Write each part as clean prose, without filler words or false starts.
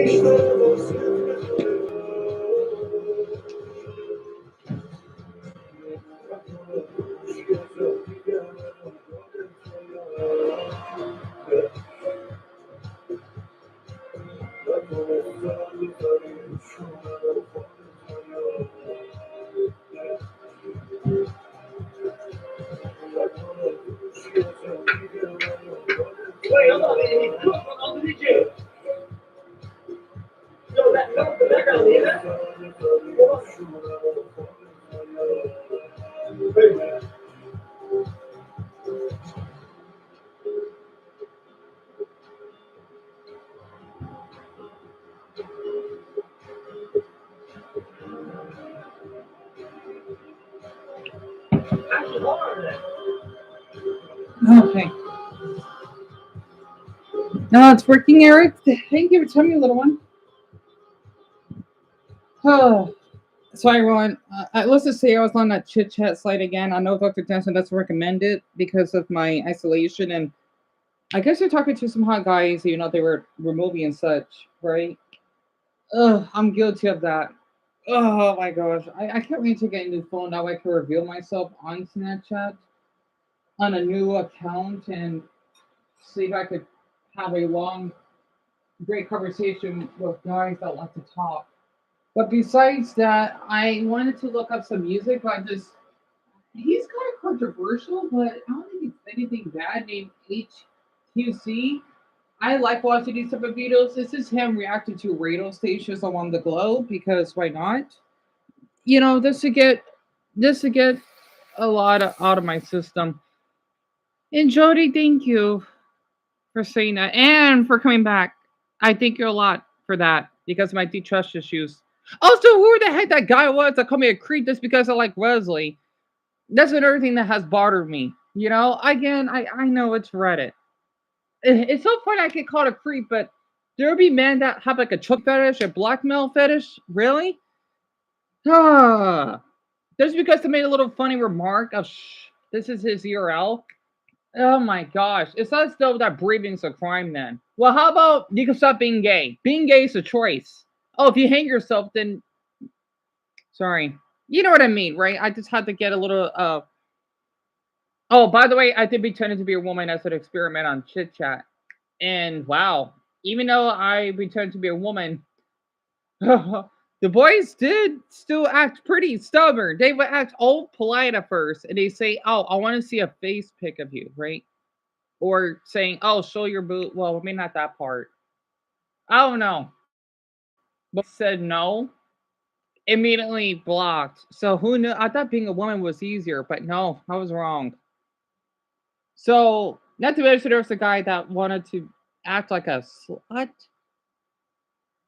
Okay. No, it's working, Eric. Thank you for telling me, little one. Oh, sorry, everyone. Let's just say I was on that chit chat slide again. I know Dr. Denson doesn't recommend it because of my isolation, and I guess you're talking to some hot guys, you know, they were movie and such, right? Ugh, I'm guilty of that. Oh my gosh, I can't wait to get a new phone. Now I can reveal myself on Snapchat on a new account and see if I could have a long, great conversation with guys that like to talk. But besides that, I wanted to look up some music. But he's kind of controversial, but I don't think it's anything bad. Named HQC. I like watching these type of videos. This is him reacting to radio stations around the globe because why not? You know, just to get a lot out of my system. And Jody, thank you for saying that and for coming back. I thank you a lot for that because of my deep trust issues. Also, who the heck that guy was that called me a creep just because I like Wesley? That's another thing that has bothered me. You know, again, I know it's Reddit. It's so funny I get called a creep, but there'll be men that have like a choke fetish, a blackmail fetish. Really? Ah, just because they made a little funny remark of this is his URL. Oh my gosh. It's not as though that breathing's a crime then. Well, how about you can stop being gay? Being gay is a choice. Oh, if you hang yourself, then sorry. You know what I mean, right? I just had to get a little oh, by the way, I did pretend to be a woman as an experiment on chit chat. And wow, even though I pretended to be a woman, the boys did still act pretty stubborn. They would act all polite at first, and they say, "Oh, I want to see a face pic of you," right? Or saying, "Oh, show your boot." Well, maybe not that part. I don't know. But said no, immediately blocked. So who knew? I thought being a woman was easier, but no, I was wrong. So not to mention, there was a guy that wanted to act like a slut,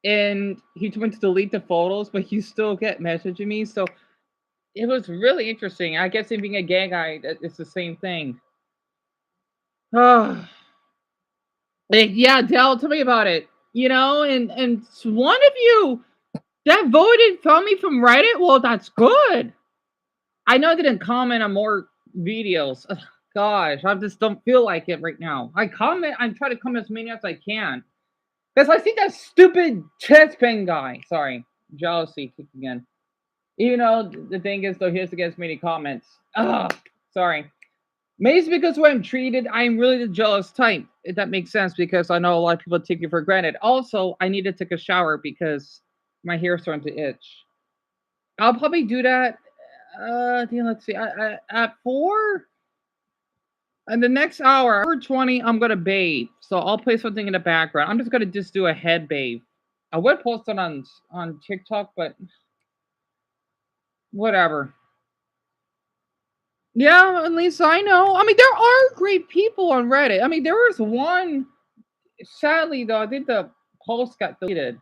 and he went to delete the photos, but you still get messaging me. So it was really interesting. I guess him being a gay guy, it's the same thing. Oh, yeah, Dell, tell me about it. You know, and one of you that voted for me from Reddit. Well, that's good. I know I didn't comment on more videos. Ugh, gosh, I just don't feel like it right now. I comment. I try to comment as many as I can. Because I see that stupid chest pain guy. Sorry, jealousy kicked again. Even though the thing is, though, he has to get as many comments. Ugh, sorry. Maybe it's because when I'm treated, I'm really the jealous type. If that makes sense, because I know a lot of people take you for granted. Also, I need to take a shower because my hair's starting to itch. I'll probably do that. Let's see. At 4 in the next hour, 4:20, I'm gonna bathe. So I'll play something in the background. I'm just gonna just do a head bathe. I would post it on TikTok, but whatever. Yeah, at least I know. I mean, there are great people on Reddit. I mean, there was one. Sadly, though, I think the post got deleted.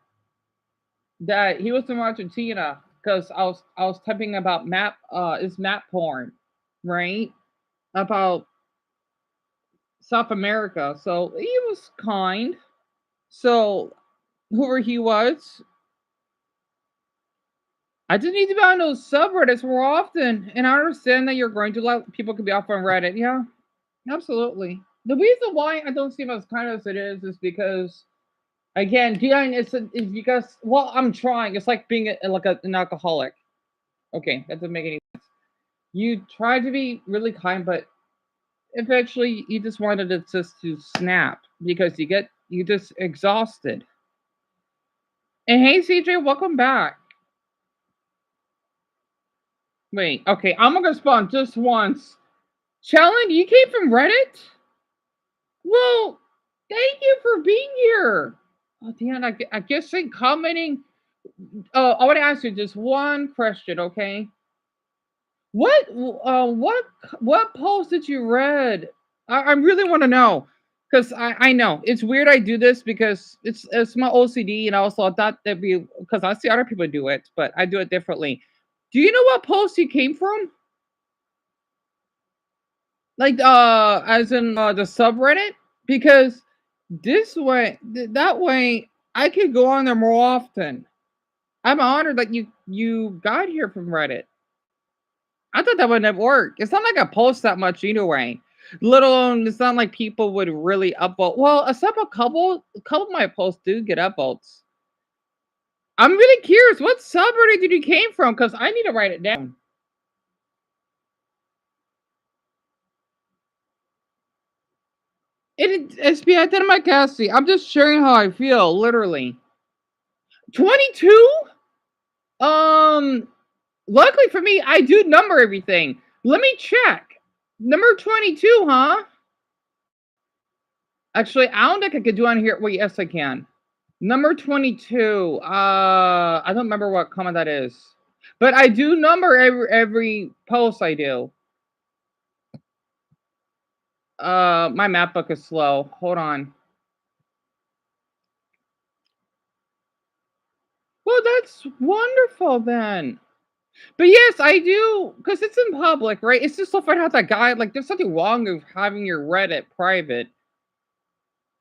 That he was from Argentina because I was typing about is map porn, right? About South America. So he was kind. So whoever he was, I just need to be on those subreddits more often. And I understand that you're going to let people can be off on Reddit. Yeah, absolutely. The reason why I don't see him as kind as it is because Again, Dion, it's because well, I'm trying. It's like being an alcoholic. Okay, that doesn't make any. You try to be really kind, but eventually you just wanted it just to snap because you just exhausted. And hey, CJ, welcome back. Wait, okay, I'm gonna respond just once. Challenge, you came from Reddit? Well, thank you for being here. Oh, Dion, I guess like commenting. I want to ask you just one question, okay? What what post did you read? I really want to know because I know it's weird. I do this because it's my OCD, and also I thought that'd be because I see other people do it, but I do it differently. Do you know what post you came from? Like as in the subreddit? Because that way I could go on there more often. I'm honored that you got here from Reddit. I thought that wouldn't have worked. It's not like I post that much anyway. Let alone, it's not like people would really upvote. Well, except a couple of my posts do get upvotes. I'm really curious. What subreddit did you came from? Because I need to write it down. It's behind my Cassie. I'm just sharing how I feel, literally. 22? Um, luckily for me, I do number everything. Let me check. Number 22, huh? Actually, I don't think I could do on here. Wait, yes, I can. Number 22. I don't remember what comment that is. But I do number every post I do. My map book is slow. Hold on. Well, that's wonderful then. But yes, I do because it's in public, right? It's just so fun how that guy like there's something wrong with having your Reddit private.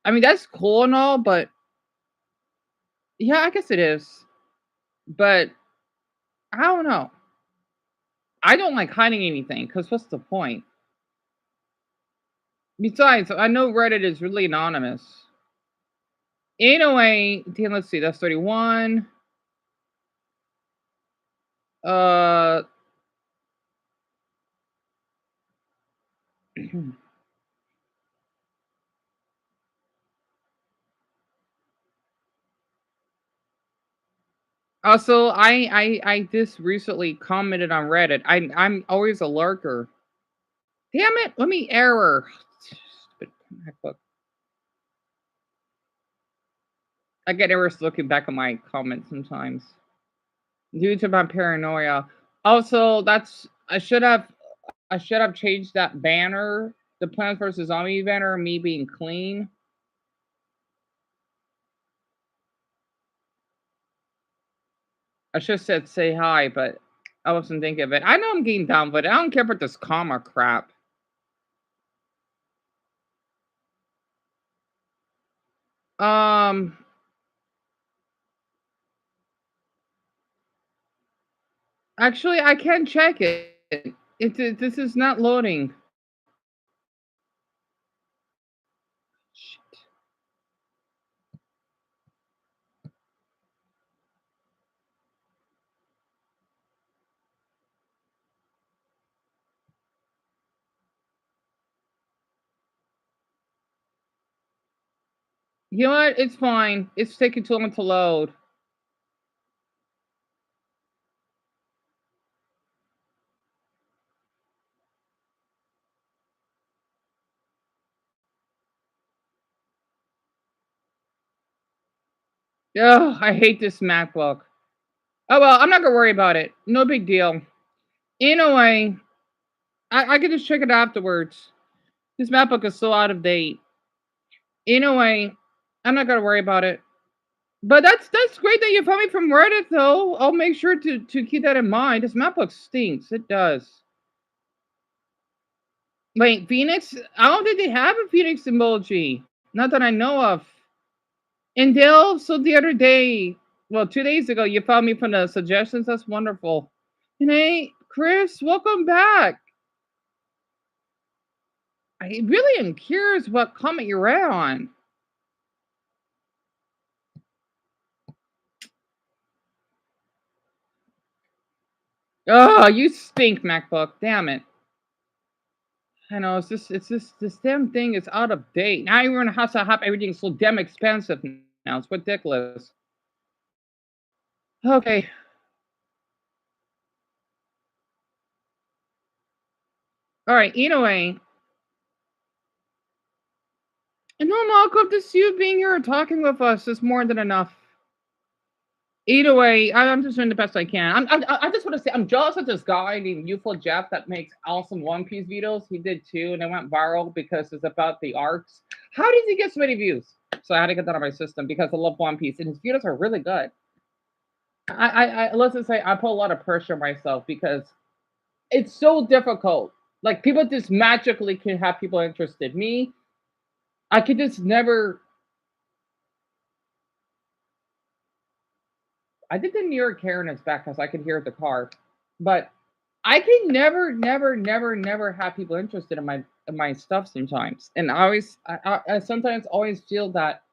I mean, that's cool and all, but yeah, I guess it is. But I don't know. I don't like hiding anything because what's the point? Besides, I know Reddit is really anonymous. Anyway, let's see, that's 31. Uh also I just recently commented on Reddit. I'm always a lurker. Damn it, let me error. Stupid MacBook. I get errors looking back at my comments sometimes. Due to my paranoia. Also, that's I should have changed that banner, the Plants vs. Zombie banner, me being clean. I should have said say hi, but I wasn't thinking of it. I know I'm getting down, but I don't care about this comma crap. Um, actually, I can check it. This is not loading. Shit. You know what? It's fine. It's taking too long to load. Ugh, I hate this MacBook. Oh well, I'm not gonna worry about it. No big deal. Anyway, I can just check it afterwards. This MacBook is so out of date. Anyway, I'm not gonna worry about it. But that's great that you found me from Reddit, though. I'll make sure to keep that in mind. This MacBook stinks. It does. Wait, Phoenix? I don't think they have a Phoenix emoji. Not that I know of. And Dale, so the other day, well, 2 days ago, you found me from the suggestions. That's wonderful. And hey, Chris, welcome back. I really am curious what comment you read on. Oh, you stink, MacBook. Damn it. I know it's just this damn thing is out of date. Now you're in a house to have everything's so damn expensive now. It's ridiculous. Okay. All right. Anyway, no, Malcolm, just you being here and talking with us is more than enough. Either way, I'm just doing the best I can. I just want to say I'm jealous of this guy named Youthful Jeff that makes awesome One Piece videos. He did too, and they went viral because it's about the arcs. How did he get so many views? So I had to get that on my system because I love One Piece, and his videos are really good. Let's just say I put a lot of pressure on myself because it's so difficult. Like people just magically can have people interested. Me, I could just never. I did the New York Karen is back because I could hear the car, but I can never have people interested in my stuff sometimes, and I sometimes always feel that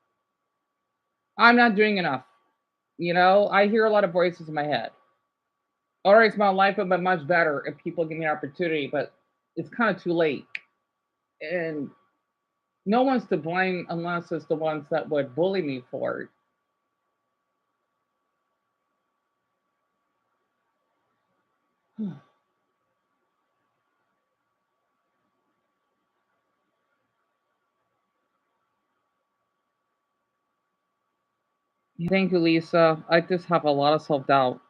I'm not doing enough. You know, I hear a lot of voices in my head. All right, my life would be much better if people give me an opportunity, but it's kind of too late, and no one's to blame unless it's the ones that would bully me for it. Thank you, Lisa. I just have a lot of self doubt.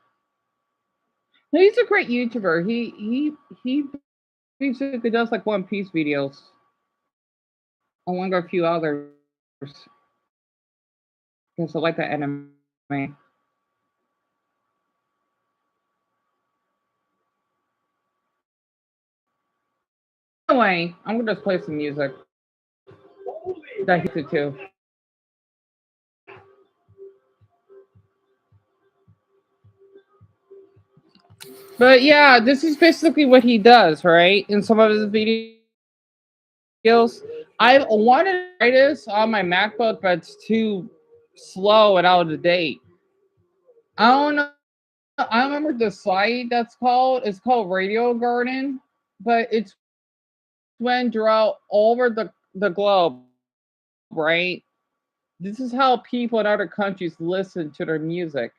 He's a great YouTuber. He basically does like One Piece videos, along with a few others. Because I like the anime. Anyway, I'm gonna just play some music that he did too. But yeah, this is basically what he does, right? In some of his videos, I wanted to try this on my MacBook, but it's too slow and out of date. I don't know. I don't remember the site that's called. It's called Radio Garden, but it's went throughout all over the globe, right? This is how people in other countries listen to their music.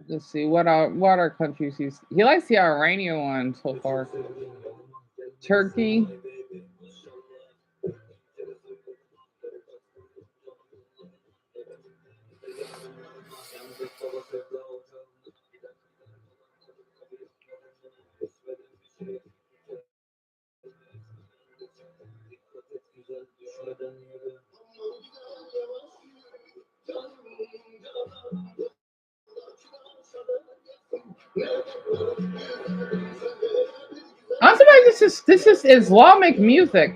Let's see what are countries he likes the Iranian one so far. Turkey. I'm surprised this is Islamic music.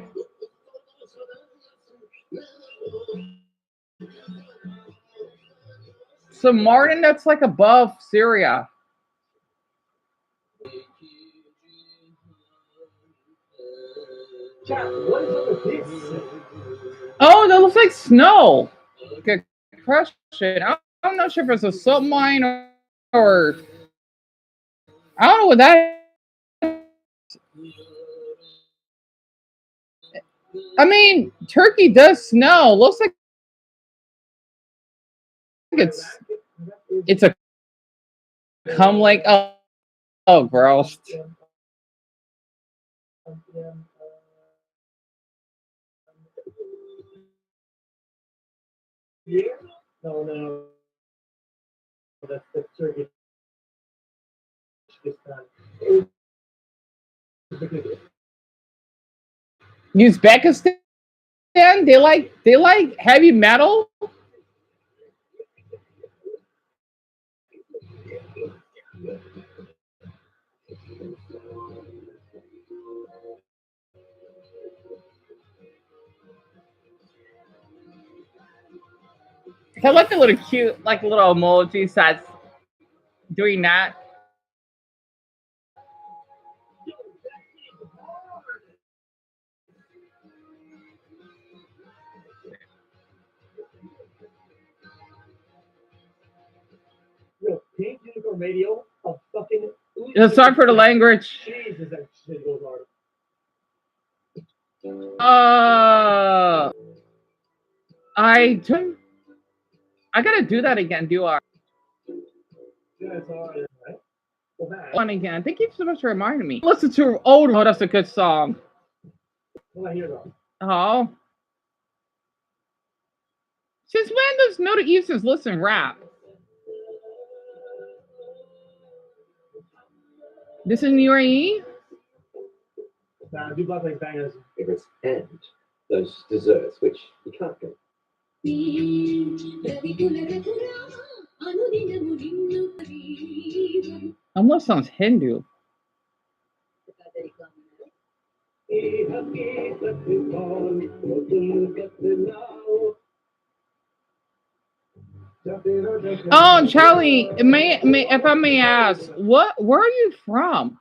So Martin, that's like above Syria. Oh, that looks like snow. Good question. I'm not sure if it's a salt mine or I don't know what that. I mean, Turkey does snow. Looks like it's a come like oh gross. Uzbekistan, they like heavy metal. I like the little cute, like little emojis that's doing that. Yo, Pink Unicorn Radio, a fucking. Sorry for the language. Jesus, that shit goes hard. I gotta do that again. Do I? Yeah, it's hard, right? Well, One again. Thank you so much for reminding me. Listen to old. Oh, that's a good song. well, here though. Oh. Since when does Noda Easton's listen rap? This is UAE? Nah, do black like bangers. Favorites and those desserts, which you can't go. Almost sounds Hindu. Oh, Charlie, if I may ask, where are you from?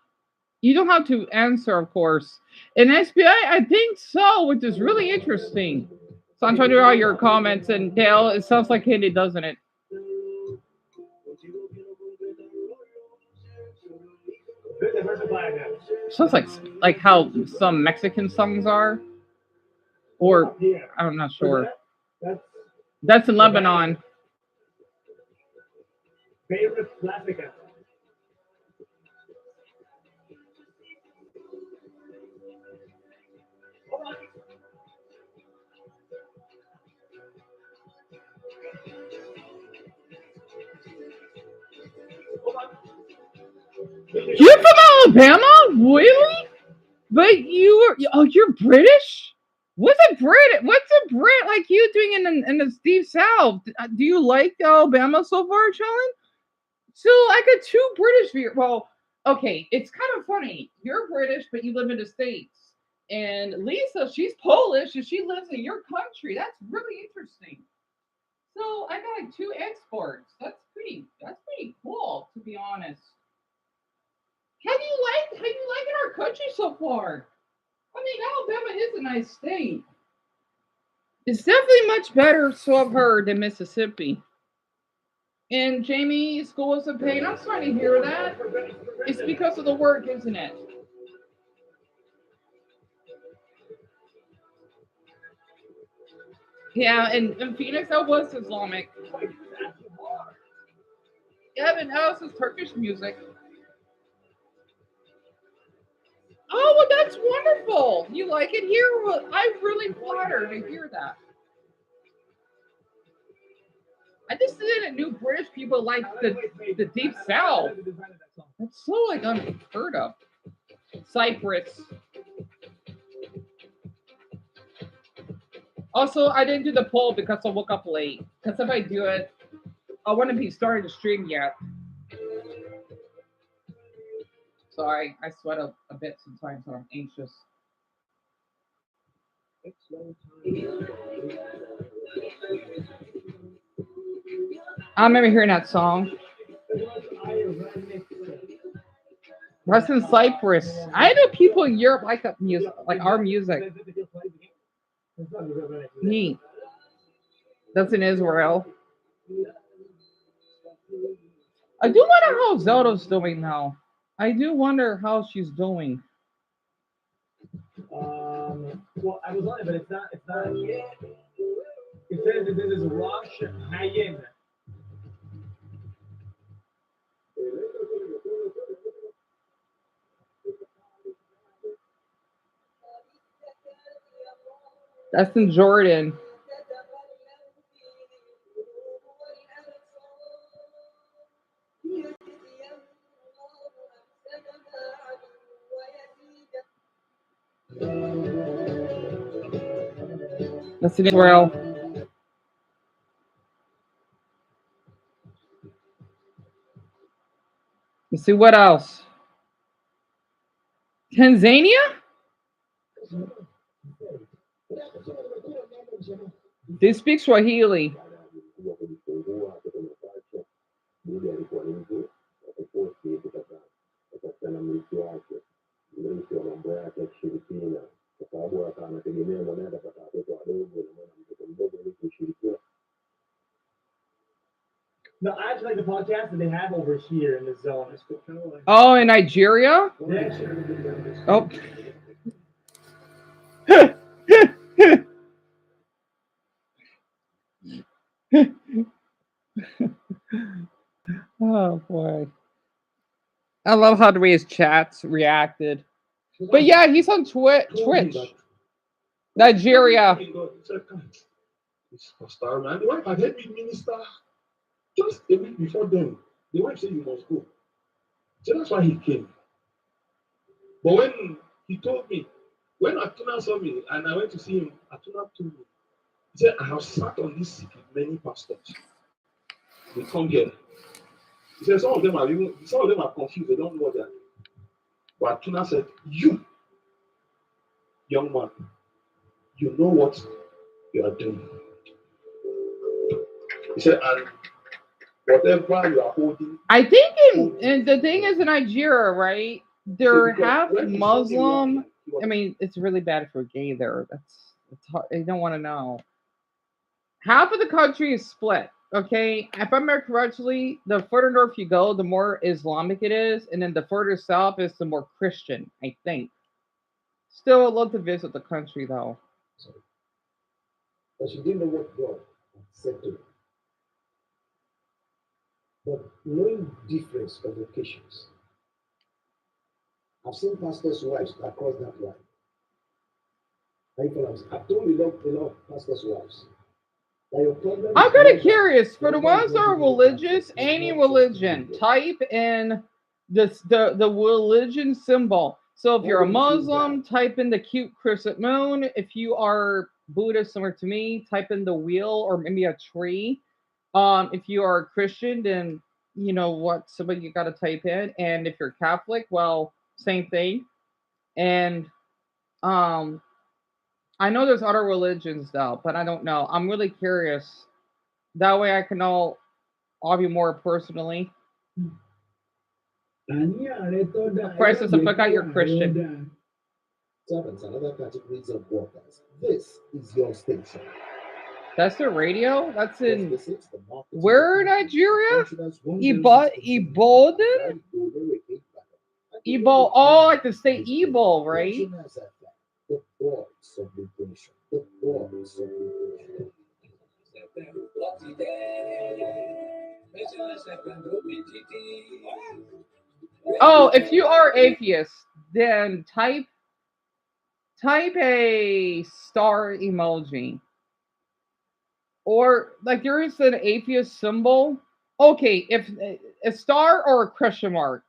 You don't have to answer, of course. In SPI, I think so, which is really interesting. So I'm trying to read all your comments, and Dale, it sounds like Hindi, doesn't it? Sounds like how some Mexican songs are, or I'm not sure. That's in Lebanon. Favorite classic. You're from Alabama? Really? But you're British? What's a Brit like you doing in the deep South? Do you like Alabama so far, Sean? So I got two British here. Well, okay, it's kind of funny. You're British, but you live in the States. And Lisa, she's Polish and she lives in your country. That's really interesting. So I got like two exports. That's pretty cool, to be honest. How do you like our country so far? I mean, Alabama is a nice state. It's definitely much better, so I've heard, than Mississippi. And Jamie, school is a pain. I'm sorry to hear that. It's because of the work, isn't it? Yeah, and in Phoenix, that was Islamic. Evan House is Turkish music. Oh, well, that's wonderful. You like it here? Well, I'm really flattered to hear that. I just didn't know British people like the Deep South. That's so like unheard of. Cyprus. Also, I didn't do the poll because I woke up late. Because if I do it, I wouldn't be starting to stream yet. Sorry, I sweat a bit sometimes when I'm anxious. I remember hearing that song. That's in Cyprus. I know people in Europe like that music, like our music. Neat. That's in Israel. I do wonder how Zelda's doing now. I do wonder how she's doing. Well, I was on it, but it's not. It says that this is Rosh Hayim. That's in Jordan. That's in Israel. Let's see what else. Tanzania? They speak Swahili. No, I actually like the podcast that they have over here in the zone. It's kind of like. Oh, in Nigeria? Yeah. Oh. Oh boy. I love how the way his chats reacted. But yeah, he's on Twitch. Nigeria. It's Pastor, and the wife had helped me minister just a week before then. The wife said you must go. So that's why he came. But when he told me, when Atuna saw me and I went to see him, Atuna told me, he said, I have sat on this seat with many pastors. They come here. He said, some of them are confused, they don't know what they are. But Atuna said, you, young man, you know what you are doing. He said, and whatever you are holding. I think in the thing is in Nigeria, right? They're half Muslim. I mean, it's really bad for gay there. It's hard. I don't want to know. Half of the country is split. Okay, if I remember correctly, the further north you go, the more Islamic it is, and then the further south is the more Christian. I think. Still, I'd love to visit the country though. But she didn't know what God said to her. But knowing difference of locations, I've seen pastors' wives across that line. I've told a lot of pastors' wives. I'm kind of curious for the ones that are religious, any religion, type in the religion symbol. So if you're a Muslim, type in the cute crescent moon. If you are Buddhist, similar to me, type in the wheel or maybe a tree. If you are a Christian, then you know what somebody you got to type in. And if you're Catholic, well, same thing. And um, I know there's other religions though, but I don't know. I'm really curious. That way I can know of you more personally. For instance, if I got you're Christian. Servants and other categories of workers. This is your station. That's the radio? That's in where in Nigeria? Iboden? Ibo. Oh, like the state Ibo, right? The voice of liberation. The voice of liberation. Oh, if you are atheist, then type a star emoji. Or like there is an atheist symbol. Okay, if a star or a question mark.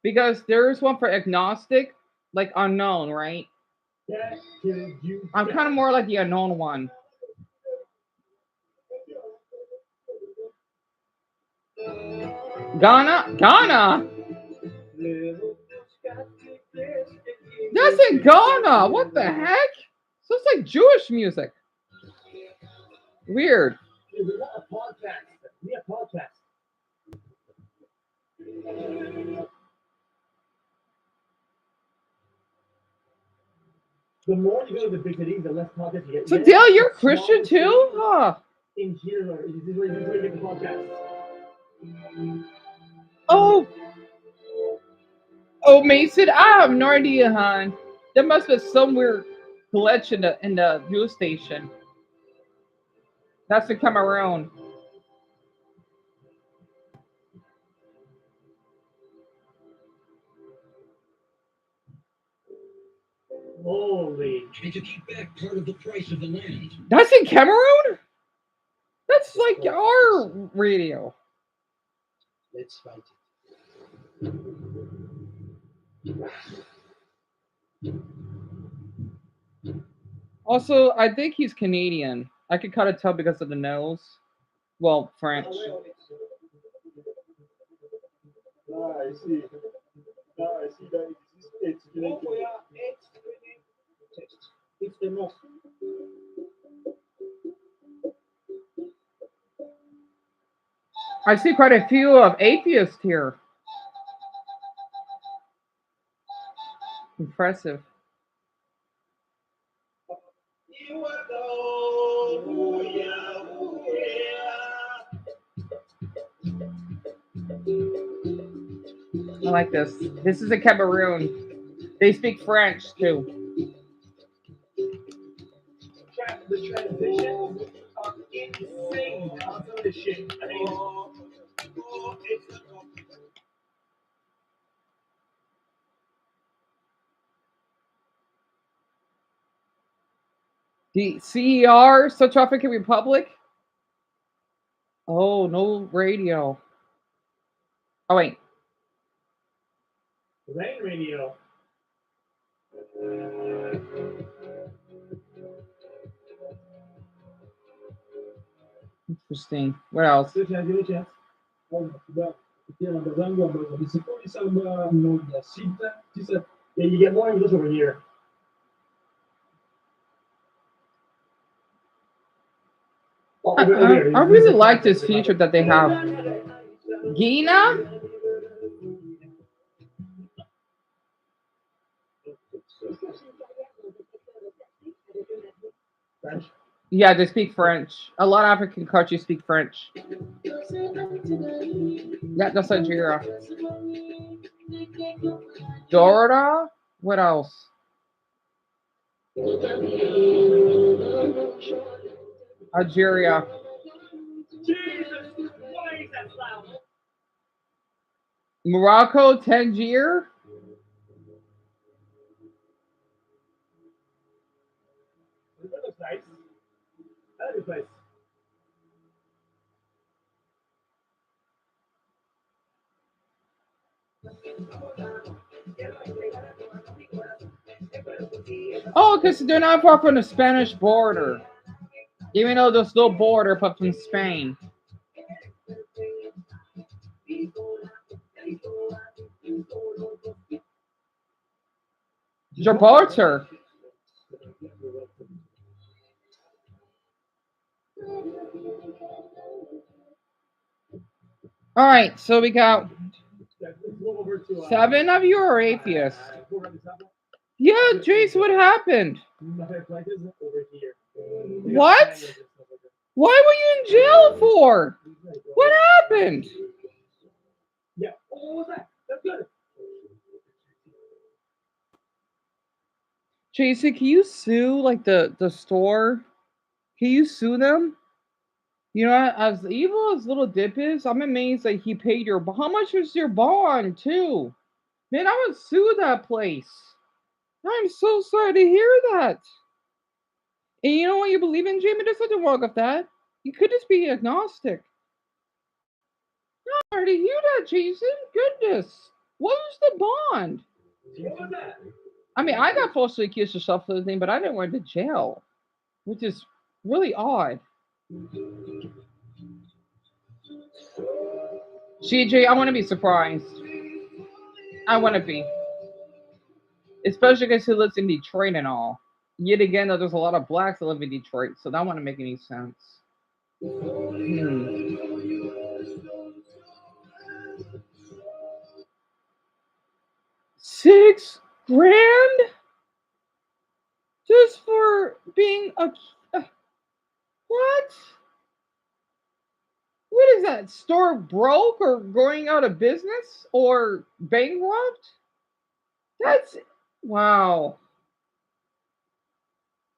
Because there's one for agnostic, like unknown, right? I'm kind of more like the unknown one. Ghana? That's in Ghana. What the heck? So it's like Jewish music. Weird. We got a podcast. We have podcast. The more you go to the big cities, the less podcast you get. So Dale, you're Christian too? Huh. In here, this is where you get the podcast. Oh, Mason, I have no idea, hon. There must be some weird glitch in the news station. That's in Cameroon. Holy. And to keep back part of the price of the land. That's in Cameroon? That's like our radio. Let's fight it. Also, I think he's Canadian. I could kind of tell because of the nose. Well, French. I see. I see that it's enough. I see quite a few of atheists here. Impressive. I like this. This is a Cameroon. They speak French too. The transitions are insane on some of this shit. I mean, The CER, South African Republic. Oh, no radio. Oh wait. rain radio. Interesting. What else? Give a chance. Yeah, you get more English over here. I really like this feature that they have. Gina? French. Yeah, they speak French. A lot of African countries speak French. Yeah, that's Nigeria. Dora? What else? Algeria. Jesus, why is that loud? Morocco, Tangier. That looks nice. That looks nice. Oh, because they're not far from the Spanish border. Even though there's no border, but from Spain. Gibraltar. All right, so we got 7 of you are atheists. Yeah, Jace, what happened? What? Why were you in jail for? What happened? Yeah. Oh, what was that? That's good. Jason, can you sue like the store? Can you sue them? You know, as evil as Little Dip is, I'm amazed that he paid your. How much was your bond too? Man, I would sue that place. I'm so sorry to hear that. And you know what you believe in, Jamie? There's nothing wrong with that. You could just be agnostic. Sorry to hear that, Jason. Goodness. What was the bond? What was that? I mean, I got falsely accused of self-loathing, but I didn't went to jail, which is really odd. CJ, I want to be surprised. I want to be. Especially because he lives in Detroit and all. Yet again, though, there's a lot of blacks that live in Detroit, so that wouldn't make any sense. 6 grand? Just for being a... what? What is that? Store broke or going out of business or bankrupt? That's... wow.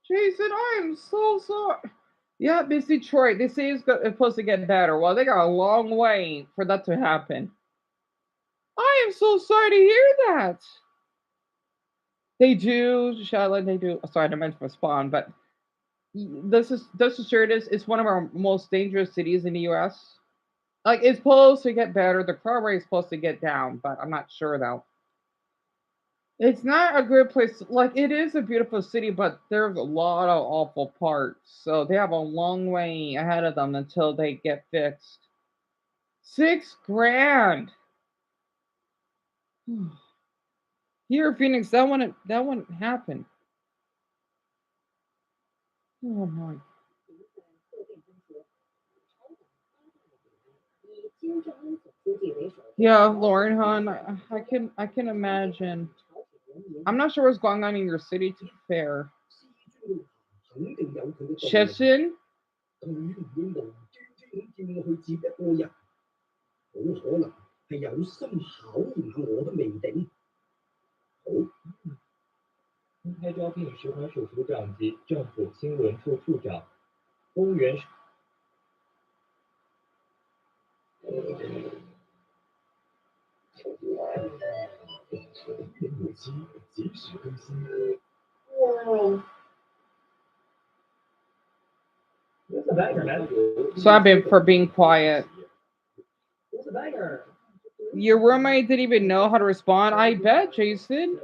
Jason, I am so sorry. Yeah, it's Detroit. They say it's supposed to get better. Well, they got a long way for that to happen. I am so sorry to hear that. They do, Charlotte. They do. Sorry, I meant for Spawn, but this is sure it is. It's one of our most dangerous cities in the U.S. Like it's supposed to get better. The crime rate is supposed to get down, but I'm not sure though. It's not a good place. Like it is a beautiful city, but there's a lot of awful parts. So they have a long way ahead of them until they get fixed. 6 grand. Here, Phoenix, that wouldn't happen. Oh my. Yeah, Lauren, hon, I can imagine. I'm not sure what's going on in your city. To be fair, Sheshin. 係有心考驗下我都未定。公开招聘食环署署长及政府新闻处处长，公园苹果肌及时更新。 Who's the banger, man? So I've been for being quiet. Who's the banger? Your roommate didn't even know how to respond. I bet, Jason.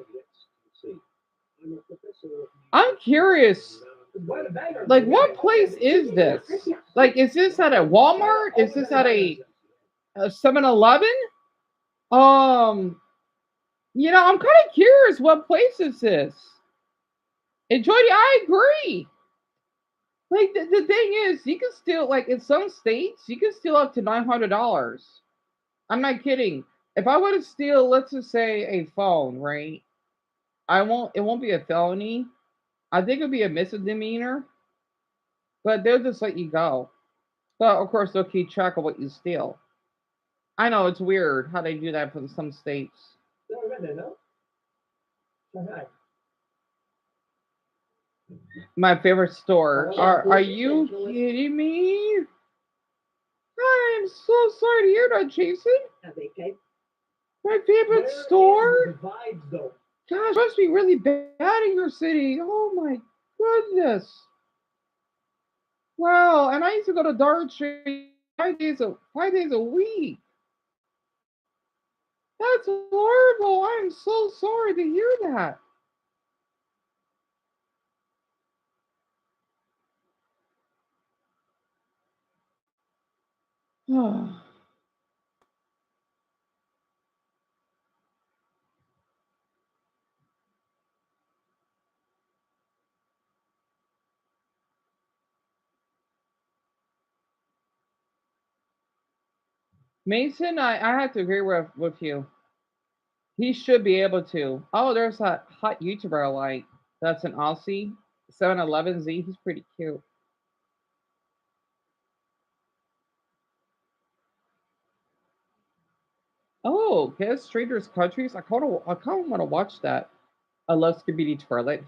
I'm curious. Why the banger? Like, what place is this? Like, is this at a Walmart? Is this at a 7-Eleven? You know, I'm kind of curious what place is this? And Jody, I agree. Like, the thing is, you can steal, like, in some states, you can steal up to $900. I'm not kidding. If I were to steal, let's just say, a phone, right? It won't be a felony. I think it'd be a misdemeanor, but they'll just let you go. But of course, they'll keep track of what you steal. I know it's weird how they do that for some states. My favorite store. Are you kidding me? I'm so sorry to hear that, Jason. My favorite store? Gosh, it must be really bad in your city. Oh my goodness. Wow, and I used to go to Dart Street 5 days a week. That's horrible. I'm so sorry to hear that. Mason, I have to agree with you. He should be able to. Oh, there's that hot YouTuber I like. That's an Aussie. 711Z. He's pretty cute. Oh, guess Strangers Countries. I kind of want to watch that. I love Scooby Twilight.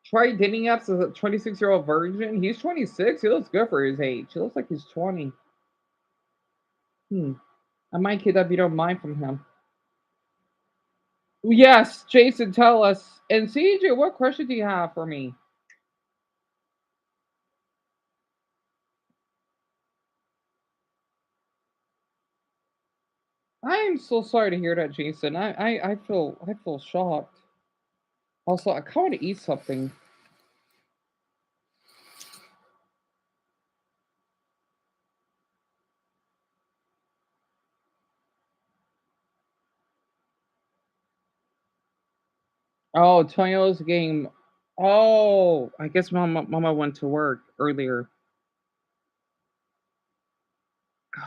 Try dating apps as a 26-year-old virgin. He's 26. He looks good for his age. He looks like he's 20. I might get that if you don't mind from him. Yes, Jason, tell us. And CJ, what question do you have for me? I am so sorry to hear that, Jason. I feel shocked. Also, I kind of want to eat something. Oh, Tonyo's game. Oh, I guess Mama went to work earlier. Damn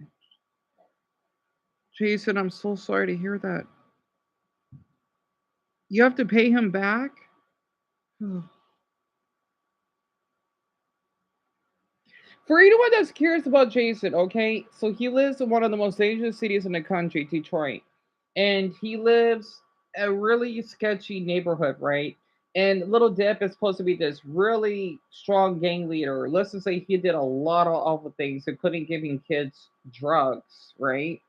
it. Jason, I'm so sorry to hear that. You have to pay him back? For anyone that's curious about Jason, okay, so he lives in one of the most dangerous cities in the country, Detroit. And he lives a really sketchy neighborhood, right? And Little Dip is supposed to be this really strong gang leader. Let's just say he did a lot of awful things, including giving kids drugs, right?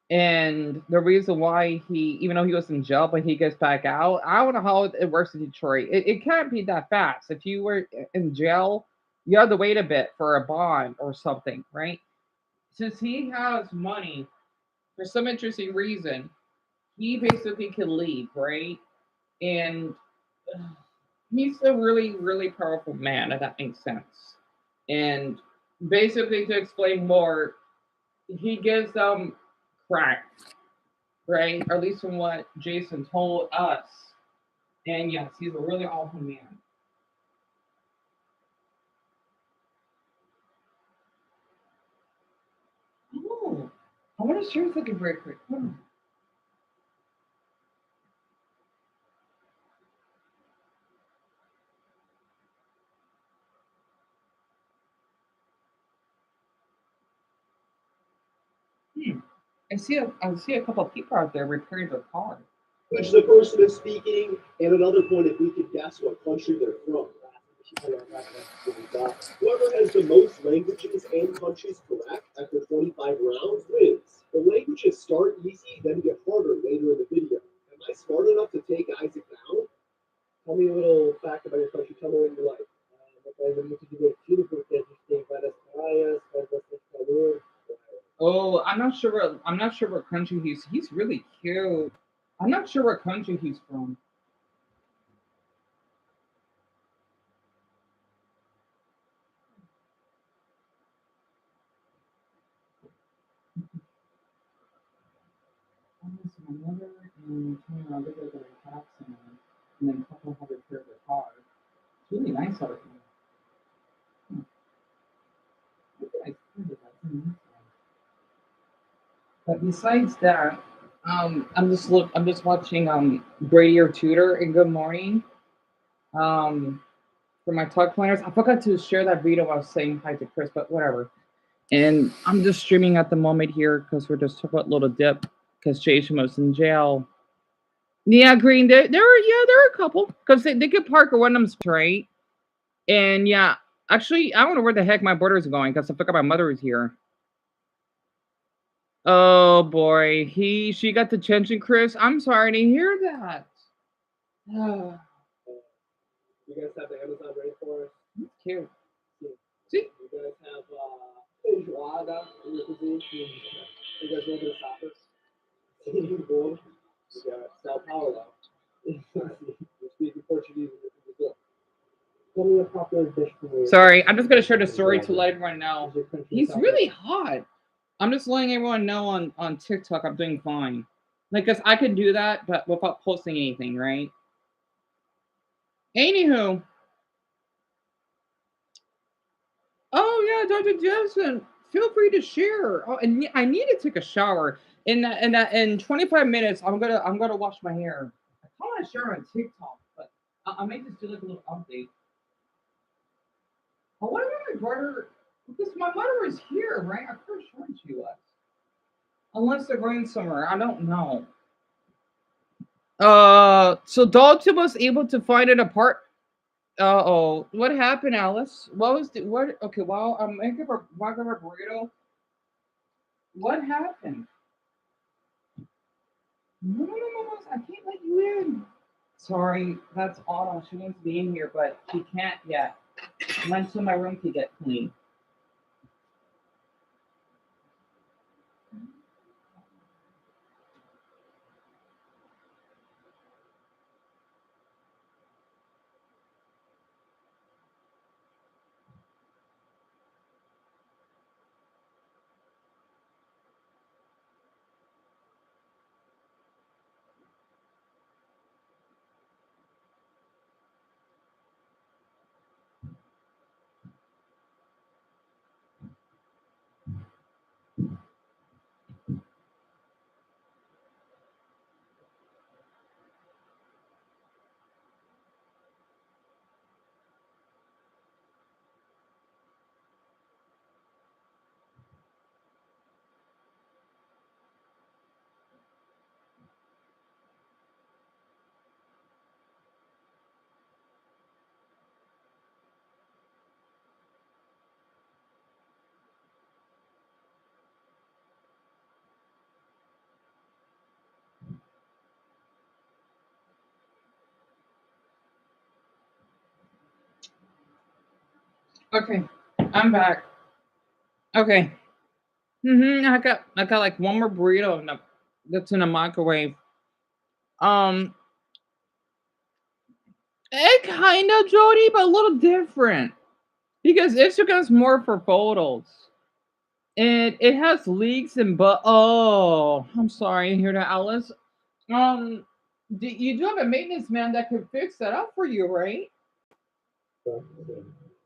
And the reason why even though he was in jail, but he gets back out, I don't know how it works in Detroit. It can't be that fast. If you were in jail, you have to wait a bit for a bond or something, right? Since he has money for some interesting reason, he basically can leave, right? And he's a really, really powerful man, if that makes sense. And basically, to explain more, he gives them crack, right? Or at least from what Jason told us. And yes, he's a really awful man. Oh, I want to share something very quick. I see a couple of people out there repairing their car. Which the person is speaking, and another point, if we could guess what country they're from. Whoever has the most languages and countries correct after 25 rounds wins. The languages start easy, then get harder later in the video. Am I smart enough to take Isaac down? Tell me a little fact about your country. Tell me what you like. Oh, I'm not sure. I'm not sure what country he's. He's really cute. I'm not sure what country he's from. My mother and turn around to go to a taxi and then a couple have repaired their car. It's really nice out here. But besides that, I'm just watching Brady or Tudor in Good Morning. For my talk planners. I forgot to share that video while I was saying hi to Chris, but whatever. And I'm just streaming at the moment here because we're just talking about Little Dip because Jason was in jail. Yeah, Green. There are a couple because they could park or one of them straight. And yeah, actually, I don't know where the heck my border is going because I forgot my mother is here. Oh boy, she got detention, Chris. I'm sorry to hear that. You guys have the Amazon rainforest. That's cute. See? You guys have feijoada in your cuisine. You guys know the soccer? You got Sao Paulo. You're speaking Portuguese in Brazil. Tell me a popular dish for me. Sorry, I'm just gonna share the story to let everyone know. He's really hot. I'm just letting everyone know on TikTok I'm doing fine. Like, cause I could do that, but without posting anything, right? Anywho. Oh yeah, Dr. Jensen, feel free to share. Oh, and I need to take a shower. In 25 minutes, I'm gonna wash my hair. I want to share on TikTok, but I may just do like a little update. Oh, what about my brother? Because my mother is here, right? I'm pretty sure she was. Unless they're going somewhere, I don't know. So Dalton was able to find an apart. Oh, what happened, Alice? What was the what? Okay, well, I'm making a burrito. What happened? No, I can't let you in. Sorry, that's Autumn. She wants to be in here, but she can't yet. Until my room can get clean. Okay, I'm back. Okay. I got like one more burrito that's in a microwave. Um, it kind of Jody, but a little different because Instagram's more for photos, and it has leaks and but. Oh, I'm sorry to hear that, Alice. Um, you do have a maintenance man that can fix that up for you, right?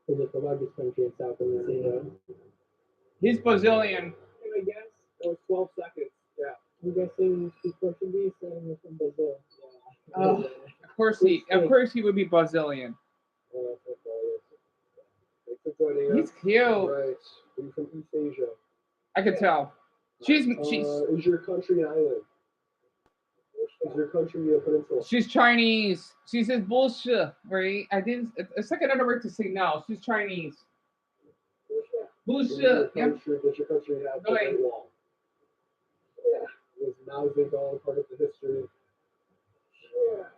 Is it the largest country in South America? He's Brazilian. I guess that was 12 seconds. Yeah. I'm guessing you speak Portuguese and you're from Brazil. Oh, of course he would be Brazilian. Thanks for joining us. He's cute. Right. Are you from East Asia? I could tell. She's Is your country an island? Is your country a peninsula? she's Chinese. She says bullshit, right? I didn't. It's like another word to say now. She's Chinese. Does your Bullshit. Yep. country have the No, Great Wall? Yeah. Was Mao part of the history? Yeah.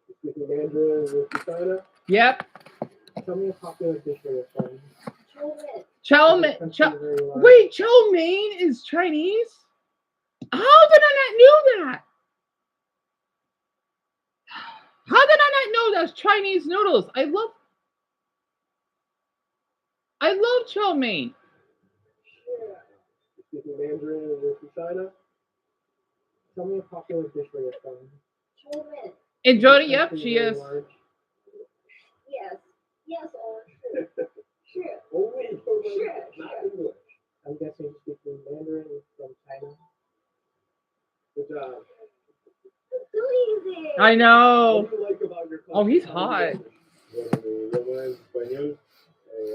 You speaking Mandarin with China? Yep. Tell me a popular dish for your son. Chow mein. Wait, chow mein is Chinese? How did I not know that? How did I not know that's Chinese noodles? I love chow mein. Yeah. You speaking Mandarin with China? Tell me a popular dish for your son. And Jody, yep, she is. Yes, or sure. Only Sure, not sure. English. I'm guessing speaking Mandarin from China. Good job. Too easy. I know. What do you like about your country? Oh, he's hot. Bueno, mi idioma es español.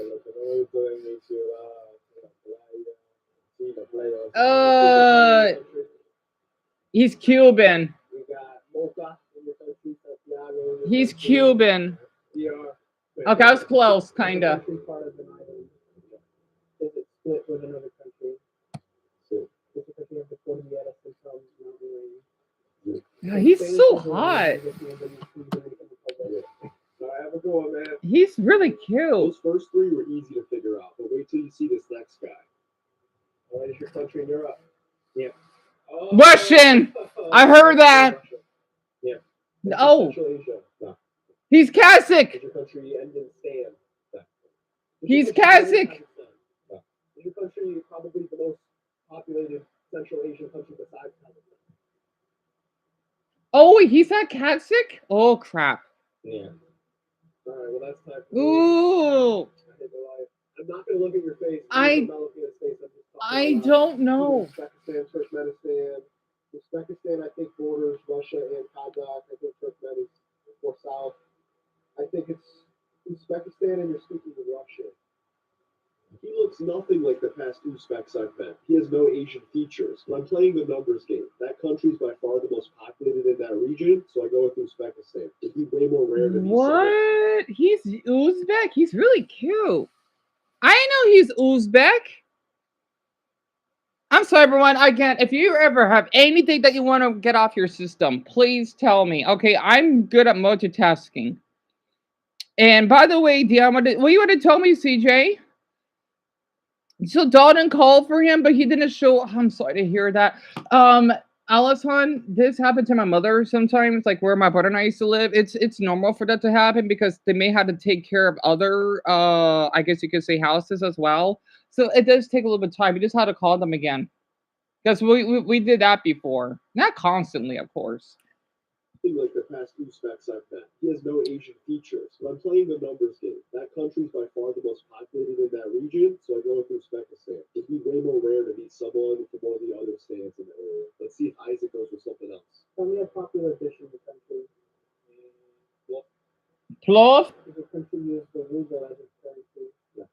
Lo que no me gusta de mi ciudad, la playa, sí, la playa. He's Cuban. We got Mocha in the country, Santiago. He's Cuban. Okay, I was close, kinda. Part of an island. Is it split with another country? Does the country have the Cordilleras and some mountain range? Yeah, he's so hot. Have a go on, man. He's really cute. Those first three were easy to figure out, but wait till you see this next guy. All right, is your country in Europe? Yeah. Oh, Russian. I heard that. Russia. Yeah. Oh, Central Asia. No. he's Kazakh. Is your country end in Stan? No. He's Kazakh. No. Is your country probably the most populated Central Asian country besides Kazakhstan? Oh, wait, he's not Kazakh? Oh, crap. Yeah. All right, well, that's time for Ooh. I'm not going to look at your face. I I'm not looking at his face. I'm just I don't know. Uzbekistan, Turkmenistan. Uzbekistan, I think, borders Russia and Kazakh. I think Turkmen is more south. I think it's Uzbekistan, and you're speaking of Russia. He looks nothing like the past Uzbeks I've met. He has no Asian features. But I'm playing the numbers game. That country's by far the most populated in that region, so I go with Uzbekistan. It'd be way more rare to be What? He's Uzbek? He's really cute. I know he's Uzbek. I'm sorry, everyone. Again, if you ever have anything that you want to get off your system, please tell me. Okay, I'm good at multitasking. And by the way, Dion, what you want to tell me, CJ? So Dalton called for him, but he didn't show. I'm sorry to hear that. Alison, this happened to my mother sometimes, like where my brother and I used to live. It's normal for that to happen because they may have to take care of other I guess you could say houses as well. So it does take a little bit of time. You just had to call them again. Because we did that before. Not constantly, of course. like the past Uzbeks I've met. He has no Asian features. But I'm playing the numbers game. That country's by far the most populated in that region, so I go with Uzbekistan. It'd be way more rare to meet someone from one of the other stands in the area. Let's see if Isaac goes with something else. Tell me a popular dish in the country. Plov? Does the country use the ruble as its currency? No.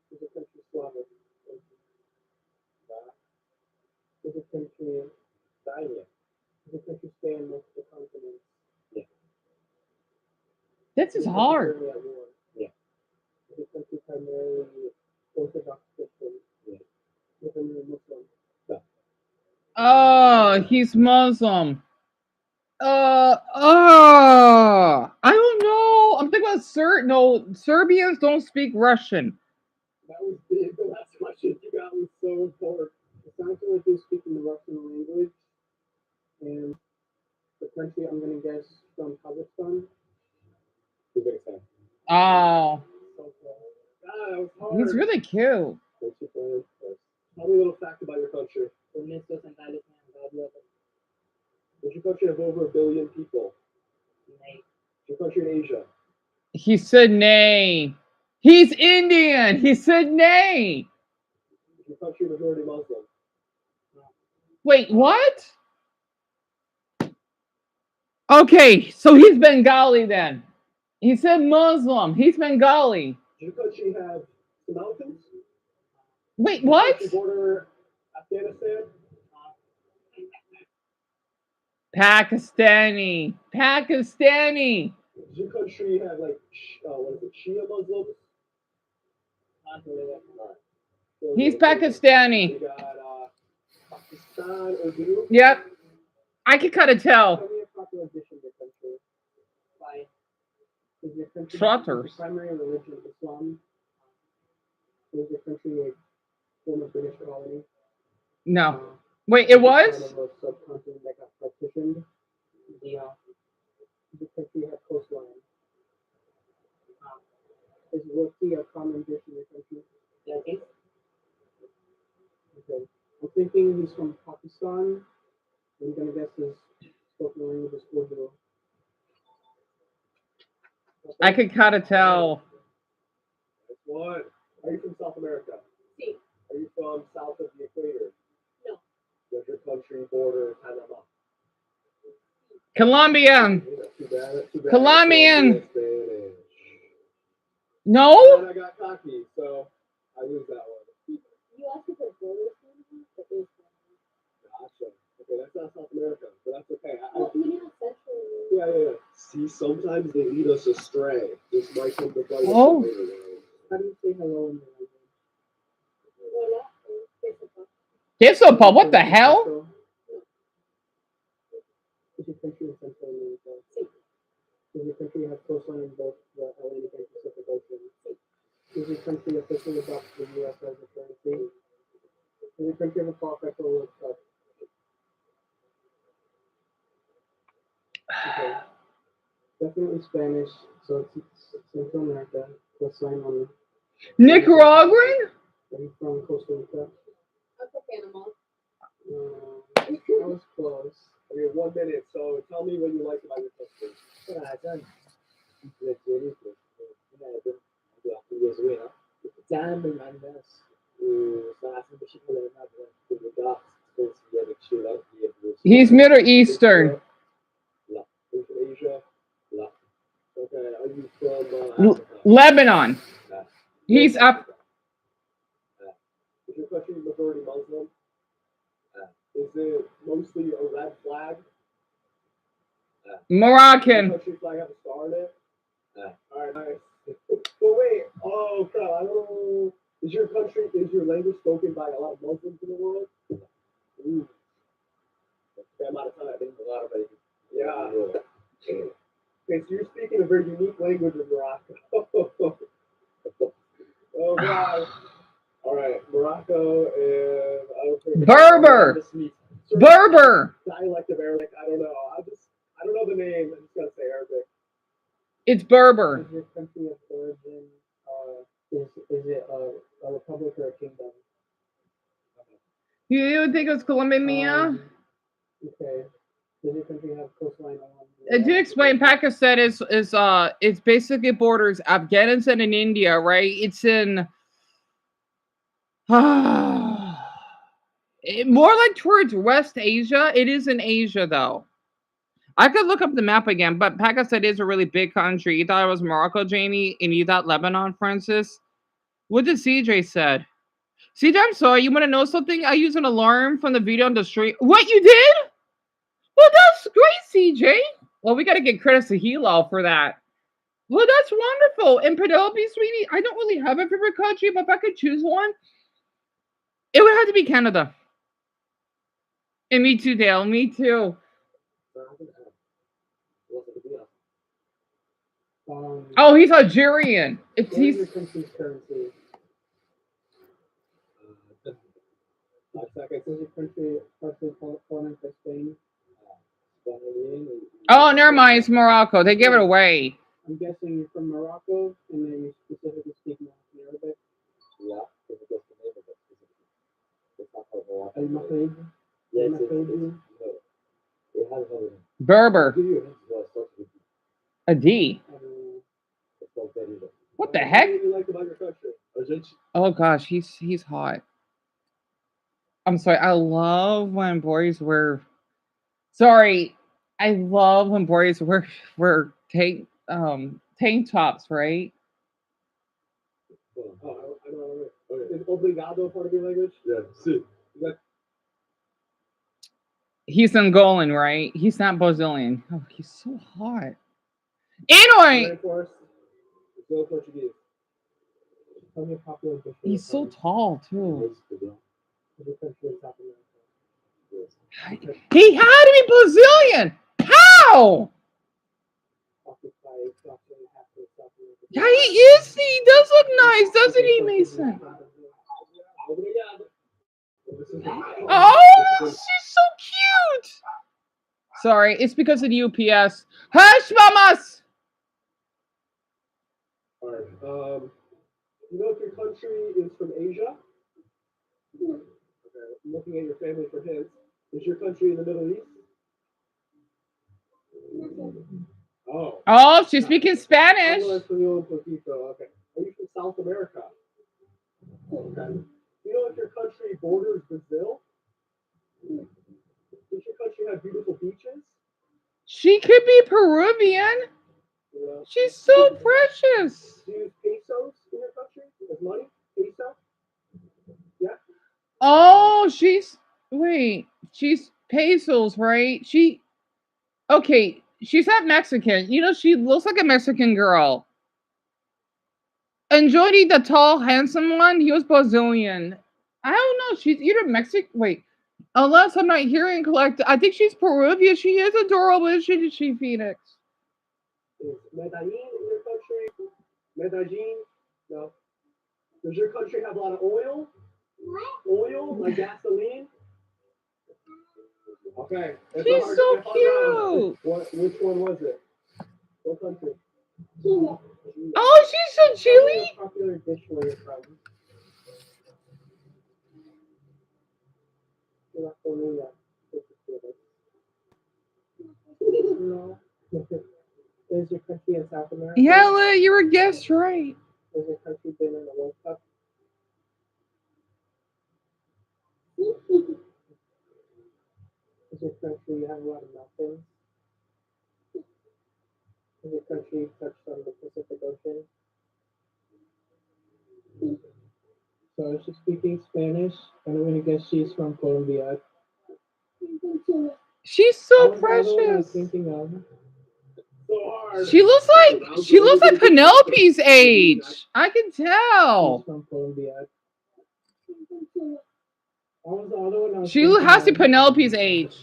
Does the country Slavic? Does the country China? Does the country span most of the continents? Yeah. This is hard. Yeah. Does the country primarily Orthodox Christian? Yeah. Does the country Muslim? No. Oh, he's Muslim. I don't know. I'm thinking about no, Serbians don't speak Russian. That was big. The last question you got was so important. It sounds like you're speaking the Russian language, and the country I'm going to guess from Kazakhstan. Uzbekistan. Oh, that was hard. he's really cute. Tell me a little fact about your country. Does your country have over 1 billion people? Is your country in Asia? He said nay. He's Indian. He said nay. Is your country majority Muslim? Wait, what? Okay, so he's Bengali then. He said Muslim. He's Bengali. Does your country have mountains? Wait, what? Does your border Afghanistan? Pakistani. Pakistani. Does your country have like what is it, Shia Muslims? Not really. Alright. So He's we Pakistani. got Pakistan, Urdu. Yep. I can kind of tell. Tell me a popular dish in your country. Why? Is your country Trotters. is the primary religion Islam? Is your country a former British colony? No. Wait, it was? Part of a subcontinent that got partitioned. Yeah. Does your country have coastline? Is roti a common dish in your country? Yeah, I think. Okay. I'm thinking he's from Pakistan. I'm gonna guess his spoken language is Urdu. I could kind of tell. That's one. Are you from South America? Sí. Are you from south of the equator? No. Does your country border Panama? Colombian. Too bad. Colombian. Spanish. No? And I got cocky, so I lose that one. You asked if it's border but it's Gotcha. Okay, that's not South America, but that's okay. well, you know, Central. Yeah. See, sometimes they lead us astray. This might come to bite us Oh. later. How do you say hello in your language? Hola, Christopher. Queso, what the hell? Is your country in Central America? Does your country have coastline in both the Atlantic and Pacific Ocean? Does your country officially adopt the U.S. as a currency? Does your country have a qualified for World Cup? Okay. Definitely Spanish, so it's Central America. Coastline on. Nicaraguan? Are you from Costa Rica? I'm from Panama. That was close. I mean, 1 minute, so tell me what you like about your country. He's Middle Eastern. From Asia? Okay, are you from Africa? Lebanon. He's up. Is your country majority Muslim? Is it mostly a red flag? Does Moroccan. your country flag have a star in it? Alright, nice. But wait, oh crap, I don't know. Is your language spoken by a lot of Muslims in the world? Ooh. Okay, I'm out of time. I think a lot of it. Yeah. Okay, so you're speaking a very unique language in Morocco. Oh god. Alright, Morocco is Berber. Berber. Dialect of Arabic, I don't know. I don't know the name. I'm just gonna say Arabic. It's Berber. Is your country of origin is it a republic or a kingdom? You think it's Colombia? Okay. Does your country have coastline along? To explain, Pakistan is it's basically borders Afghanistan and India, right? It's in more like towards West Asia. It is in Asia though. I could look up the map again, but Pakistan is a really big country. You thought it was Morocco, Jamie, and you thought Lebanon, Francis. What did CJ said? CJ, I'm sorry. You want to know something? I used an alarm from the video on the stream. What, you did? Well, that's great, CJ. Well, we got to get credits to Hilo for that. Well, that's wonderful. And Penelope, sweetie, I don't really have a favorite country, but if I could choose one, it would have to be Canada. And me too, Dale. Me too. Oh, he's Algerian. He's your country's currency? 5 seconds. Is your country partially colonized by Spain? Oh, never mind. It's Morocco. They give it away. I'm guessing you're from Morocco, and then you specifically speak Moroccan Arabic. Yeah, because that's the name of it specifically. It's not called Moroccan. Al-Maghrib? Yes, it has another name. Berber. A D. What the heck? What do you like about your country? Oh gosh, he's hot. I'm sorry. I love when boys wear. Sorry, I love when boys wear tank tops, right? Oh, I don't know. Is obrigado part of your language? Yeah, sí. He's Angolan, right? He's not Brazilian. Oh, he's so hot. Fernand Anyway, Forrest, Brazil Portuguese. Tell me a popular dish. he's so tall too. Every country in South America. He had to be Brazilian. How? Occupied roughly half of South America. Yeah, he is. He does look nice, doesn't he, Mason? Oh, she's so cute. Sorry, it's because of the UPS. Hush, mamas. All right. You know if your country is from Asia? Okay. I'm looking at your family for hints. Is your country in the Middle East? Oh. Oh, she's speaking Spanish. Okay. Are you from South America? Okay. You know if your country borders Brazil? Does your country have beautiful beaches? She could be Peruvian. Yeah. She's so precious. Do you use pesos in your country as money? Peso? Yeah. Oh, she's pesos, right? She's not Mexican. You know, she looks like a Mexican girl. And Jody, the tall, handsome one, he was Brazilian. I don't know. She's either Mexican. Wait, unless I'm not hearing correct, I think she's Peruvian. She is adorable. Isn't she, Phoenix? Is Medellin in your country? Medellin? No. Does your country have a lot of oil? Oil, like gasoline? Okay. She's so cute. Which one was it? What country? Oh, she's so chilly. Popular dish where you're from. No. Is your country in South America? Yeah, you were guessed right. Has your country been in the World Cup? Does your country have a lot of mountains? Has your country touched on the Pacific Ocean? So she's speaking Spanish, and I'm gonna guess she's from Colombia. She's so What was the other one I was precious. thinking of? She looks like Penelope's age. I can tell. She's from Colombia. What was the other one I was She thinking has to of? Penelope's age.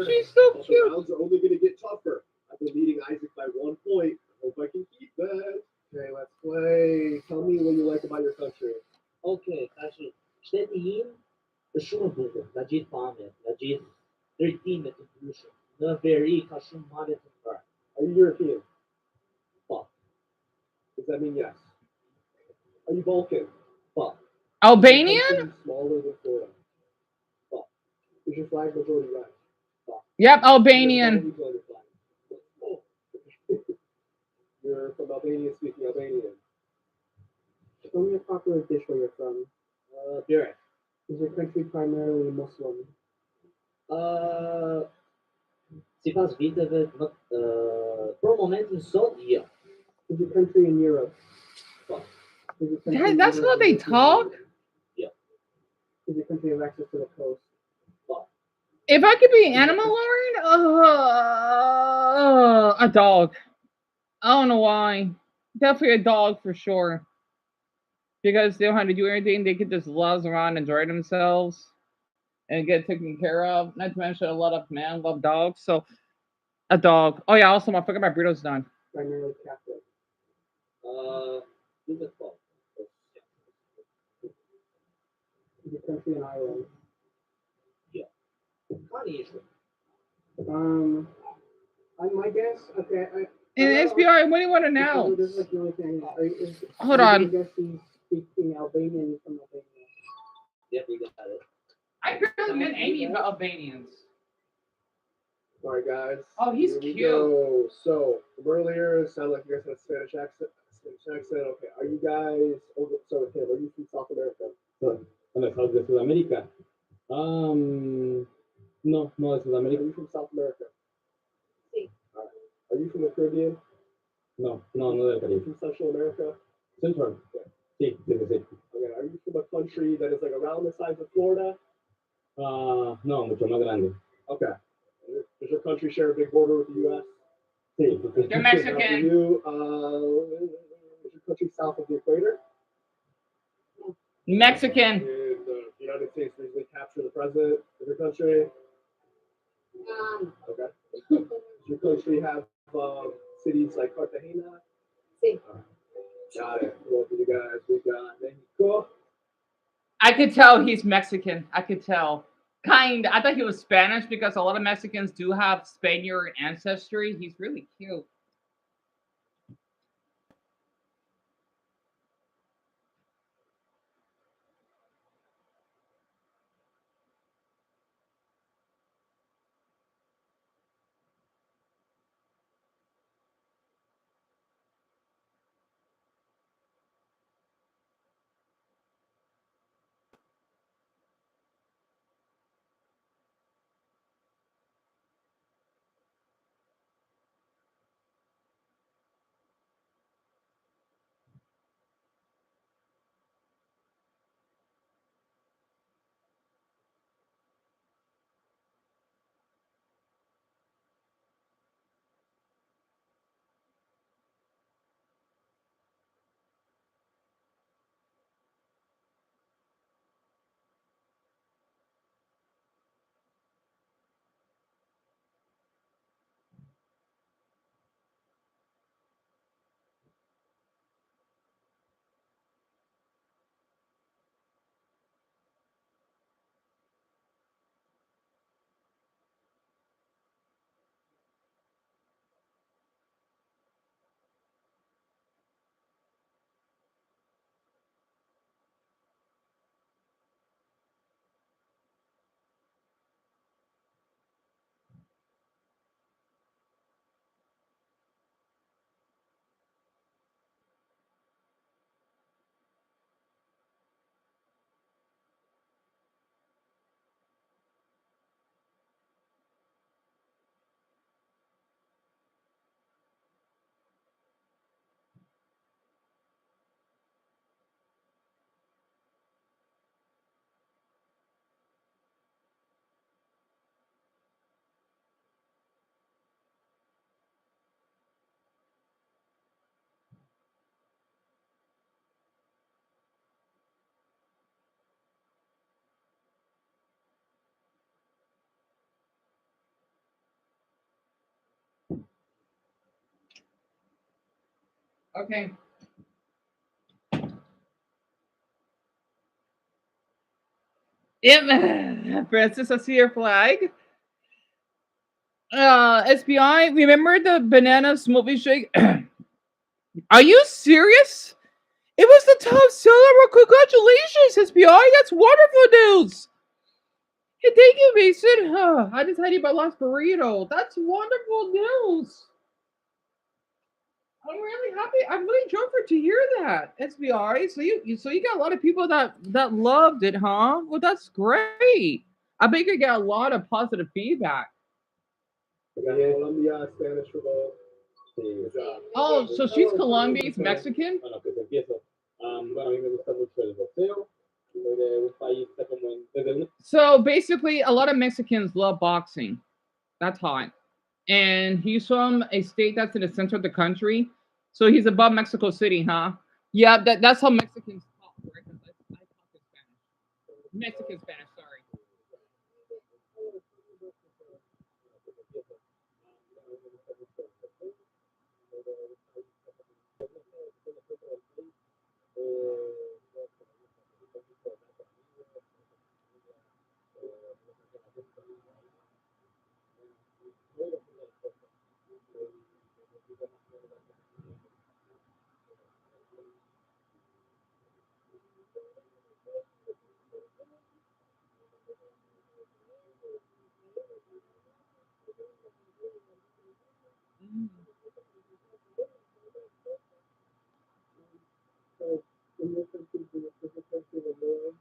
She's so The cute. rounds are only gonna get tougher. I've been leading Isaac by 1 point. I hope I can keep that. Okay, let's play. Tell me what you like about your country. Okay, actually, Știi, shumë la gjithë pamjet, la gjithë drejtimet të ndryshme, në veri ka shumë male të mbarë. Are you European? Po, Does that mean yes? Are you Balkan? po, Albanian? Is your country smaller than Florida? po, Is your flag majority red? Yep, Albanian. You're from Albania, speaking Albanian. Tell me a popular dish where you're from. björk. Is your country primarily Muslim? Sipas viteve, për momentin sot, jo. Is your country in Europe? Po, Is your country in That's Europe how they in the talk. jo. Is your country have access to the coast? Po, If I could be an animal lord, a dog. I don't know why. Definitely a dog for sure. Because they don't have to do anything. They could just lounge around, enjoy themselves, and get taken care of. Not to mention a lot of men love dogs. So a dog. Oh yeah, also I forgot my burrito's done. Primarily Catholic. duket po. Is your country in Ireland? Jo. Ka një ishte. My guess, okay. And SPR, what do you want to know? This is like the only thing. Hold on. I guess he's speaking Albanian from Albania. Yep, we got it. I barely met any of Albanians. Sorry, guys. Oh, he's Here we cute. go. So, from earlier, it sounded like you guys had a Spanish accent. Okay, are you guys, so Tim, are you from South America? ¿De Sudamérica? No, no de Are Sudamérica. you from South America? Sí. All right. Are you from the Caribbean? No, no del Are you Caribe. from Central America? Central. Sí, sí, sí. Okay, are you from a country that is like around the size of Florida? No, mucho más grande. Okay. Does your country share a big border with the U.S.? Sí, porque They're Now, for Mexican. you, is your country south of the equator? Mexican. Did the United States recently capture the president of your country? Okay. Does your country have cities like Cartagena? Sí. Got it. Well, for you guys, we got Mexico. I could tell he's Mexican. I could tell. Kind. I thought he was Spanish because a lot of Mexicans do have Spaniard ancestry. He's really cute. Okay. Yep. Francis, I see your flag. SBI, remember the banana smoothie shake? Are you serious? It was the top seller. Well, congratulations, SBI. That's wonderful news. Hey, thank you, Mason. I just had you my last burrito. That's wonderful news. I'm really happy. I'm really jumped to hear that. SBI. So you got a lot of people that loved it, huh? Well, that's great. I bet you get a lot of positive feedback. Colombia, Spanish for both. Sí. Good job. Oh, so she's Colombian, he's Mexican? Bueno, pues empiezo. Bueno, a mí me gusta mucho el boxeo. Soy de un país que como desde un... So basically, a lot of Mexicans love boxing. That's hot. And he's from a state that's in the center of the country. So he's above Mexico City, huh? Yeah, that's how Mexicans talk, right? 'Cause I talk in Spanish. Mexican Spanish, sorry. Mm. So, in your country, do you country the Lord?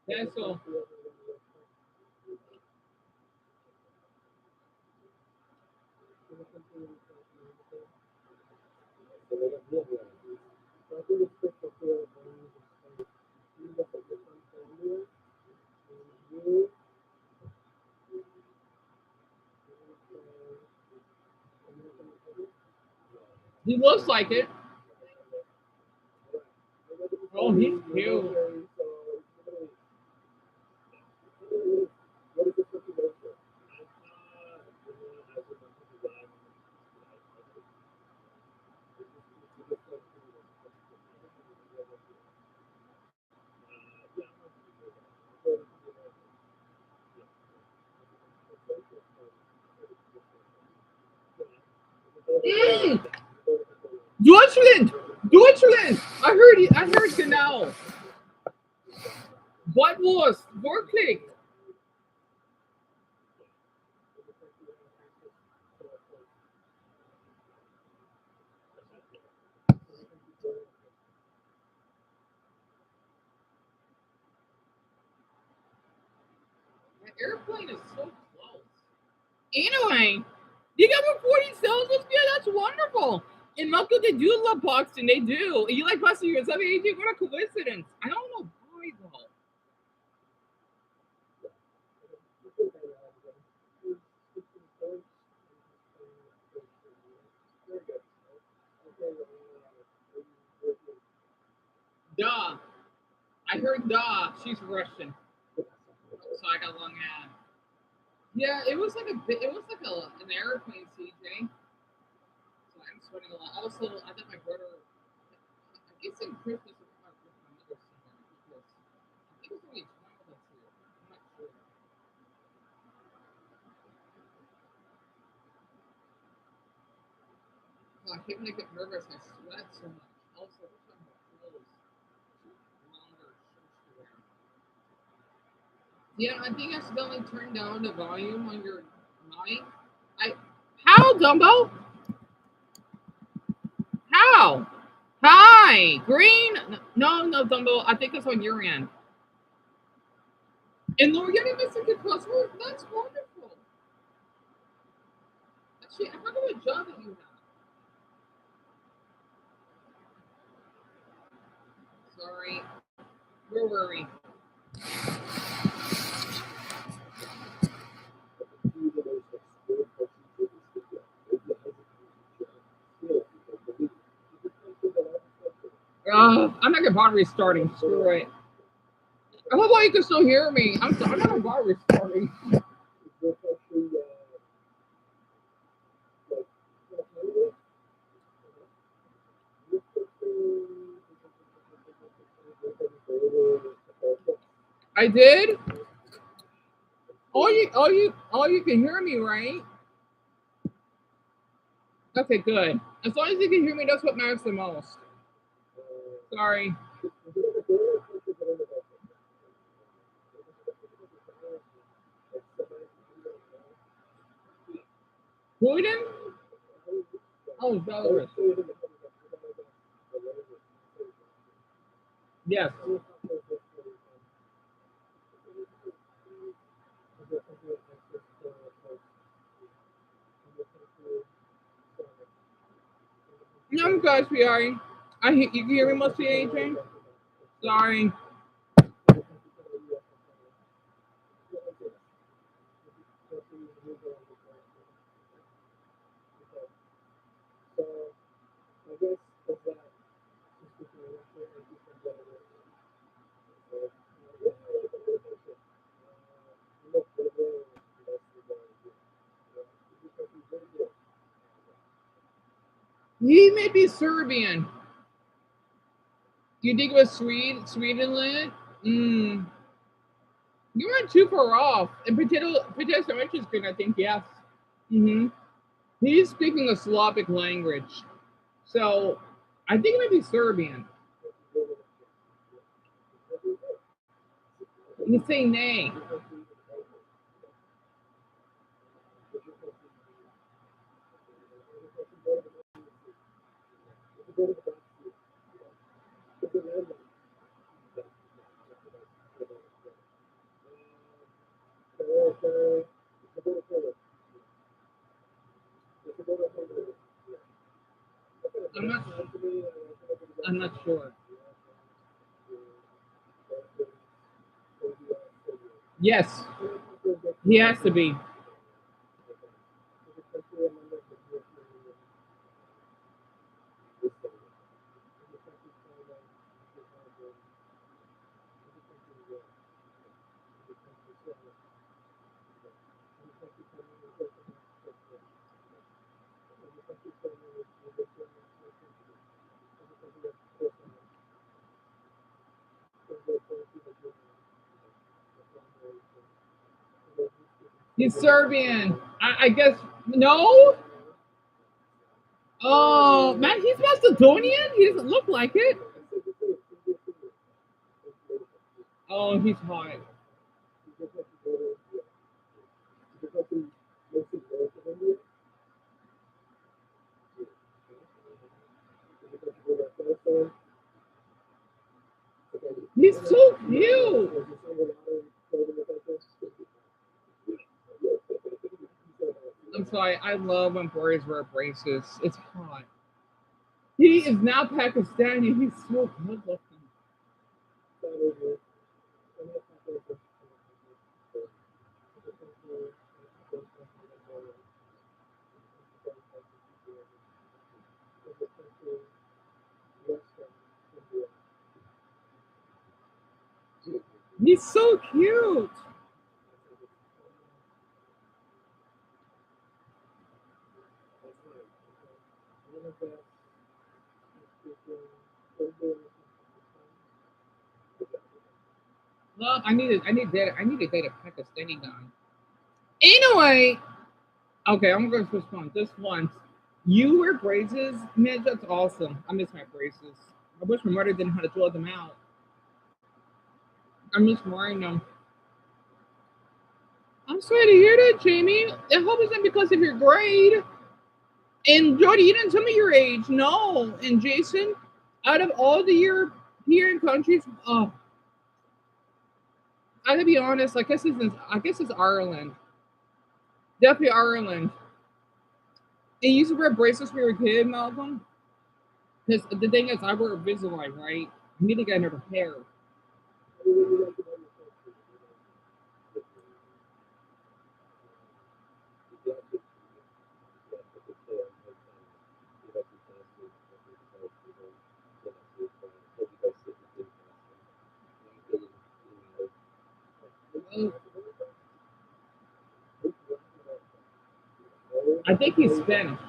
Eso. He looks like it. Oh, he's cute. What is the cookie go for? Mm, Deutschland! Deutschland! I heard genau. Wurst, wirklich. The airplane is so close. Anyway, you got more 40 cells? That's good. That's wonderful. And Malcolm, they do love boxing. They do. You like boxing yourself, AJ? What a coincidence. I don't know why, though. Duh. I heard duh. She's Russian. So I got long ad. Yeah, it was like an airplane, CJ. So I'm sweating a lot. Also, I think my brother, I guess in Christmas, with my mother somewhere because I think it's only 12 of us here. I'm not sure. Oh, I hate when I get nervous. I sweat so much. Also, we're talking about clothes. Longer shirts to wear. Yeah, I think I accidentally turned down the volume on your mic. How, Dumbo? How? Hi, green. No, Dumbo. I think it's on your end. And we're getting Mexican password. That's wonderful. Actually, I wonder what job that you have. Sorry, we're worried. I'm not gonna bother restarting. Screw it. I hope you can still hear me. I'm not gonna bother restarting. I did. All you can hear me, right? Okay, good. As long as you can hear me, that's what matters the most. Sorry. Sweden? Oh, Belarus. Yes. No, I'm good, sweetheart. You can hear me mostly, AJ? Sorry. He may be Serbian. Do you think it was Swedenland? Mm. You weren't too far off. And potato sandwich is good, I think, yes. Mm-hmm. He's speaking a Slavic language. So I think it might be Serbian. You say nay. I'm not. I'm not sure. Yes, he has to be. He's Serbian. I guess no. Oh man, he's Macedonian. He doesn't look like it. Oh, he's hot. He's so cute. I'm sorry. I love when boys wear braces. It's hot. He is now Pakistani. He's so good looking. He's so cute. Look, I need to date a Pakistani guy. Anyway, okay, I'm gonna switch one. This one, you wear braces, man. That's awesome. I miss my braces. I wish my mother didn't have to throw them out. I miss wearing them. I'm sorry to hear that, Jamie. I hope it's not because of your grade. And Jody, you didn't tell me your age. No. And Jason, out of all the European countries, oh, I gotta be honest. I guess it's Ireland. Definitely Ireland. And you used to wear bracelets when you were a kid, Malcolm. Because the thing is, I wear Invisalign, right? I need to get another pair. I think he's Spanish.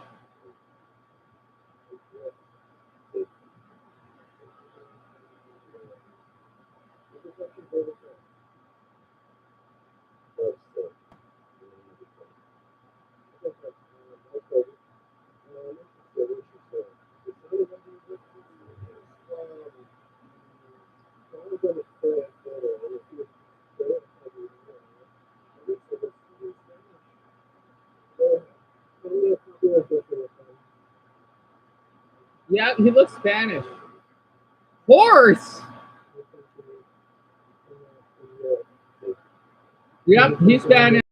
Yeah, he looks Spanish. Horse. Yep, he's Spanish.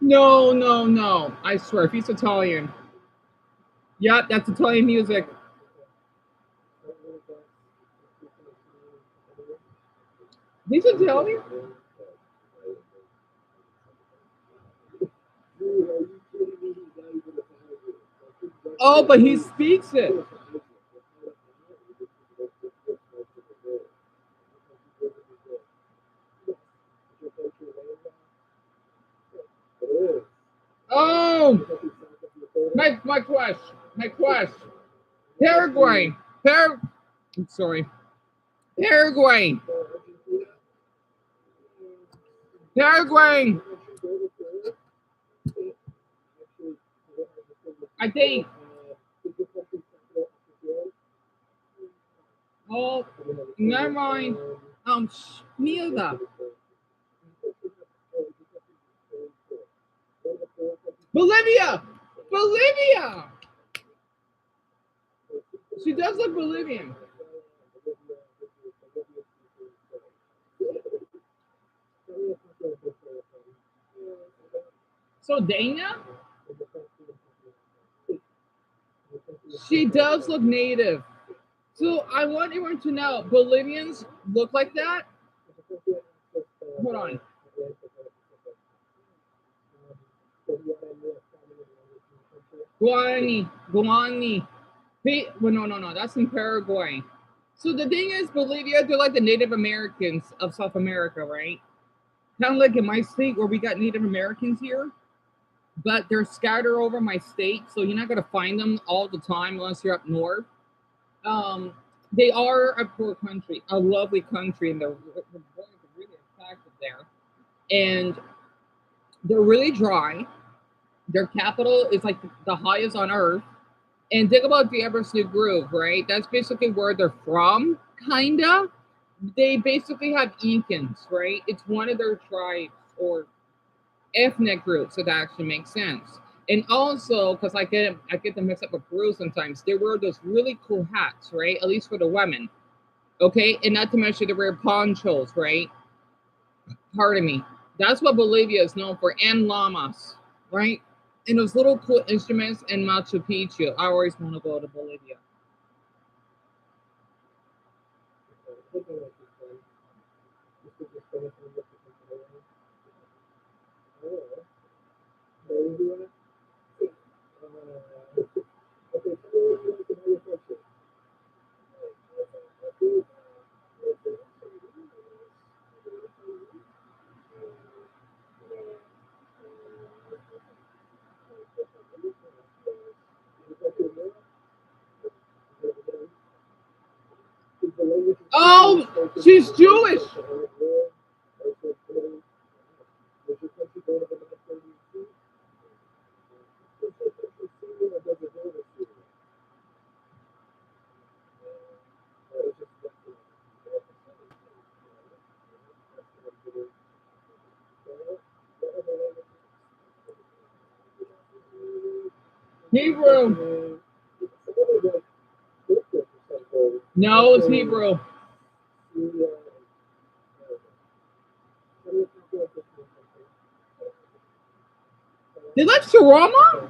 No, no, no. I swear, if he's Italian. Yep, that's Italian music. He's Italian? Oh, but he speaks it. Oh, my question. Paraguay. I'm sorry. Paraguay. Paraguay. I think. Oh, never mind. Mierda. Bolivia. Bolivia. She does look Bolivian. So Dana? She does look native. So I want everyone to know, Bolivians look like that? Hold on. Guani. Well, no. That's in Paraguay. So the thing is, Bolivia, they're like the Native Americans of South America, right? Kind of like in my state where we got Native Americans here, but they're scattered over my state, so you're not gonna find them all the time unless you're up north. Um, They are a poor country, a lovely country, and the boys are really attractive there. And they're really dry. Their capital is like the highest on earth. And think about the Eversley Groove, right? That's basically where they're from, kinda. They basically have Incans, right? It's one of their tribes or ethnic groups, so that actually makes sense. And also, because I get them mixed up with Peru sometimes, they wear those really cool hats, right? At least for the women. Okay, and not to mention they wear ponchos, right? Pardon me. That's what Bolivia is known for, and llamas, right? And those little cool instruments in Machu Picchu. I always want to go to Bolivia. Oh, she's Jewish. Hebrew. No, it's Hebrew. They like shawarma?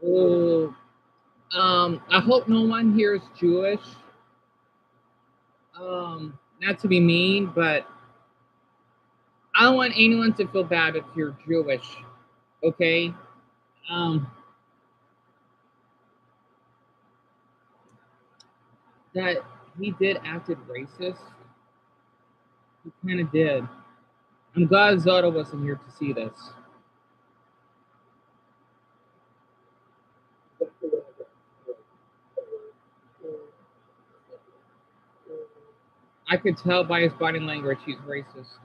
Ooh. I hope no one here is Jewish. Not to be mean, but I don't want anyone to feel bad if you're Jewish. Okay. Um, that he did acted racist. He kind of did. I'm glad Zoto wasn't here to see this. I could tell by his body language he's racist.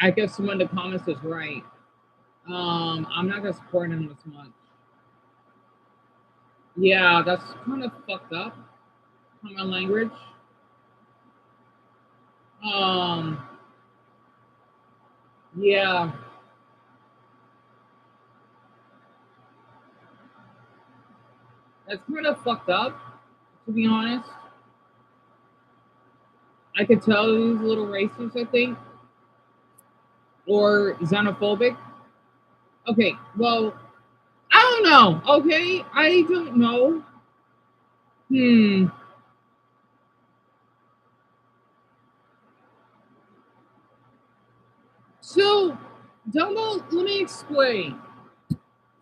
I guess someone in the comments is right. I'm not gonna support him this much. Yeah, that's kind of fucked up. Common language. Um, yeah, that's kind of fucked up. To be honest, I could tell he's a little racist. I think, or xenophobic. Okay, well, I don't know. Okay, I don't know. Hmm. So, Dumbo, let me explain.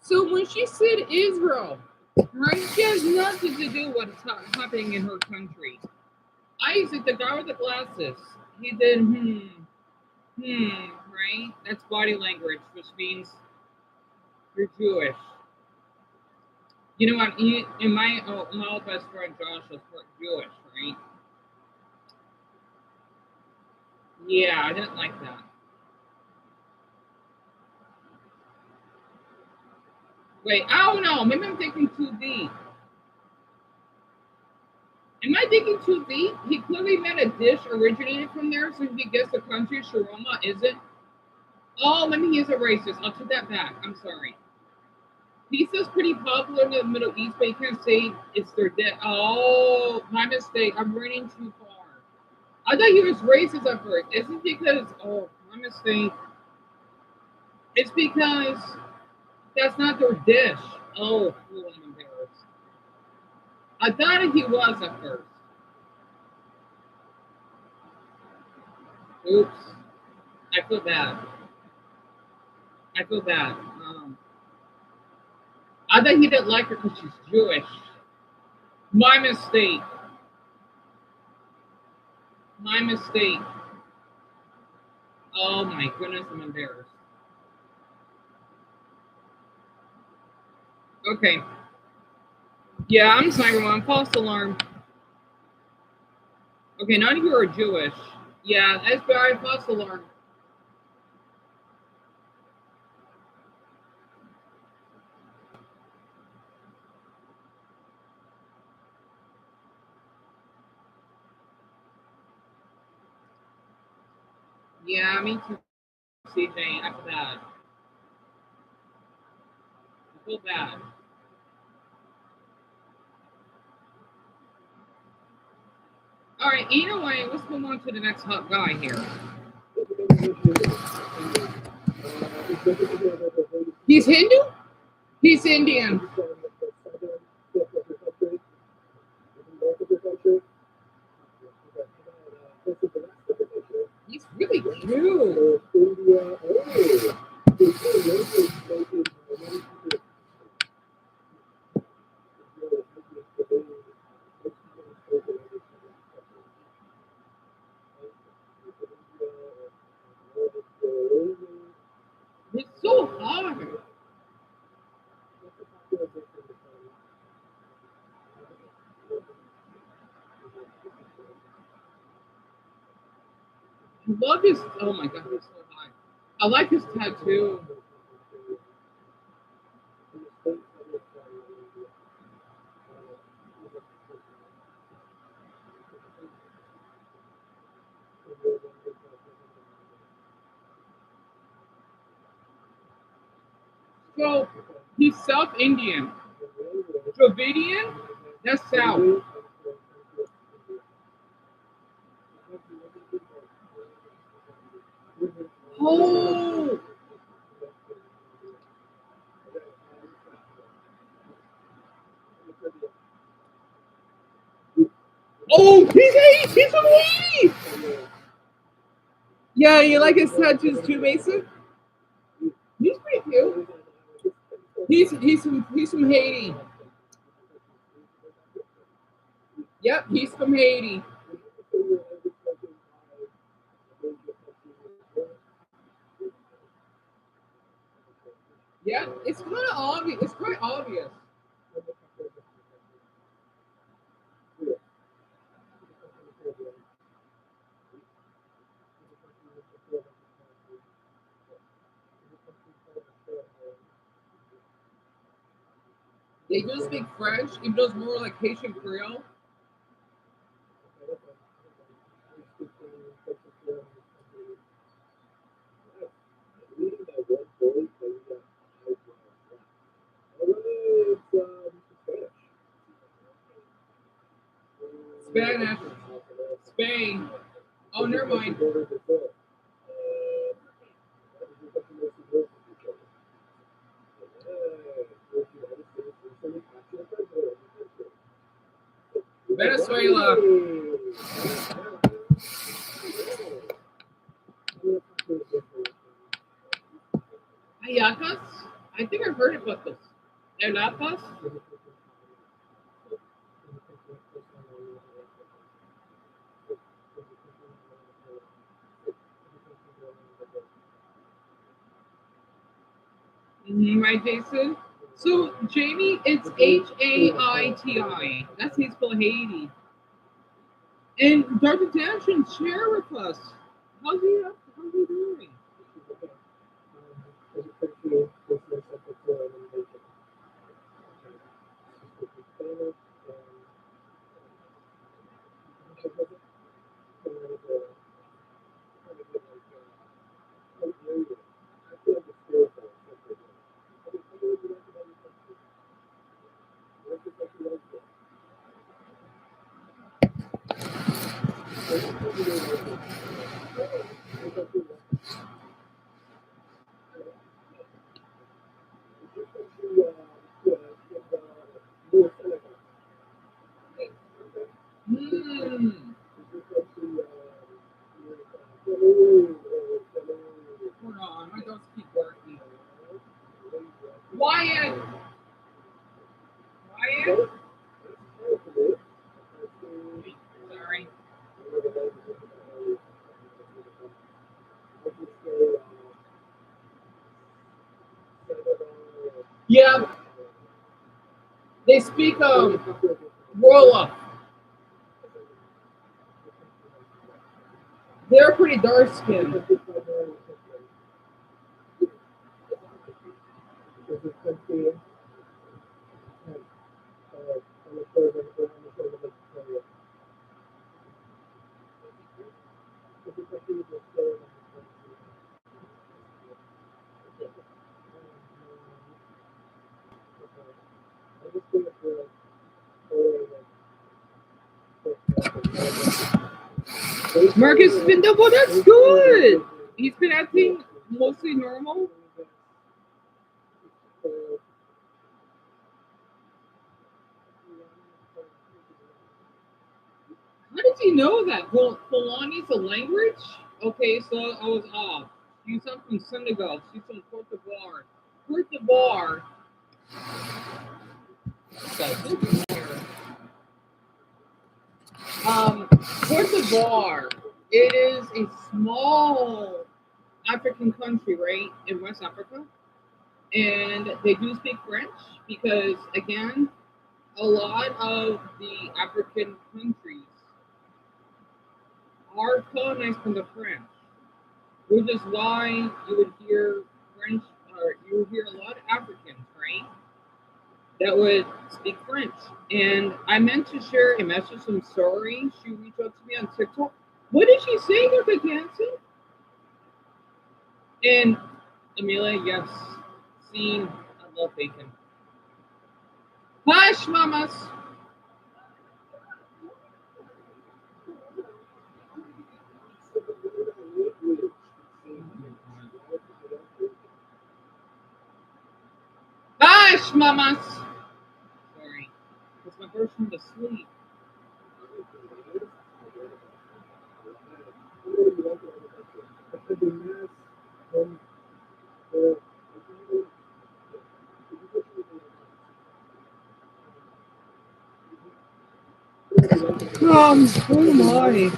So when she said Israel, right, she has nothing to do with what's happening in her country. Isaac, the guy with the glasses, he did right? That's body language, which means you're Jewish. You know what? In my old best friend Josh was part Jewish, right? Yeah, I didn't like that. Wait, I don't know. Maybe I'm thinking too deep. Am I thinking too deep? He clearly meant a dish originated from there, so he guessed the country shawarma isn't. Oh, maybe he's a racist. I'll take that back. I'm sorry. Pizza's pretty popular in the Middle East, but you can't say it's their dead. Oh, my mistake. I'm running too far. I thought he was racist at first. Is it because, oh, my mistake. It's because that's not their dish. Oh, I'm embarrassed. I thought he was at first. Oops. I feel bad. I feel bad. I thought he didn't like her because she's Jewish. My mistake. My mistake. Oh my goodness, I'm embarrassed. Okay. Yeah, I'm sorry, everyone. False alarm. Okay, none of you are Jewish. Yeah, SBI false alarm. Yeah, me too, CJ. I feel bad. I feel bad. All right, either way, let's move on to the next hot guy here. He's Hindu? He's Indian. He's really cute. He's so hot. I love his. Oh my god, he's so hot. I like his tattoo. So he's South Indian. Dravidian? That's South. Oh, oh, he's from Haiti. Yeah, you like his tattoos too, Mason? He's pretty cute. He's from Haiti. Yep, he's from Haiti. Yeah, it's kind of obvious. It's quite obvious. They do speak French, even though it's more like Haitian Creole. Spanish, Spain. Oh, never mind. Venezuela. Ayacas? I think I've heard about this. Ayacas? Right, Jason? So, Jamie, it's Haiti. That's how you spell Haiti. And Dr. Danchin, share with us. How's he doing? Hold on, my dogs keep barking. Wyatt! Wyatt? Sorry. Yeah, they speak Wolof. They're pretty dark skinned. Marcus has been double. That's good. He's been acting mostly normal. How did you know that? Fulani's a language? Okay, so I was off. She's not from Senegal. She's from Cote d'Ivoire. Cote d'Ivoire. Cote d'Ivoire. It is a small African country, right, in West Africa. And they do speak French because, again, a lot of the African countries are colonized from the French, which is why you would hear French, or you would hear a lot of Africans, right, that would speak French. And I meant to share a message from Sorry. She reached out to me on TikTok. What did she say, Dr. Jansen? And Amelia, yes, seen. I love bacon. Hush, mamas. Hush, mamas. Sorry, because my first one to sleep. Oh my.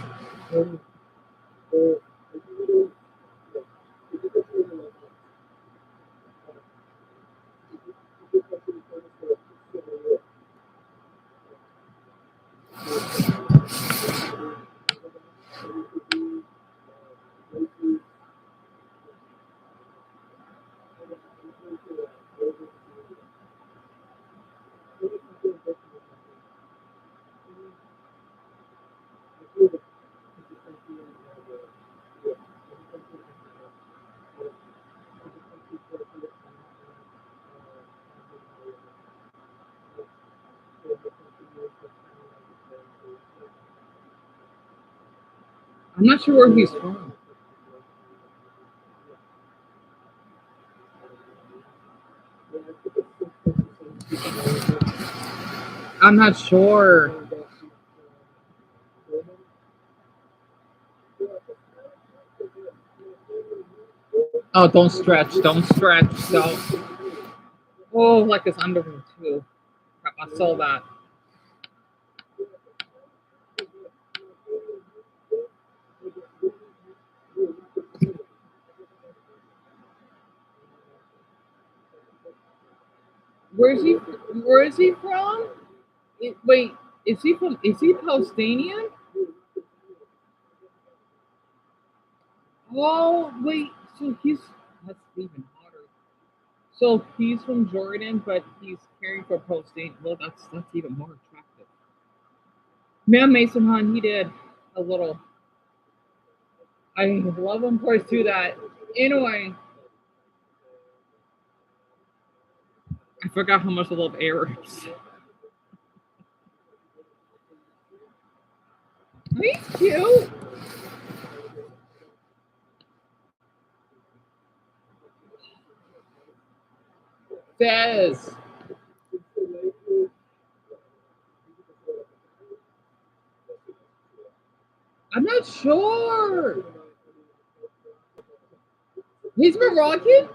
I'm not sure where he's from. I'm not sure. Oh, don't stretch. Don't stretch. Don't. Oh, like his underwear too. I saw that. Where is he? Where is he from? Wait, is he from? Is he Palestinian? Oh, wait. So he's that's even hotter. So he's from Jordan, but he's caring for Palestine. Well, that's even more attractive. Man, Mason Han, he did a little. I love him for do that. Anyway, I forgot how much I love Arabs. He's cute. Fez. I'm not sure. He's Moroccan?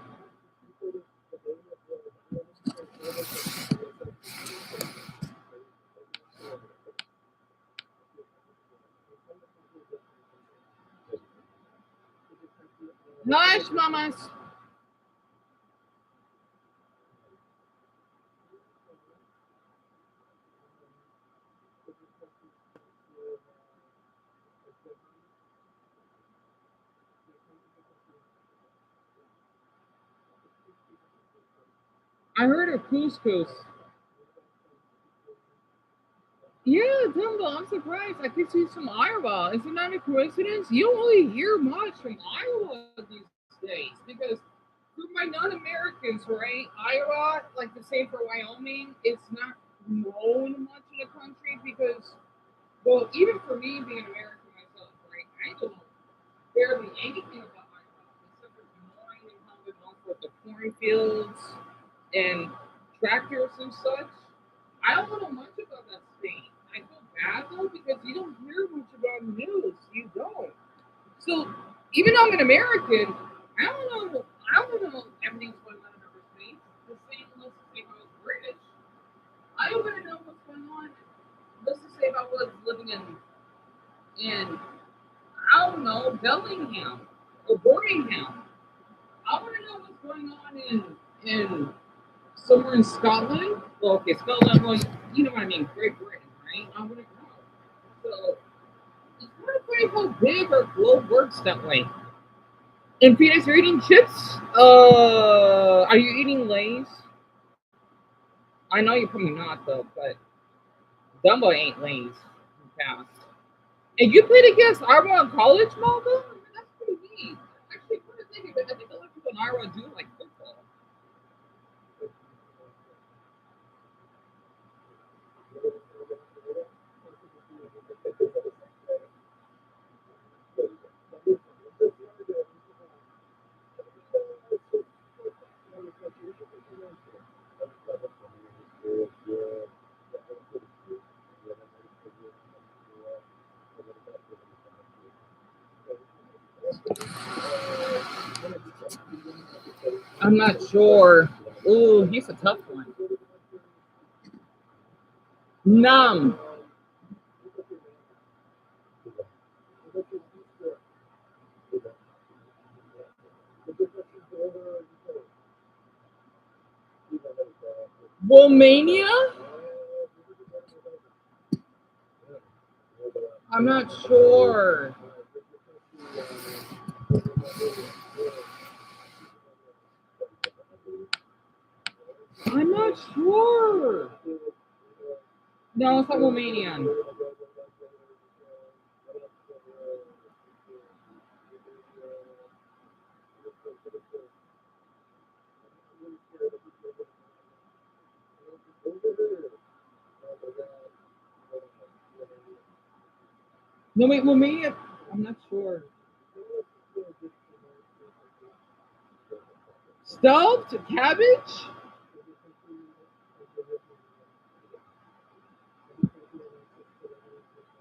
Hush, mamas. I heard of couscous. Yeah, Dumbo, I'm surprised. I could see some Iowa. Is it not a coincidence? You don't really hear much from Iowa these days because for my non-Americans, right? Iowa, like the same for Wyoming, it's not known much in the country because, well, even for me being American myself, right? I don't know barely anything about Iowa except for Des Moines and how they're known for the cornfields and tractors and such. I don't know much about that state. I feel bad though because you don't hear much about the news. You don't. So even though I'm an American, I don't know. I don't know everything's going on in other states. The same, let's just say if I was British, I don't want to know what's going on. Let's just say if I was living in I don't know Bellingham or Birmingham. I want to know what's going on in somewhere in Scotland. Well, okay, Scotland. Well, you know what I mean. Great Britain, right? I want to know. So it's kind of funny how big our globe works that way. And Phoenix, you're eating chips. Are you eating Lay's? I know you're probably not though, but Dumbo ain't Lay's. Fast. And you played against Iowa in college, Malva? I mean, that's pretty neat. Actually, come to think of it, I think a lot of people in Iowa do like football. I'm not sure. Ooh, he's a tough one. Numb. Romania? I'm not sure. I'm not sure. No, it's not Romanian. No, wait, Romania. I'm not sure. Stuffed cabbage?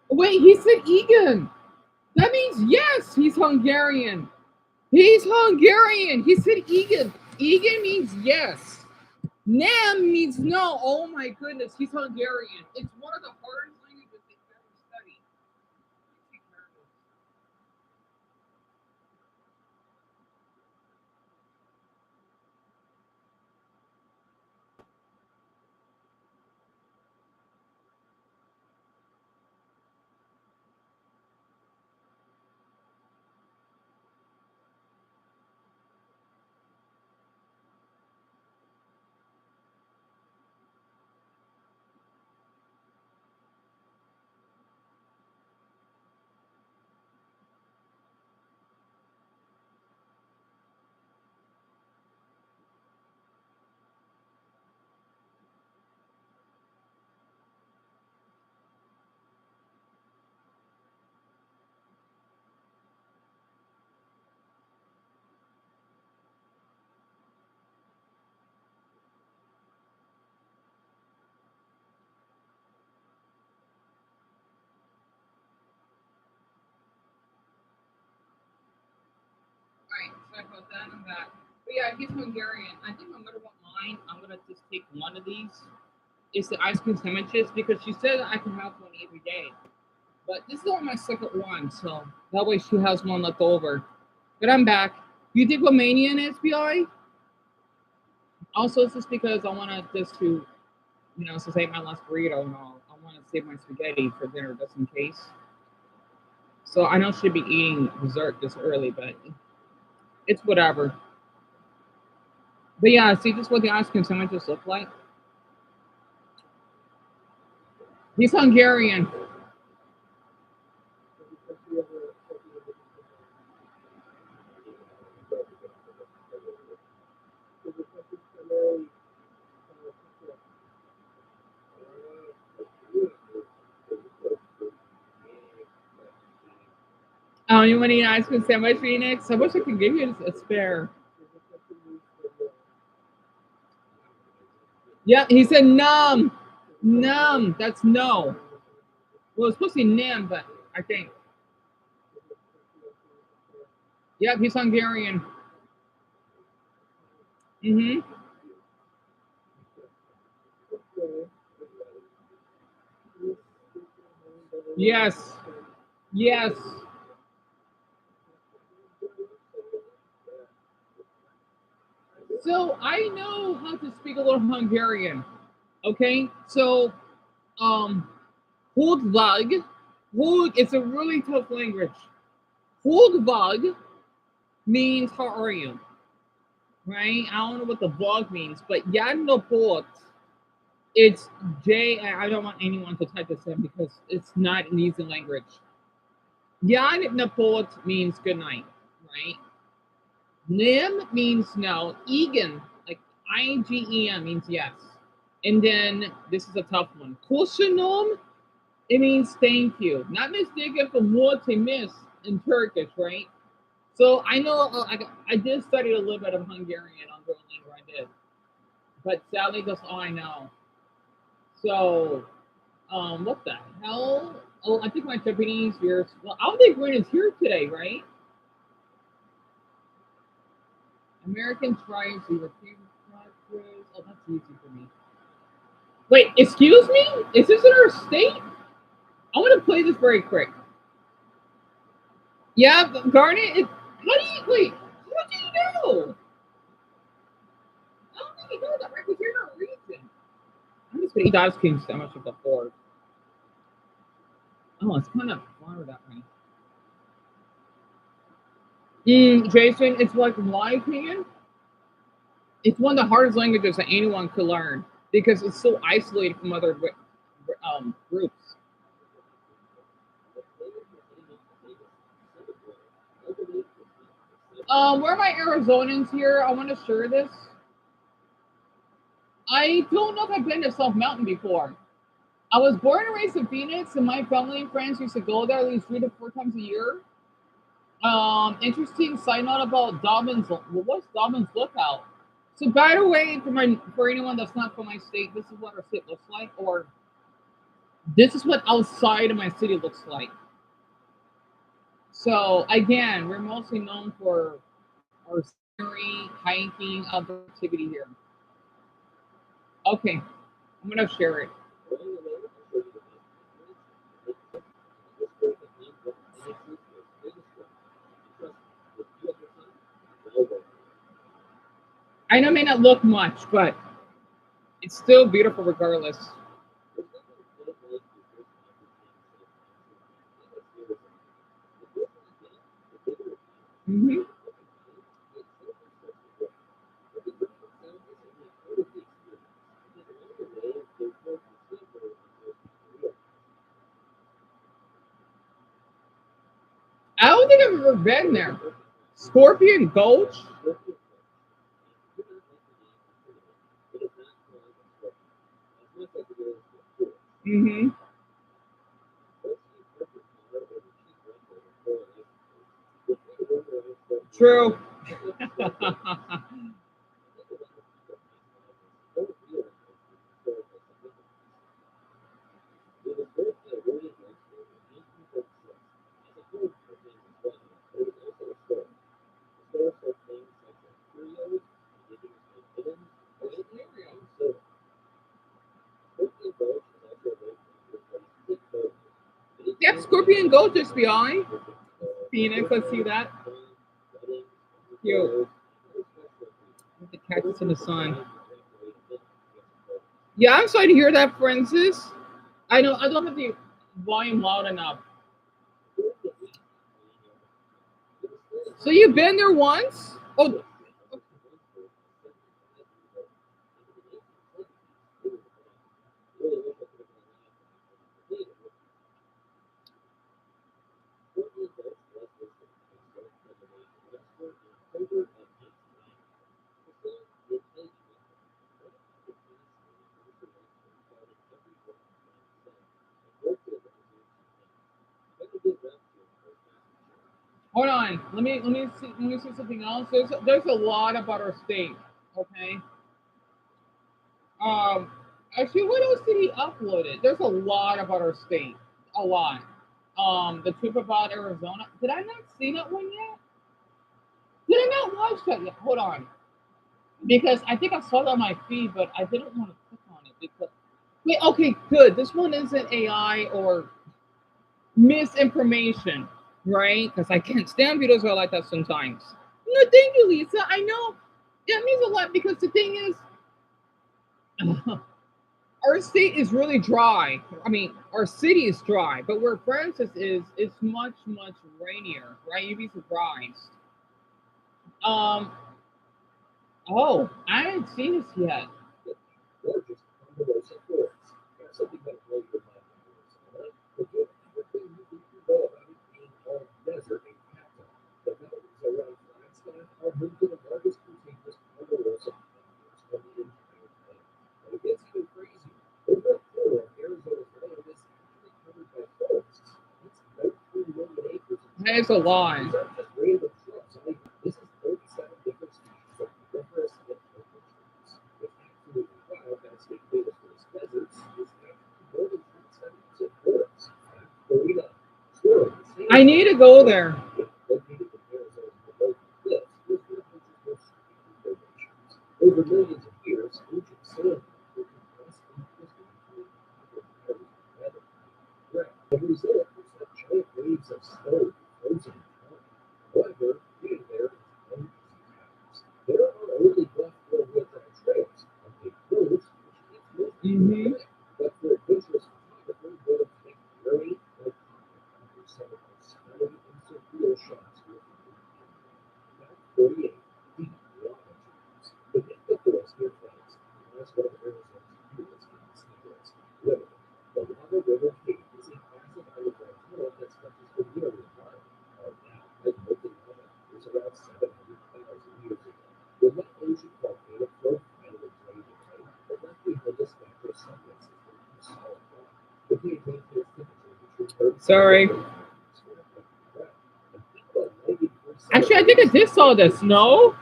Wait, he said Egan. That means yes, he's Hungarian. He's Hungarian. He said Egan. Egan means yes. Nam means no. Oh my goodness, he's Hungarian. It's one of the hardest languages they've ever studied. about that. I'm back. But yeah, he's Hungarian. I think my mother won't mind. I'm gonna just take one of these. It's the ice cream sandwiches because she said I can have one every day. But this is only my second one, so that way she has one left over. But I'm back. You did Romania in SBI? Also, it's just because I want to just to, since I ate my last burrito and all, I want to save my spaghetti for dinner just in case. So I know she'd be eating dessert this early, but it's whatever. But yeah, see, this is what the ice cream sandwiches look like. He's Hungarian. Oh, you want to eat an ice cream sandwich, Phoenix? I wish I could give you a spare. Yep, he said num. Num. That's no. Well, it's supposed to be nim, but I think. Yep, he's Hungarian. Mm-hmm. Yes. Yes. So I know how to speak a little Hungarian. Okay, so Holdvag, Hold. It's a really tough language. Holdvag means how are you, right? I don't know what the vlog means, but Janoport. It's J. I don't want anyone to type this in because it's not an easy language. Janoport means good night, right? Nim means no. Egan, like IGEM means yes. And then this is a tough one. Kushinom, it means thank you. Not mistaken for more to miss in Turkish, right? So I know I did study a little bit of Hungarian on Duolingo, I did. But sadly, that's all I know. So, what the hell? Oh, I think my Japanese viewers. Well, I don't think Gwen is here today, right? American tribes, European tribes. Oh, that's easy for me. Wait, excuse me? Is this in our state? I want to play this very quick. Yeah, Garnet. How do you wait? How do you know? I don't think you know that, right? Because you're not region. I'm just gonna eat ice cream sandwich with the fork. Oh, it's kind of far that way. Jason, it's like in my opinion, it's one of the hardest languages that anyone could learn because it's so isolated from other groups. Where are my Arizonans here? I want to share this. I don't know if I've been to South Mountain before. I was born and raised in Phoenix, and my family and friends used to go there at least 3 to 4 times a year. Interesting side note about Dobbins. Well, what's Dobbins Lookout? So, by the way, for anyone that's not from my state, this is what our state looks like, or this is what outside of my city looks like. So, again, we're mostly known for our scenery, hiking, outdoor activity here. Okay, I'm gonna share it. I know it may not look much, but it's still beautiful regardless. Hmm. I don't think I've ever been there. Scorpion Gulch. Hmm. True. scorpion goat just behind. Phoenix, let's see that. Cute. The cactus in the sun. Yeah, I'm sorry to hear that, Francis. I know I don't have the volume loud enough. So you've been there once? Oh, hold on. Let me see something else. There's a lot about our state. Okay. Um, actually, what else did he upload it? There's a lot about our state. A lot. The trip about Arizona. Did I not see that one yet? Did I not watch that yet? Hold on. Because I think I saw that on my feed, but I didn't want to click on it because wait, okay, good. This one isn't AI or misinformation, right? Because I can't stand videos that are like that sometimes. No, thank you, Lisa. I know that means a lot because the thing is, our state is really dry. I mean, our city is dry, but where Francis is, it's much, much rainier, right? You'd be surprised. Um, oh, I haven't seen this yet. There's a lot. I need to go there. Hmm. Sorry. Actually, I think I did saw this. No.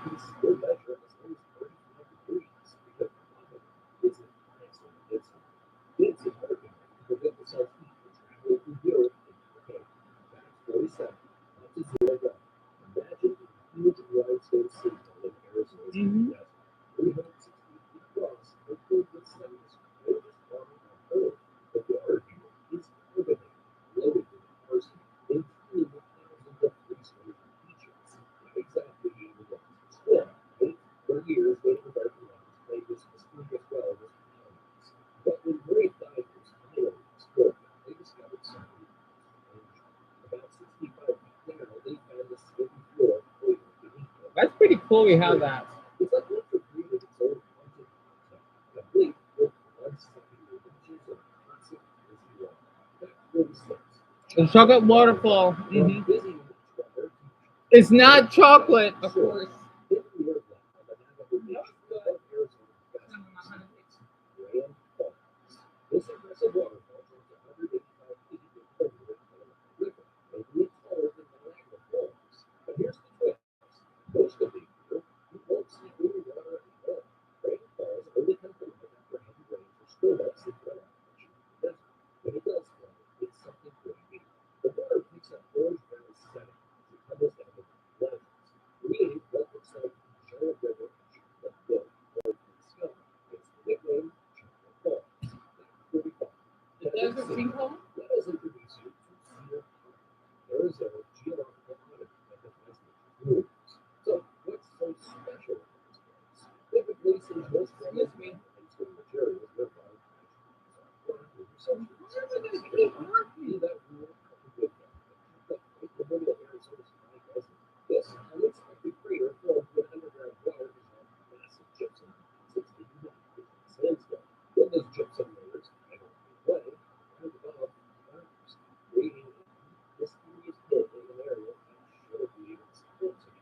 Mhm. That's pretty cool. We have that. The chocolate waterfall. Hmm. It's not chocolate, of course. is a geological audit that defines nature's rules. So what's so special about this place? Typically, since most Excuse me. materials were found this unexpected crater filled with underground water dissolved massive gypsum, 60 sandstone. Then those gypsum layers idle away right above the waters, creating a mysterious pit in an area that should have been supposed to be.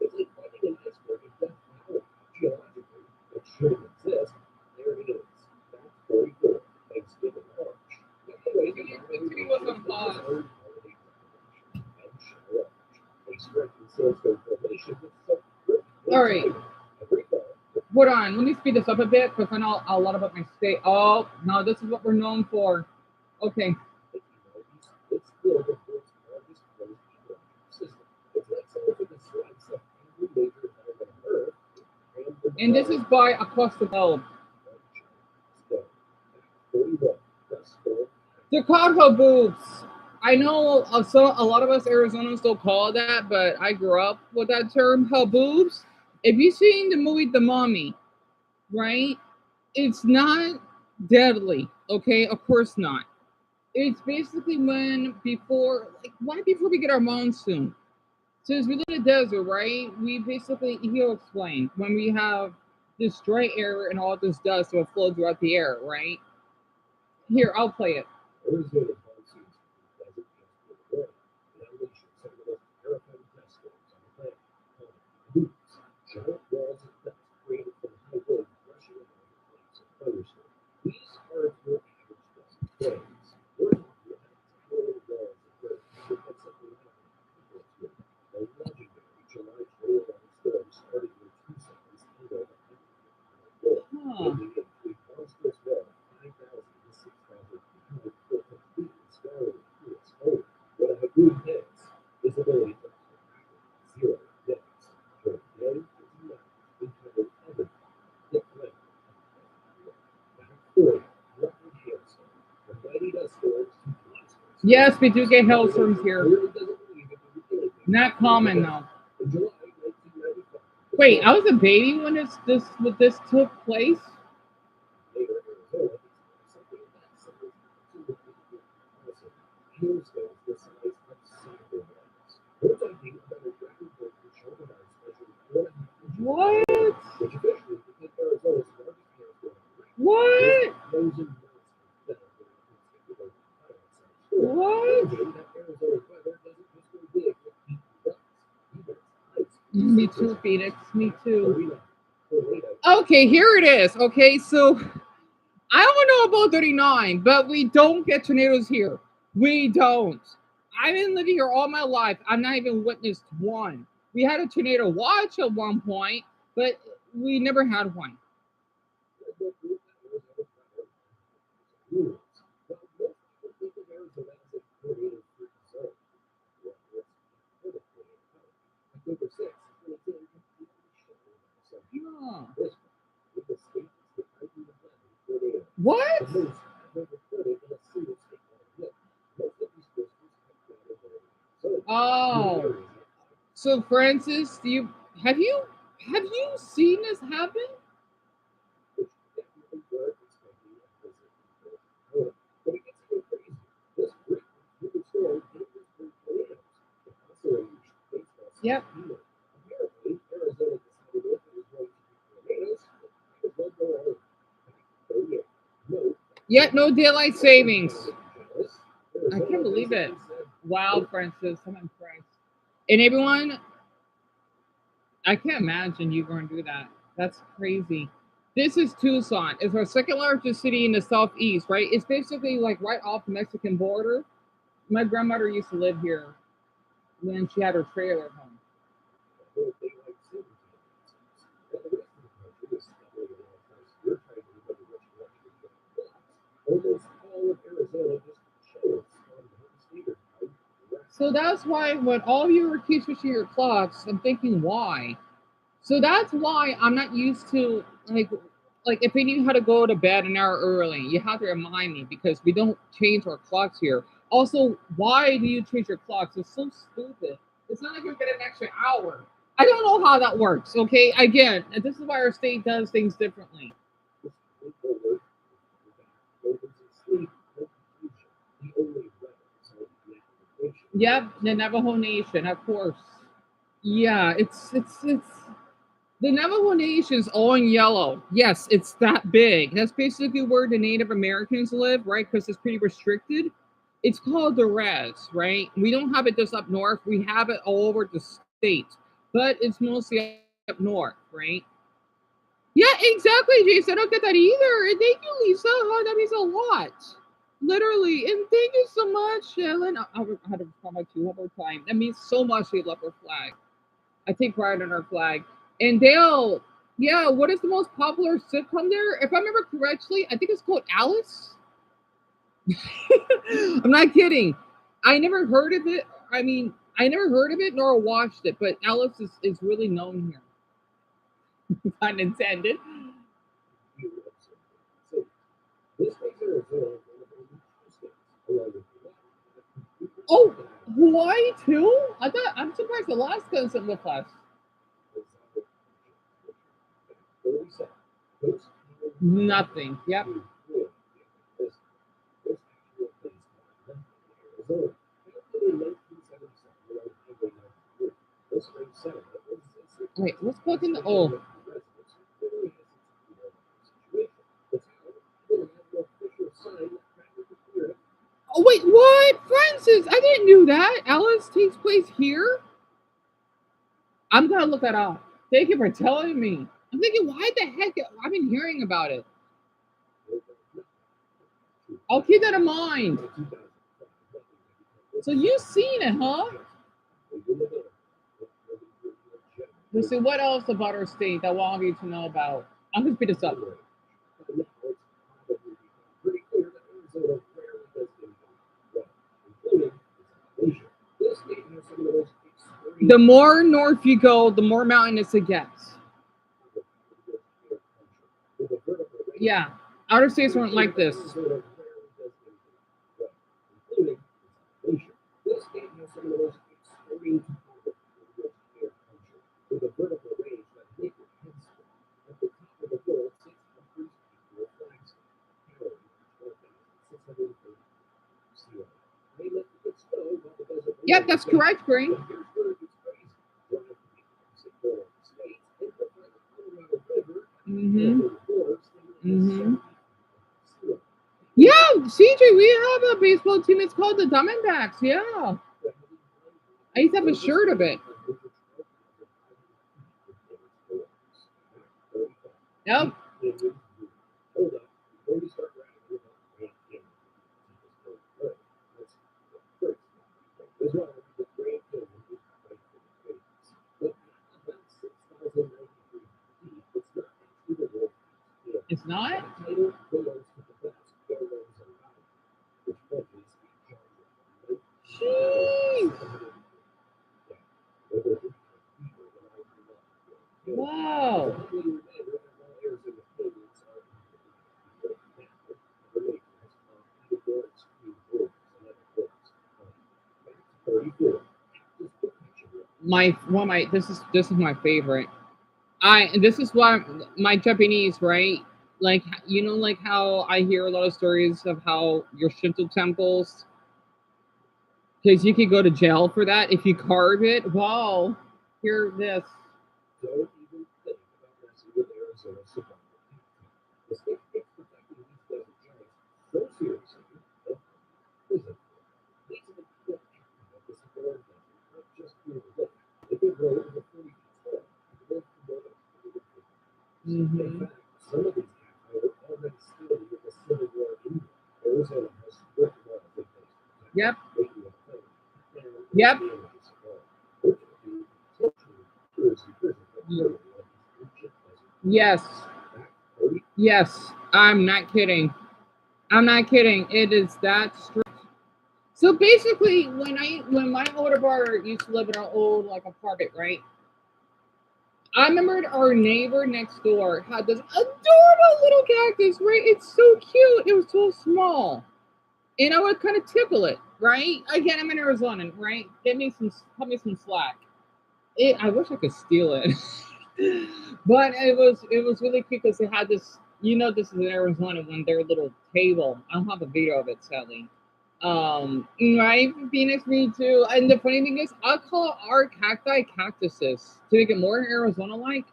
It's like finding an iceberg in Death Valley. Geologically, it shouldn't exist. There it is. That's 44. Thanksgiving lunch. But anyway, Continue with some pause. All right. Hold on. Let me speed this up a bit because I know a lot about my state. Oh, no, this is what we're known for. Okay. It's still the world's largest closed ecological system. It's not so much a slice of every major element on Earth. And this is by across the globe. They're called haboobs. I know a lot of us Arizonans don't call it that, but I grew up with that term, haboobs. If you've seen the movie The Mummy, right? It's not deadly, okay? Of course not. It's basically right before we get our monsoon. So as we live in the desert, right? We basically, he'll explain, when we have this dry air and all this dust will flow throughout the air, right? Here, I'll play it. Arizona monsoons desert just for the rain. Now unleashing some of the most terrifying dust storms on the planet, called haboobs, giant walls of dust created from high wind rushing along the flanks of thunderstorms. These aren't your average dust storms. We're talking about towering walls of dirt that had something happen to people. The legendary July 21 storm started in Tucson and spilled over 100 miles north, ending in a monstrous wall of 5,000 to 6,000 feet will completely swallow the coolest hole. What a haboob hits is the ability to zero depths. From day to night, encountered everything. Hit length of back 40, record hailstorm. From mighty dust storms to monsters. Yes, we do get hailstorms here. Clearly doesn't believe it would be anything. Not common though. In July 1995, Wait, I was a baby when this took place. later Arizona, something that similar to hailstones the size of soccer balls. We're talking about a record-breaking chunk of ice measuring 4.5 inches, What? which officially became Arizona's largest hailstorm on record. What? This frozen monster fell during a particular pile-sized storm, What? proving that Arizona's weather doesn't just go big with deep ruts. Even its ice Me too, Phoenix. Me too. tornado. Okay, here it is. Okay, so I don't know about 39, but we don't get tornadoes here. We don't. I've been living here all my life. I've not even witnessed one. We had a tornado watch at one point, but we never had one. Yeah. What? Oh. So Francis, have you seen this happen? Yep. Yet no daylight savings. I can't believe it. Wow, Francis, I'm impressed. And everyone, I can't imagine you going to do that. That's crazy. This is Tucson. It's our second largest city in the southeast, right? It's basically like right off the Mexican border. My grandmother used to live here when she had her trailer at home. So that's why when all of you were keep switching your clocks, I'm thinking why. So that's why I'm not used to like if we knew how to go to bed an hour early, you have to remind me because we don't change our clocks here. Also, why do you change your clocks? It's so stupid. It's not like you're getting an extra hour. I don't know how that works. Okay, again, and this is why our state does things differently. Yep, the Navajo Nation, of course. Yeah, it's the Navajo Nation is all in yellow. Yes, it's that big. That's basically where the Native Americans live, right? Because it's pretty restricted. It's called the res, right? We don't have it just up north. We have it all over the state, but it's mostly up north, right? Yeah, exactly, Jason. I don't get that either. And thank you, Lisa. Oh, that means a lot. Literally. And thank you so much, Ellen. I had to respond my two one more time. That means so much they love our flag. I take pride in our flag. And Dale, yeah, what is the most popular sitcom there? If I remember correctly, I think it's called Alice. I'm not kidding. I never heard of it. I mean, I never heard of it nor watched it, but Alice is really known here. Pun intended. Oh, Hawaii too? I'm surprised Alaska isn't with us. Nothing. Yep. Wait, let's plug in the Oh wait, what? Francis, I didn't know that. Alice takes place here? I'm gonna look that up. Thank you for telling me. I'm thinking, why the heck? I've been hearing about it. I'll keep that in mind. So you've seen it, huh? Let's see what else about our state that I want you to know about. I'm gonna speed this up. The more north you go, the more mountainous it gets. Yeah, outer states weren't like this. Yep, that's correct, Green. Mm-hmm. Mm-hmm. Yeah, CJ, we have a baseball team. It's called the Diamondbacks. Yeah. I used to have a shirt of it. Yep. It's not? Jeez. Wow. My this is my favorite. This is why my Japanese, right? Like like how I hear a lot of stories of how your Shinto temples, because you could go to jail for that if you carve it. Wow, hear this. Mm-hmm. Yep. Yep. Yes. Yes. I'm not kidding. I'm not kidding. It is that strict. So basically, when my older brother used to live in our old like apartment, right? I remembered our neighbor next door had this adorable little cactus, right? It's so cute. It was so small. and I would kind of tickle it, right? Again, I'm in Arizona, right? Cut me some slack. I wish I could steal it, but it was really cute because they had this. You know, this is in Arizona when their little table. I don't have a video of it, sadly. Right, Phoenix, me too. And the funny thing is, I call our cacti cactuses to make it more Arizona like.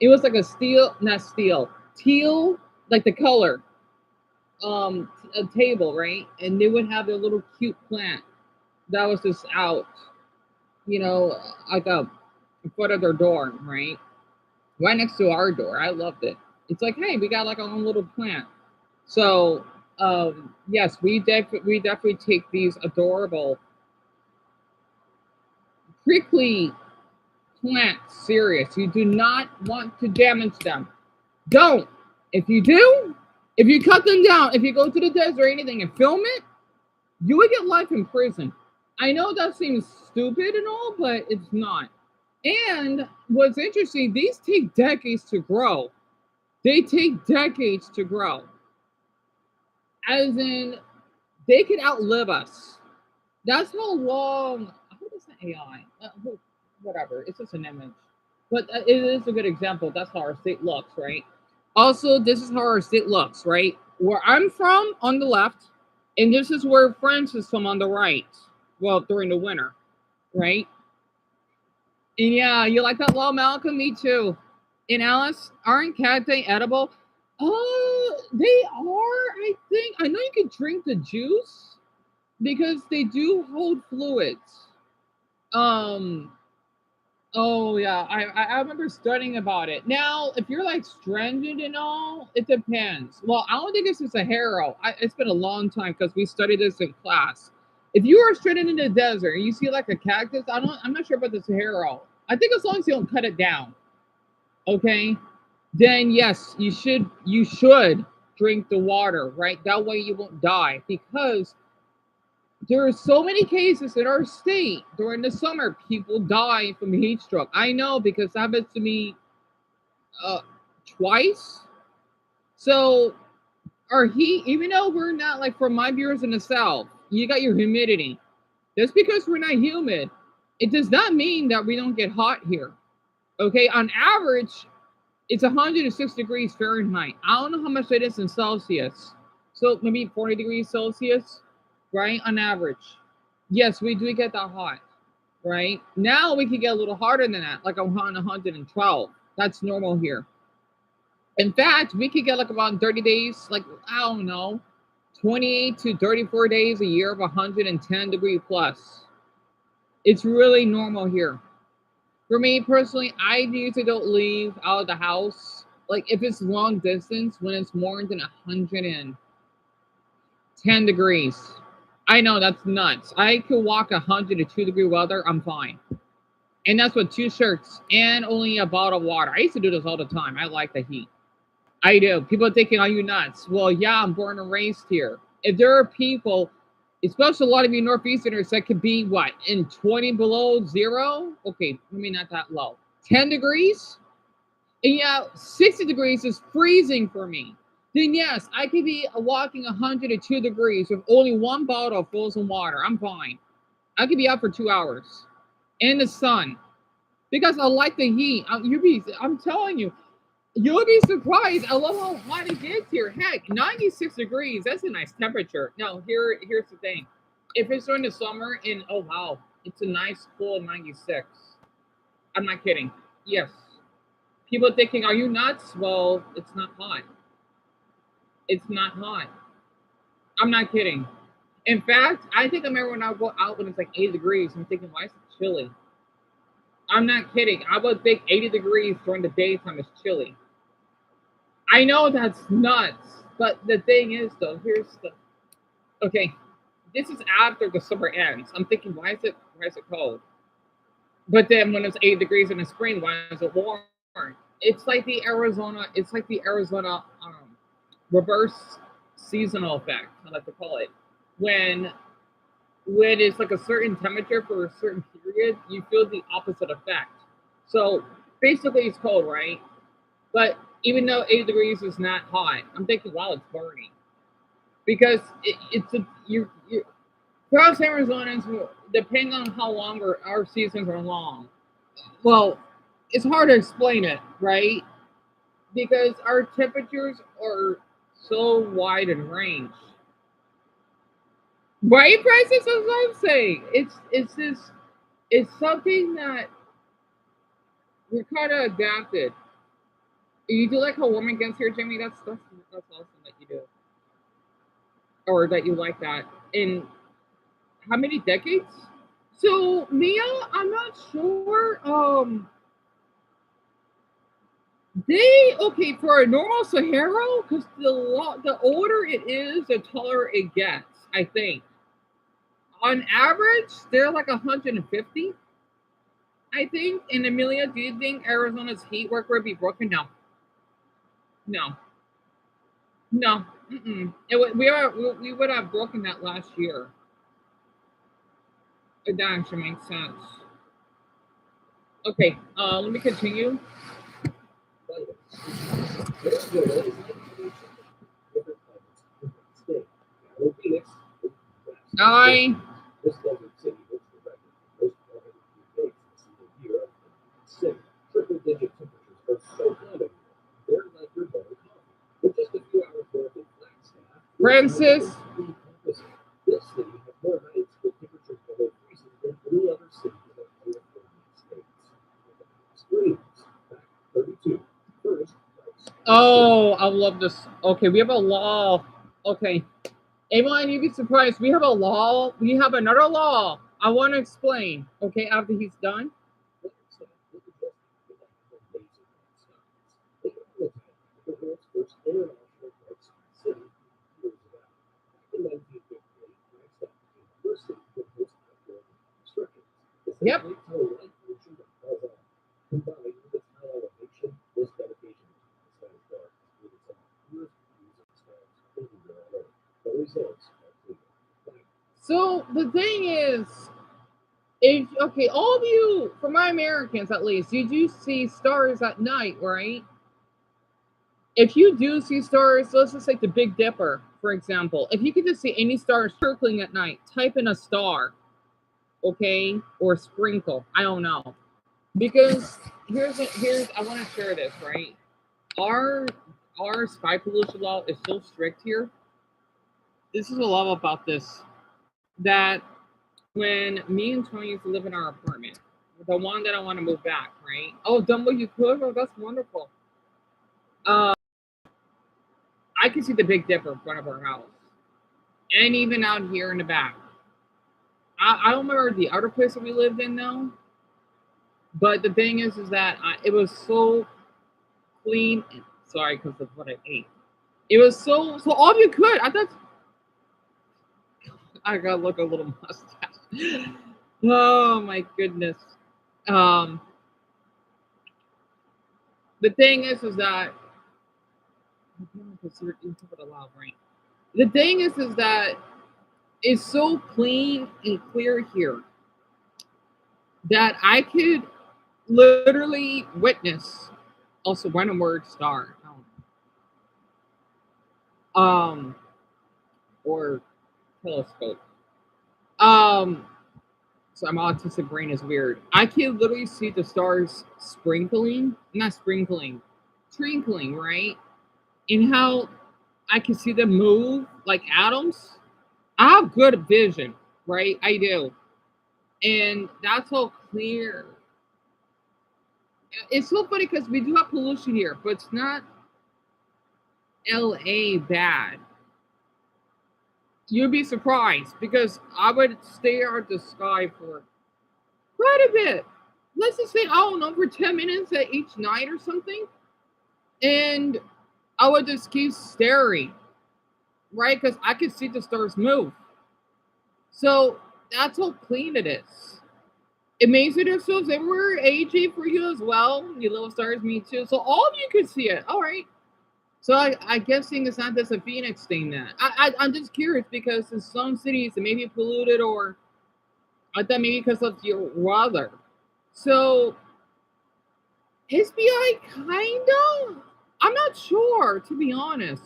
It was like a steel, not steel, teal, like the color, a table, right? And they would have their little cute plant that was just out, you know, like in front of their door, right next to our door. I loved it. It's like, hey, we got like our own little plant. So, yes, we definitely take these adorable prickly plants serious. You do not want to damage them. Don't. If you do, if you cut them down, if you go to the desert or anything and film it, you would get life in prison. I know that seems stupid and all, but it's not. And what's interesting, these take decades to grow. They take decades to grow. As in, they could outlive us. That's how long. I hope it's not AI. Whatever. It's just an image. But it is a good example. That's how our state looks, right? Also, this is how our state looks, right? Where I'm from on the left, and this is where France is from on the right. Well, during the winter, right? And yeah, you like that law, Malcolm? Me too. And Alice, aren't cacti edible? Oh, they are. I think. I know you can drink the juice because they do hold fluids. Um. Oh yeah, I remember studying about it. Now, if you're like stranded and all, it depends. Well, I don't think it's a harrow. It's been a long time because we studied this in class. If you are stranded in the desert and you see like a cactus, I'm not sure about the Sahara. I think as long as you don't cut it down, okay, then yes, you should drink the water, right? That way you won't die because there are so many cases in our state during the summer. People die from heat stroke. I know because that happens to me uh, twice. So our heat, even though we're not like from my viewers in the south, you got your humidity. Just because we're not humid, it does not mean that we don't get hot here. Okay, on average, it's 106 degrees Fahrenheit. I don't know how much it is in Celsius. So maybe 40 degrees Celsius, right? On average. Yes, we do get that hot, right? Now we can get a little hotter than that, like around 112. That's normal here. In fact, we could get like about 30 days, like, I don't know, 28 to 34 days a year of 110 degree plus. It's really normal here. For me personally, I usually don't leave out of the house. Like if it's long distance, when it's more than 110 degrees. I know that's nuts. I could walk 102-degree weather. I'm fine. And that's with two shirts and only a bottle of water. I used to do this all the time. I like the heat. I do. People are thinking, are you nuts? Well, yeah, I'm born and raised here. If there are people, especially a lot of you Northeasterners, that could be what, in 20 below zero? Okay, maybe not that low. 10 degrees? And yeah, 60 degrees is freezing for me. Then yes, I could be walking 102 degrees with only one bottle full of water. I'm fine. I could be out for 2 hours in the sun because I like the heat. I'm telling you, you'll be surprised. I love how hot it gets here. Heck, 96 degrees. That's a nice temperature. Now, here's the thing. If it's during the summer and oh wow, it's a nice cool 96. I'm not kidding. Yes. People thinking, are you nuts? Well, it's not hot. It's not hot. I'm not kidding. In fact, I think I remember when I go out when it's like 80 degrees, I'm thinking, why is it chilly? I'm not kidding. I would think 80 degrees during the daytime is chilly. I know that's nuts, but the thing is, though, here's the okay. This is after the summer ends. I'm thinking, why is it cold? But then when it's 8 degrees in the spring, why is it warm? It's like the Arizona. It's like the Arizona reverse seasonal effect. I like to call it when when it's like a certain temperature for a certain period, you feel the opposite effect. So basically, it's cold, right? But even though 80 degrees is not hot, I'm thinking, wow, it's burning. because it's a you for us Arizonans, depending on how long our seasons are long. Well, it's hard to explain it, right? Because our temperatures are so wide in range. Right, prices, as I'm saying. It's something that we're kind of adapted. You do like how warm it gets here, Jimmy? That's awesome that you do. Or that you like that. In how many decades? So Mia, I'm not sure. They okay for a normal Sahara because the older it is, the taller it gets. I think on average they're like 150. I think. And Amelia, do you think Arizona's heat work would be broken? No, no, no. Mm-mm. We would have broken that last year. That actually makes sense. Okay, let me continue. I This desert city looks the record for most 103 days in a single year. Triple-digit temperatures are so common. They're like your butter coffee. With just a few hours worth of Flagstaff, Francis. this city has more nights with temperatures below freezing than any other city in the United States. Extremes, back 32. First, Oh, I love this. Okay, we have a law. Okay, Avon, you'd be surprised. We have a law. We have another law. I want to explain. Okay, after he's done. Yep. So the thing is, if okay, all of you, for my Americans at least, you do see stars at night, right? If you do see stars, let's just take the Big Dipper, for example. If you could just see any stars circling at night, type in a star, okay, or sprinkle. I don't know, because here's I want to share this, right? Our our sky pollution law is so strict here. This is what I love about this, that when me and Tony used to live in our apartment, the one that I want to move back, right? Oh, done what you could. Oh, that's wonderful. Uh, I can see the Big Dipper in front of our house, and even out here in the back. I don't remember the other place that we lived in now, but the thing is that it was so clean. Sorry, because of what I ate. It was so all you could. I thought I gotta look a little mustache. Oh my goodness. Um, the thing is that right? The thing is that it's so clean and clear here that I could literally witness also random word star. Or telescope. Um so my autistic brain is weird. I can literally see the stars sprinkling, not sprinkling, twinkling, right? And how I can see them move like atoms. I have good vision, right? I do. And that's so clear. It's so funny because we do have pollution here, but it's not LA bad. You'd be surprised because I would stare at the sky for quite a bit. Let's just say, I don't know, for 10 minutes at each night or something. And I would just keep staring, right? Because I could see the stars move. So that's how clean it is. It makes it so everywhere, AG for you as well. You little stars, me too. So all of you can see it. All right. So I guessing it's not just a Phoenix thing then. I'm just curious because in some cities it may be polluted, or I thought maybe because of your weather. So SBI kind of, I'm not sure, to be honest.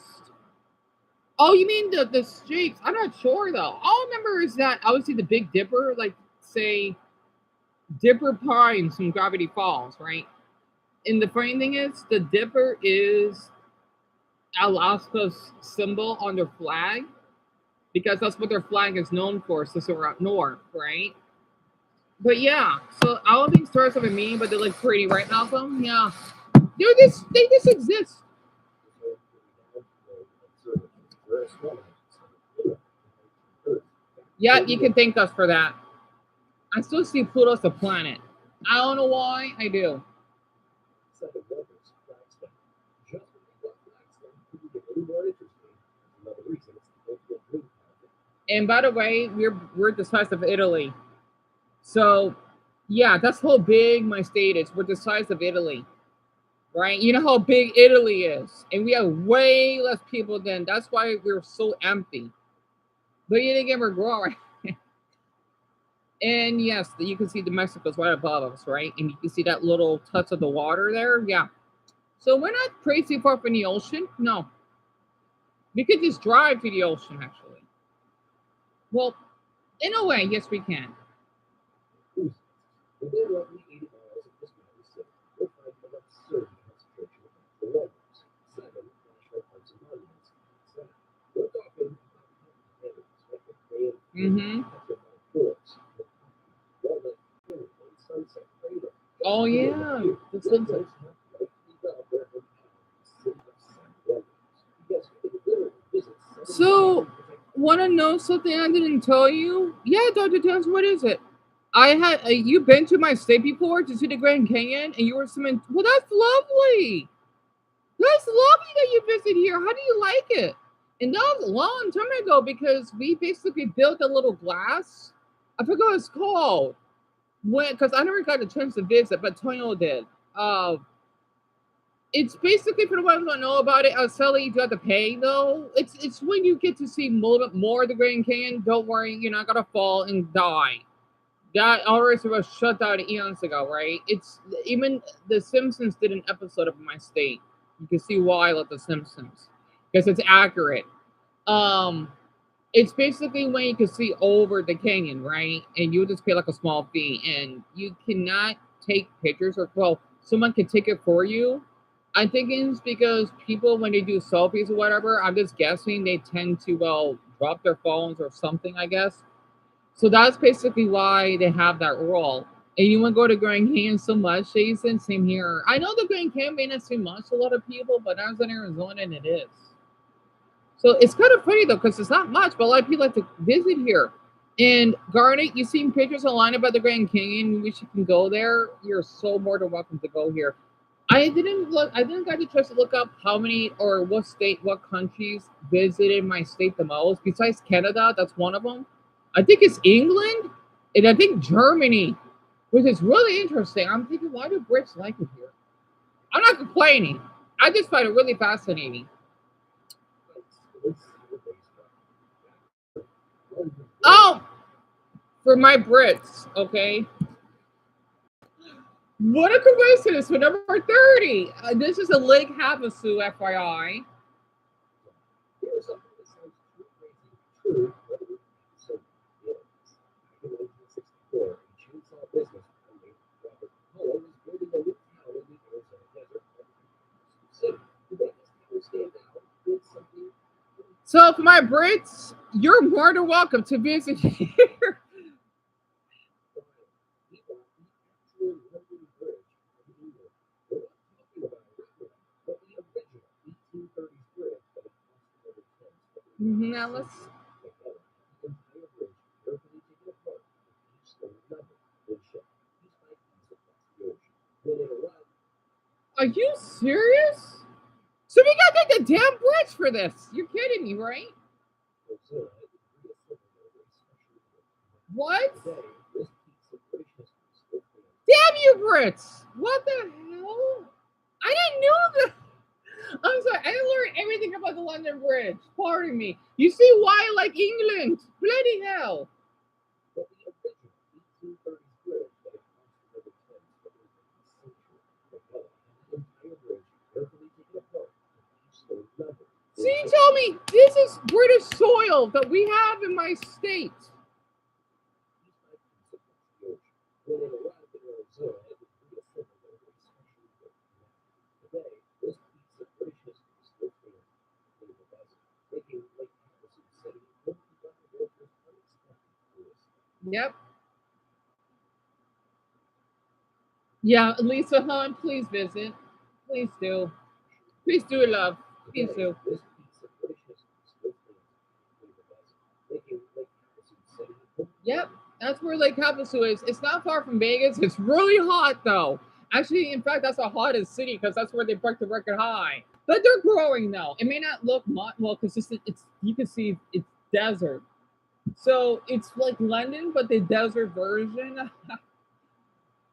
Oh, you mean the streaks? I'm not sure though. All I remember is that obviously the Big Dipper, like say Dipper Pines from Gravity Falls, right? And the funny thing is, the Dipper is Alaska's symbol on their flag because that's what their flag is known for. So we're up north, right? But yeah, so I don't think stars have a meaning, but they look pretty, right, Malcolm? Yeah, they just exist. Yeah, you can thank us for that. I still see Pluto as a planet. I don't know why. I do. And by the way, we're the size of Italy. So yeah, that's how big my state is. We're the size of Italy, right? You know how big Italy is, and we have way less people than. That's why we're so empty. But yet again, we're growing. And yes, you can see the Mexico's right above us, right? And you can see that little touch of the water there. Yeah. So we're not crazy far from the ocean. No, we could just drive to the ocean, actually. Well, in a way, yes, we can. Mm-hmm. Oh yeah, the sunset. So, want to know something I didn't tell you? Yeah, Dr. Tess, what is it? I had you been to my state before to see the Grand Canyon, and you were swimming. Well, that's lovely. That's lovely that you visit here. How do you like it? And that was a long time ago because we basically built a little glass. I forgot what it's called. When because I never got a chance to visit, but Toyo did. Uh, it's basically for the ones that know about it. I'll tell you, you have to pay though. It's when you get to see more of the Grand Canyon. Don't worry, you're not gonna fall and die. That already was shut down eons ago, right? It's even the Simpsons did an episode of my state. You can see why I love the Simpsons because it's accurate. Um, it's basically when you can see over the canyon, right? And you just pay like a small fee, and you cannot take pictures or well, someone can take it for you. I'm thinking it's because people when they do selfies or whatever, I'm just guessing they tend to drop their phones or something, I guess. So that's basically why they have that rule. And you want to go to Grand Canyon so much, Jason? Same here. I know the Grand Canyon may not seem much to a lot of people, but I was in Arizona and it is. So it's kind of funny though, because it's not much, but a lot of people like to visit here. And Garnet, you've seen pictures online about the Grand Canyon. You wish you can go there. You're so more than welcome to go here. I didn't look. I didn't get a chance to look up how many or what state, what countries visited my state the most. Besides Canada, that's one of them. I think it's England, and I think Germany, which is really interesting. I'm thinking, why do Brits like it here? I'm not complaining. I just find it really fascinating. Oh, for my Brits, okay. What a coincidence! For number 30, this is a Lake Havasu, FYI. So for my Brits, you're more than welcome to visit here. Now let's. Are you serious? So we got like the damn Brits for this. You're kidding me, right? What? Damn you, Brits! What the hell? I didn't know that. I'm sorry. I didn't learn everything about the London Bridge. Pardon me. You see why I like England? Bloody hell. See, you tell me this is British soil that we have in my state? When it arrived in Arizona, it was reassembled over a specially built canal. Today, this piece of British history still stands in the desert, making Lake Havasu City home to Dr. Walker's unexpected tourist. Yep. Yeah, Lisa Hunt, please visit. Please do. Please do, love. Please Today, do. this piece of British history still stands in the desert, making Lake Havasu City home to Yep, that's where Lake Havasu is. It's not far from Vegas. It's really hot though. Actually, in fact, that's the hottest city because that's where they broke the record high. But they're growing though. It may not look much well because it's you can see it's desert. So it's like London, but the desert version.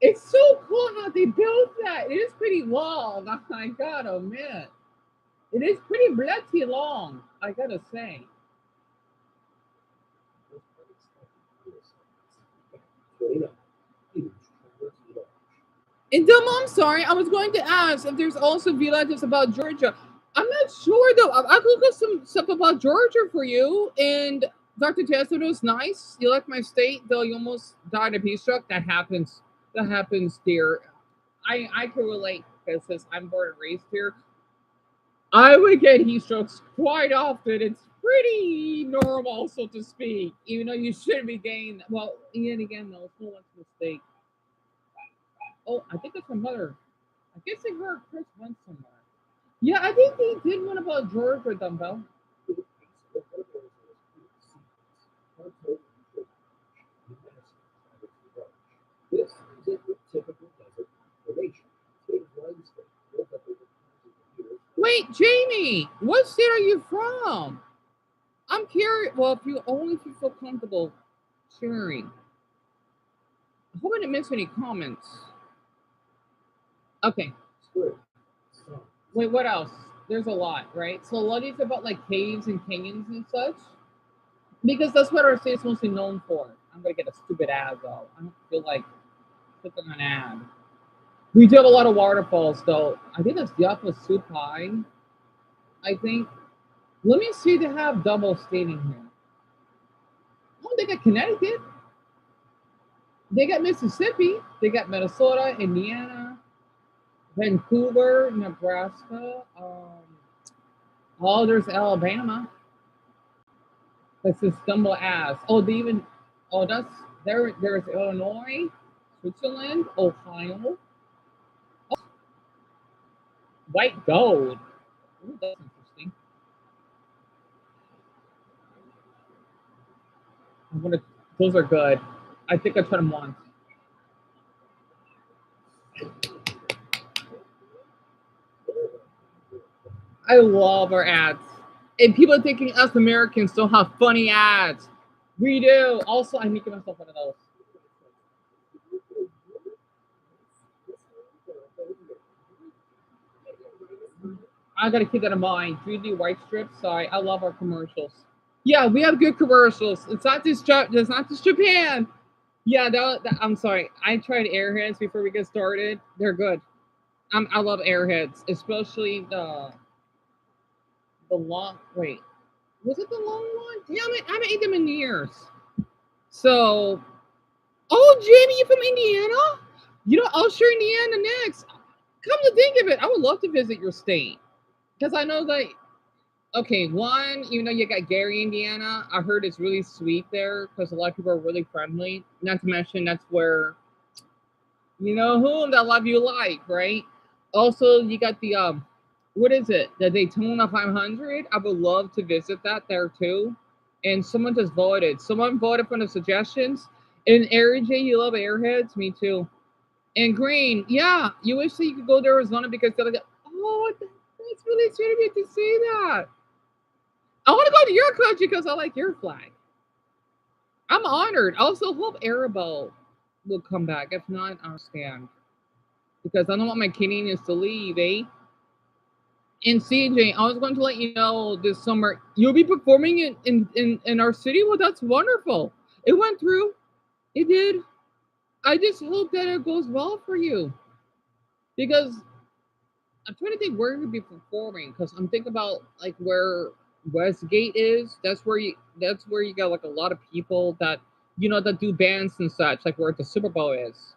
It's so cool how they built that. It is pretty long. I gotta admit, it is pretty bloody long. I gotta say. this unexpected tourist. 29. Huge traverse village. And I'm sorry, I was going to ask if there's also villages about Georgia. I'm not sure though. I could look some stuff about Georgia for you. And Dr. Tessero was nice. You like my state, though you almost died of heat stroke. That happens. That happens, dear. I can relate because since I'm born and raised here, I would get heat strokes quite often. It's pretty normal, so to speak. Even though you shouldn't be getting. Well, yet again, though, it's no one's mistake. Oh, I think that's my mother. I guess I heard Chris went somewhere. Yeah, I think they did one about Georgia, Dumbbell. To the east of one of Arizona's coolest secrets, Pontoon Village, a massive traverse village. This is a typical desert formation. It's limestone built up over thousands of years. Wait, Jamie, what state are you from? I'm curious. Well, if you feel comfortable sharing. I hope I didn't miss any comments. Okay. Square. Sun. Wait, what else? There's a lot, right? So a lot of these about like caves and canyons and such. Because that's what our state's mostly known for. I'm gonna get a stupid ad though. I don't feel like clicking an ad. We do have a lot of waterfalls though. I think that's Diapa Supai. I think. Let me see if they have double stating here. Oh, they got Connecticut. They got Mississippi. They got Minnesota, Indiana, Vancouver, Nebraska. Oh, there's Alabama. That's a stumble ass. Oh, they even. Oh, that's there. There's Illinois, Switzerland, Ohio. Oh, white gold. Ooh, that's interesting. I'm gonna. Those are good. I think I tried them once. I love our ads. And people are thinking us Americans don't have funny ads. We do. Also, I'm making myself one of those. I gotta keep that in mind. 3D white strips. Sorry, I love our commercials. Yeah, we have good commercials. It's not just Japan. Yeah, I'm sorry. I tried Airheads before we get started. They're good. I love Airheads, especially the long. Wait, was it the long one? Damn it, I haven't eaten them in years. So, oh, Jamie, you from Indiana? You know, I'll share Indiana next. Come to think of it, I would love to visit your state because I know that. Okay, one, you know, you got Gary, Indiana. I heard it's really sweet there because a lot of people are really friendly. Not to mention that's where you know whom that love you like, right? Also, you got the what is it? The Daytona 500. I would love to visit that there too. And someone just voted. Someone voted for the suggestions. And Ari J, you love Airheads? Me too. And Green, yeah, you wish that you could go to Arizona because they're like, oh, that's really sweet of you to say that. I want to go to your country because I like your flag. I'm honored. I also hope Arabo will come back. If not, I'll stand. Because I don't want my Canadians to leave, eh? And CJ, I was going to let you know this summer you'll be performing in our city. Well, that's wonderful. It went through. It did. I just hope that it goes well for you. Because I'm trying to think where you'll be performing because I'm thinking about like where Westgate is. That's where you got like a lot of people that that do bands and such, like where the Super Bowl is.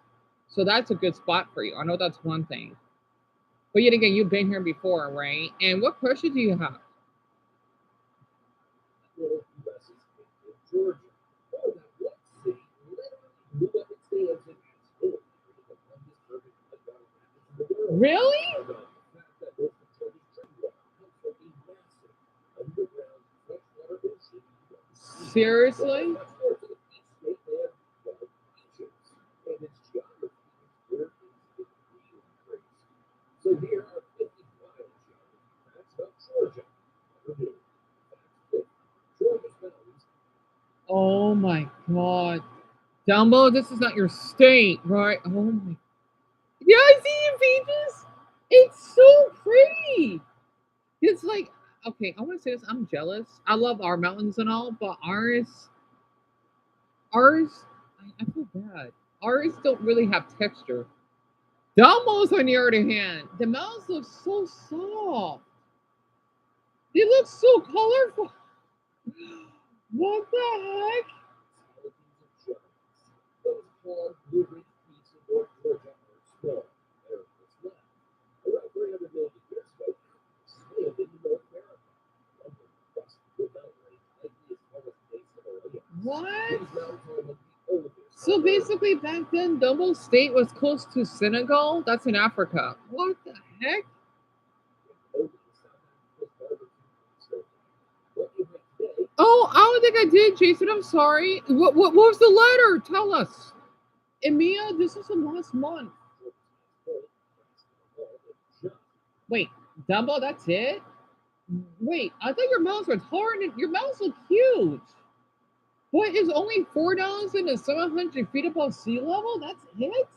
So that's a good spot for you. I know that's one thing. But yet again, you've been here before, right? And what question do you have? Well, U.S. is in Georgia. Oh, that one city literally blew up its dams and asked for it. The longest urban flood rapids in the world. Really? The fact that most of Georgia's drinking water comes from a massive underground freshwater ocean. Seriously? Much more to the east, state they have 12 beaches, and its geography is where things get really crazy. So here are 50 wild geography facts about Georgia. Never knew. Fact 50. Georgia's mountains. Oh my god. Dumbo, this is not your state, right? Oh my. Yeah, I see your pages. It's so pretty. It's like, okay, I want to say this. I'm jealous. I love our mountains and all, but I feel bad. Ours don't really have texture. Dumbo's on the other hand, the mountains look so soft. They look so colorful. What the heck? Those called Blue Ridge Peaks in North Georgia are small. They're flat. Around 300 million years ago, swam into North America. Lumber crust the mountain range likely as far as the base of Australia. What? These mountains are among the oldest. So basically, back then, Dumbo State was close to Senegal. That's in Africa. What the heck? Oh, I don't think I did, Jason. I'm sorry. What was the letter? Tell us. Emia, this is from last month. Wait, Dumbo, that's it? Wait, I thought your mouse was hard. Your mouse look huge. What is only 4,700 feet above sea level? That's it?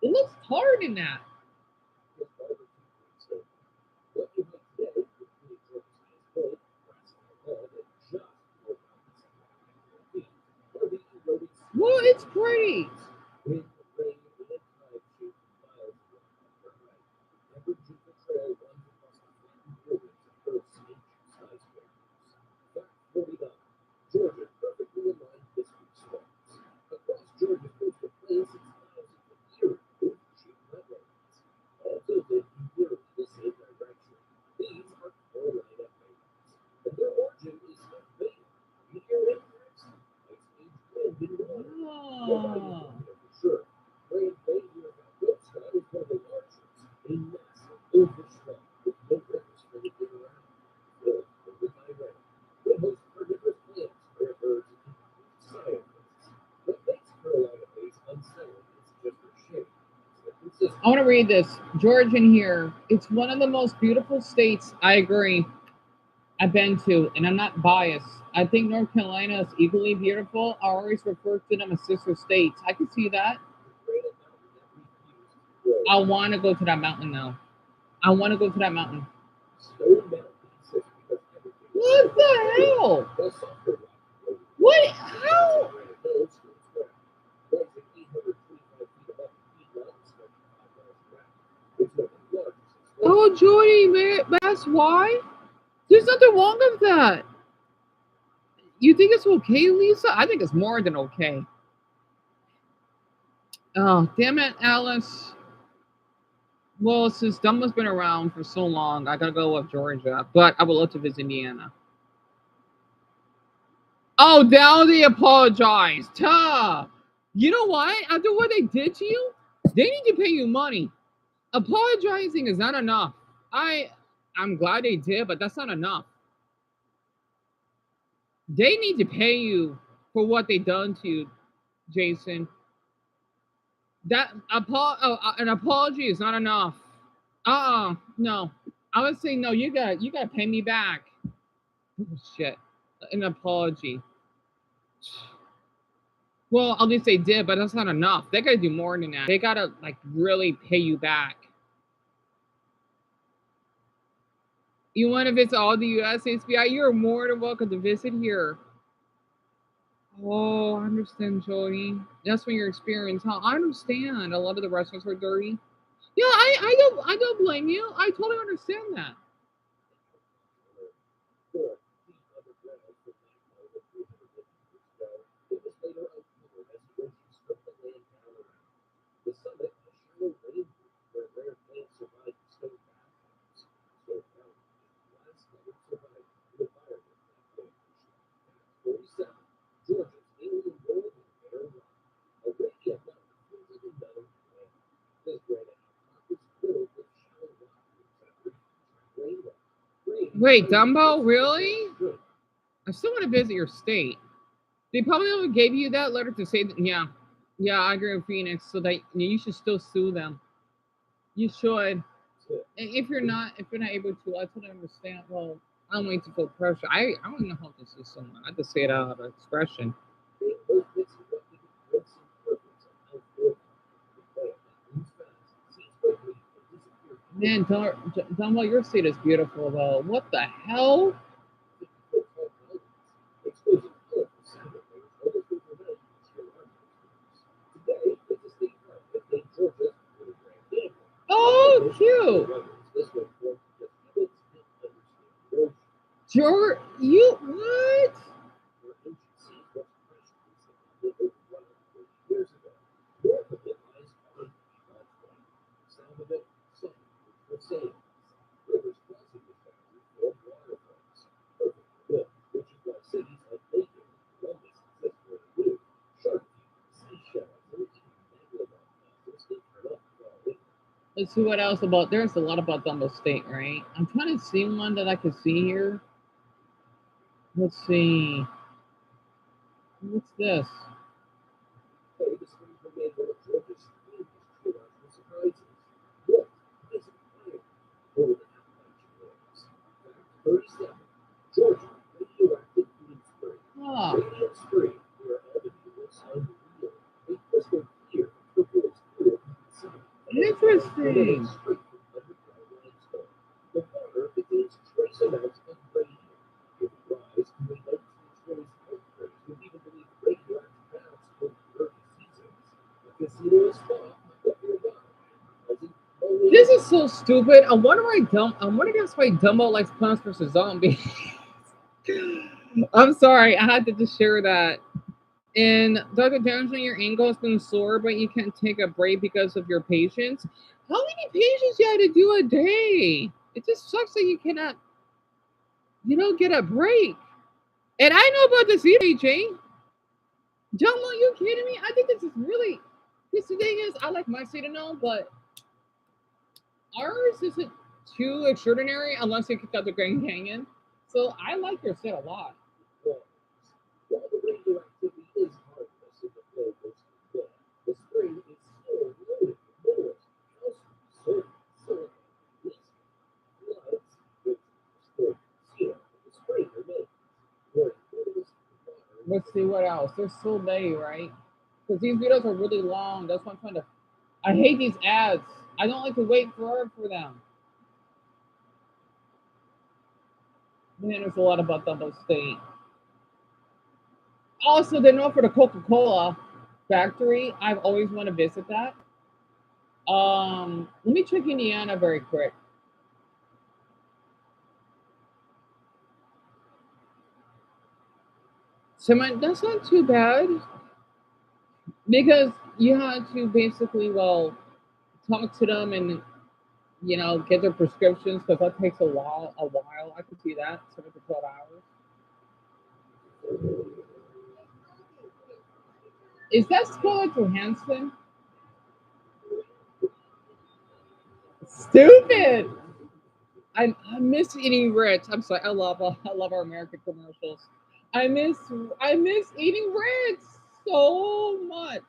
It looks taller than that. Well, it's pretty. Georgia perfectly aligned district swamps. Across Georgia's coastal plains, 6,000 years sheep wetlands. Also live in nearly the same direction. These are correlated mountains, and their origin is not vague. Meteor impacts, ice age wind and water. Nobody Oh. knows for sure. Great Bay near Valdosta is one of the largest, a massive overswamp with no rivers for the year round. Filled with high rain. It hosts carnivorous plants, rare birds, and scientists. What makes Carolina Bays unsettling is just their shape. I want to read this. Georgian here. It's one of the most beautiful states. I agree. I've been to, and I'm not biased. I think North Carolina is equally beautiful. I always refer to them as sister states. I can see that. I want to go to that mountain now. I want to go to that mountain. What the hell? What? How? Oh, Jody, that's why? There's nothing wrong with that. You think it's okay, Lisa? I think it's more than okay. Oh, damn it, Alice. Well, since Dumbo's been around for so long, I gotta go with Georgia, but I would love to visit Indiana. Oh, now they apologized. Huh. You know what? After what they did to you, they need to pay you money. Apologizing is not enough. I'm glad they did, but that's not enough. They need to pay you for what they done to you, Jason. That an apology is not enough. No. I would say no. You gotta pay me back. Oh, shit, an apology. Well, at least they did, but that's not enough. They gotta do more than that. They gotta like really pay you back. You want to visit all the U.S. HBI? You're more than welcome to visit here. Oh, I understand, Jody. That's from your experience, huh? I understand. A lot of the restaurants are dirty. Yeah, I don't blame you. I totally understand that. Wait, Dumbo, really? I still want to visit your state. They probably only gave you that letter to say that, yeah. Yeah, I agree with Phoenix, so that you should still sue them. You should. And if you're not able to, I totally understand. Well, I don't want you to feel pressure. I don't know how to sue someone. I just say it out of expression. Man, Dumbo, your state is beautiful though. What the hell? Oh, cute. You what? Let's see what else about. There's a lot about Dumbo State, right? I'm trying to see one that I can see here. Let's see. What's this? Oh. Interesting. This is so stupid. I wonder why that's why Dumbo likes Plants vs Zombies. I'm sorry, I had to just share that. And Dr. Dungeon, your ankle has been sore, but you can't take a break because of your patients. How many patients you had to do a day? It just sucks that you don't get a break. And I know about this AJ. Dumbo, you kidding me? I think this is really. This thing is, I like my state to know, but ours isn't too extraordinary unless you kicked out the Grand Canyon. So I like your set a lot. Let's see what else. They're so late, right? Because these videos are really long. That's what I'm trying to. I hate these ads. I don't like to wait forever for them. Man, there's a lot about Dumbo State. Also, they're known for the Coca-Cola factory. I've always wanted to visit that. Let me check Indiana very quick. So that's not too bad because you had to basically talk to them and get their prescriptions because that takes a while. I can see that 7 to 12 hours. Is that Scarlett Johansson? Stupid. I miss eating Ritz. I'm sorry. I love our American commercials. I miss eating Ritz so much.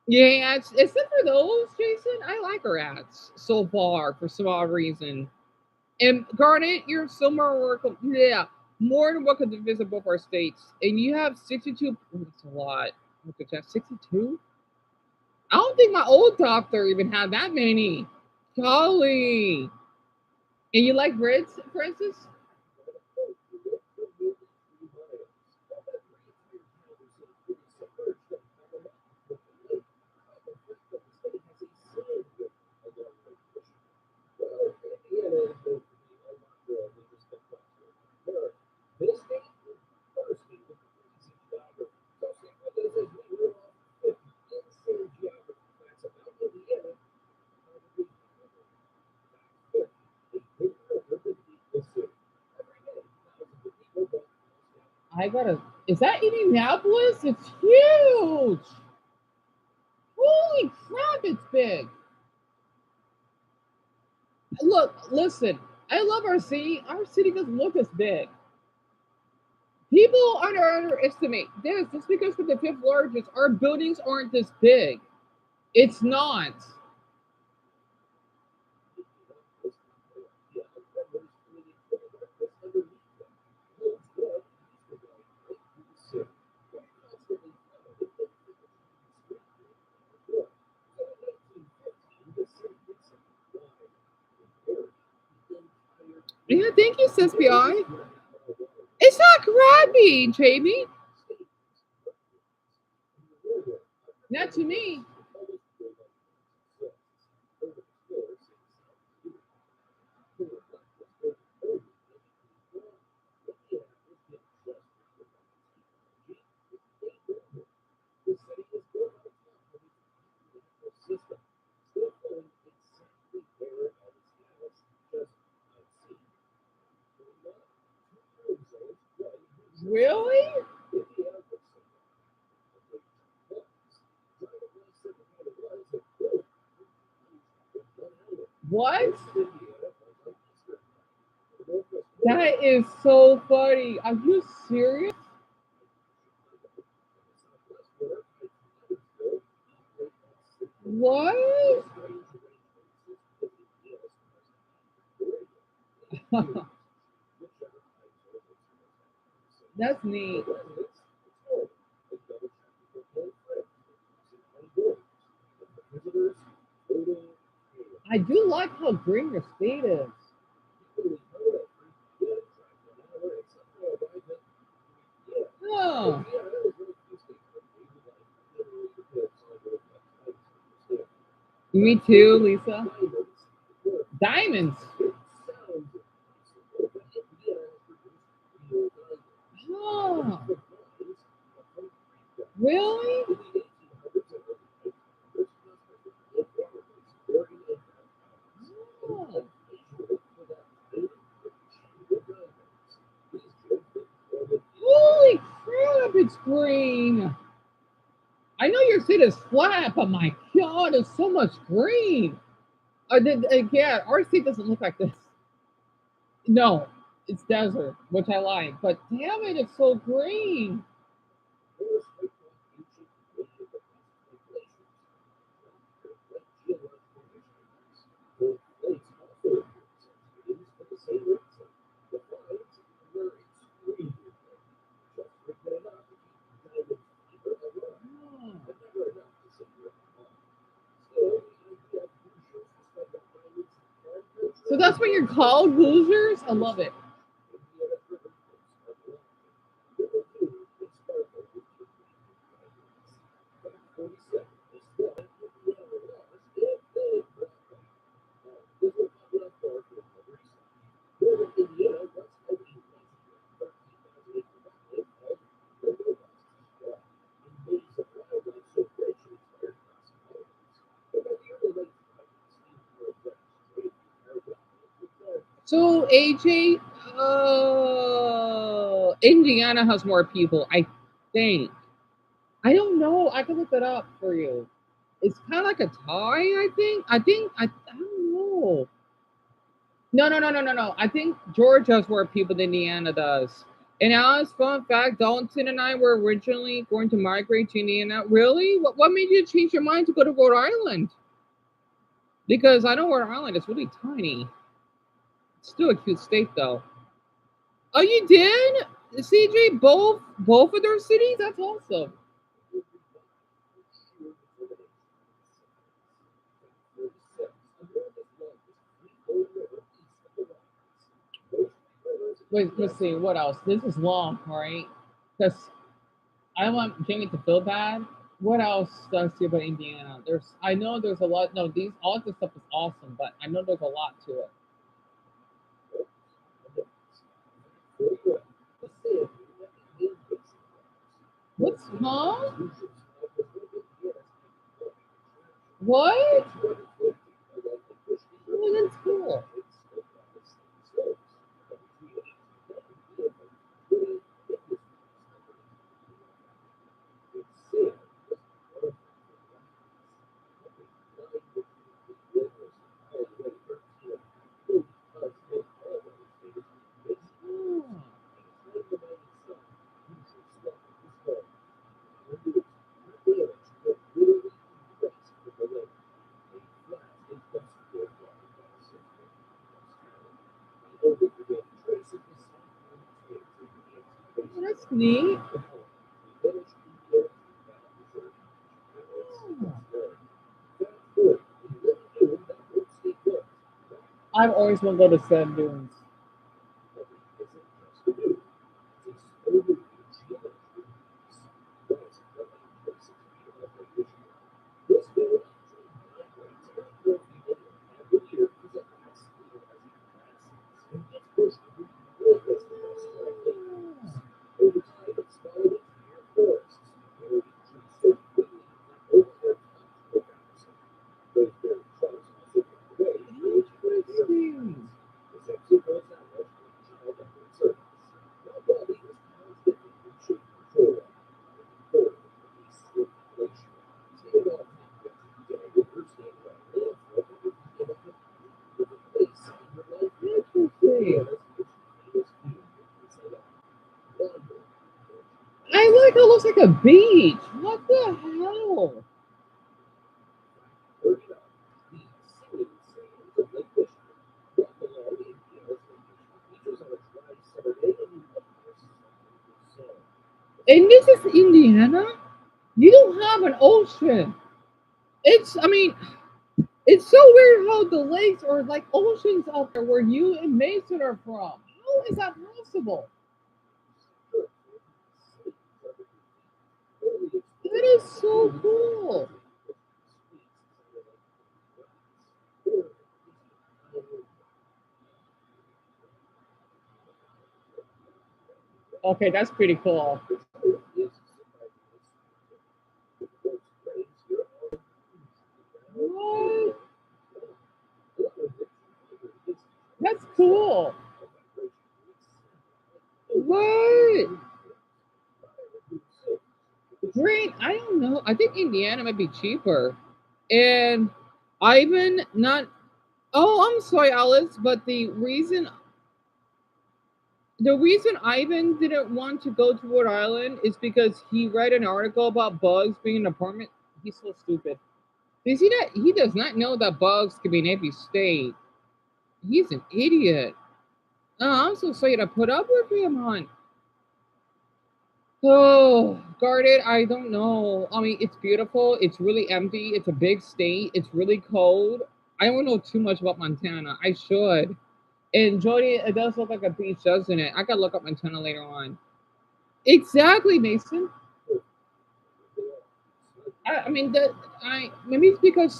Yeah, except for those, Jason. I like our ads so far for some odd reason. And Garnet, you're so more welcome. Yeah, more than welcome to visit both our states. And you have 62. That's a lot. Look at that, 62. I don't think my old doctor even had that many. Golly. And you like Ritz, Francis? I gotta. Is that Indianapolis? It's huge. Holy crap! it's big. Look, listen, I love our city. Our city doesn't look as big. People underestimate this. Just because we're the fifth largest, our buildings aren't this big. It's not. Yeah, thank you, sPRRU. It's not crappy, Jamie. Not to me. Really? What? That is so funny. Are you serious? What? That's neat. I do like how green your state is. Oh, me too, Lisa. Diamonds. Oh, really? Oh. Holy crap, it's green. I know your state is flat, but my god, it's so much green. Yeah, our state doesn't look like this. No, it's desert, which I like, but damn it, it's so green. Oh. So that's what you're called, losers? I love it. So AJ, Indiana has more people, I think. I don't know. I can look that up for you. It's kind of like a tie, I think. I don't know. No, no, no, no, no, no. I think Georgia has more people than Indiana does. And as fun fact, Dalton and I were originally going to migrate to Indiana. Really? What made you change your mind to go to Rhode Island? Because I know Rhode Island is really tiny. It's still a cute state, though. Oh, you did, CJ? Both of their cities? That's awesome. Wait, let's see. What else? This is long, right? Because I don't want Jamie to feel bad. What else does see about Indiana? I know there's a lot. No, all this stuff is awesome, but I know there's a lot to it. What's huh? What? Oh, that's cool. neat. I've always wanted to go to sand dunes. Interesting. Interesting. I like it looks like a beach. What the hell? And this is Indiana? You don't have an ocean. I mean, it's so weird how the lakes are like oceans out there where you and Mason are from. How is that possible? That is so cool. Okay, that's pretty cool. What? That's cool. What? Great. I don't know. I think Indiana might be cheaper. And Ivan, not. Oh, I'm sorry, Alice, but the reason Ivan didn't want to go to Rhode Island is because he read an article about bugs being in an apartment. He's so stupid. You see that? He does not know that bugs can be in every state. He's an idiot. Oh, I'm so sorry to put up with him, hon. Oh, guarded, I don't know. I mean, it's beautiful. It's really empty. It's a big state. It's really cold. I don't know too much about Montana. I should. And Jody, it does look like a beach, doesn't it? I gotta look up Montana later on. Exactly, Mason. I mean that I maybe it's because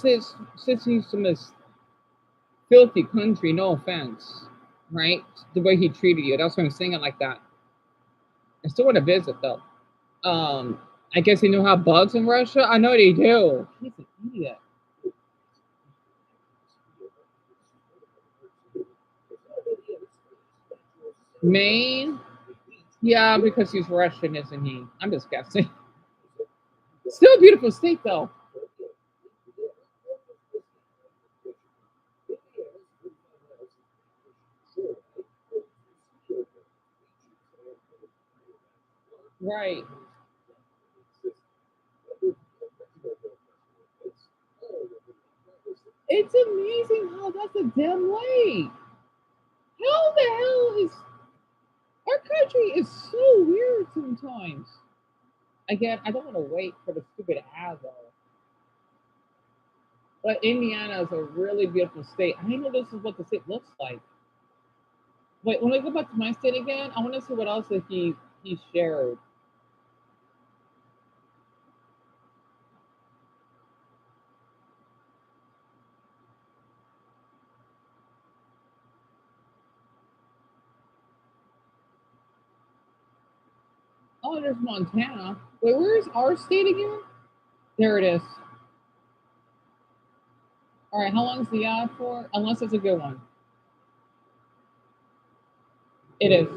since he's from this filthy country, no offense, right? The way he treated you. That's why I'm saying it like that. I still want to visit though. Um, I guess he knew how bugs in Russia. I know they do. He's an idiot. Maine? Yeah, because he's Russian, isn't he? I'm just guessing. Still a beautiful state though. Right. It's amazing how that's a damn lake. How the hell is our country is so weird sometimes. Again, I don't want to wait for the stupid ad though. But Indiana is a really beautiful state. I know this is what the state looks like. Wait, when I go back to my state again, I want to see what else that he shared. Oh, there's Montana. Wait, where's our state again? There it is. All right, how long is the ad for? Unless it's a good one. It is.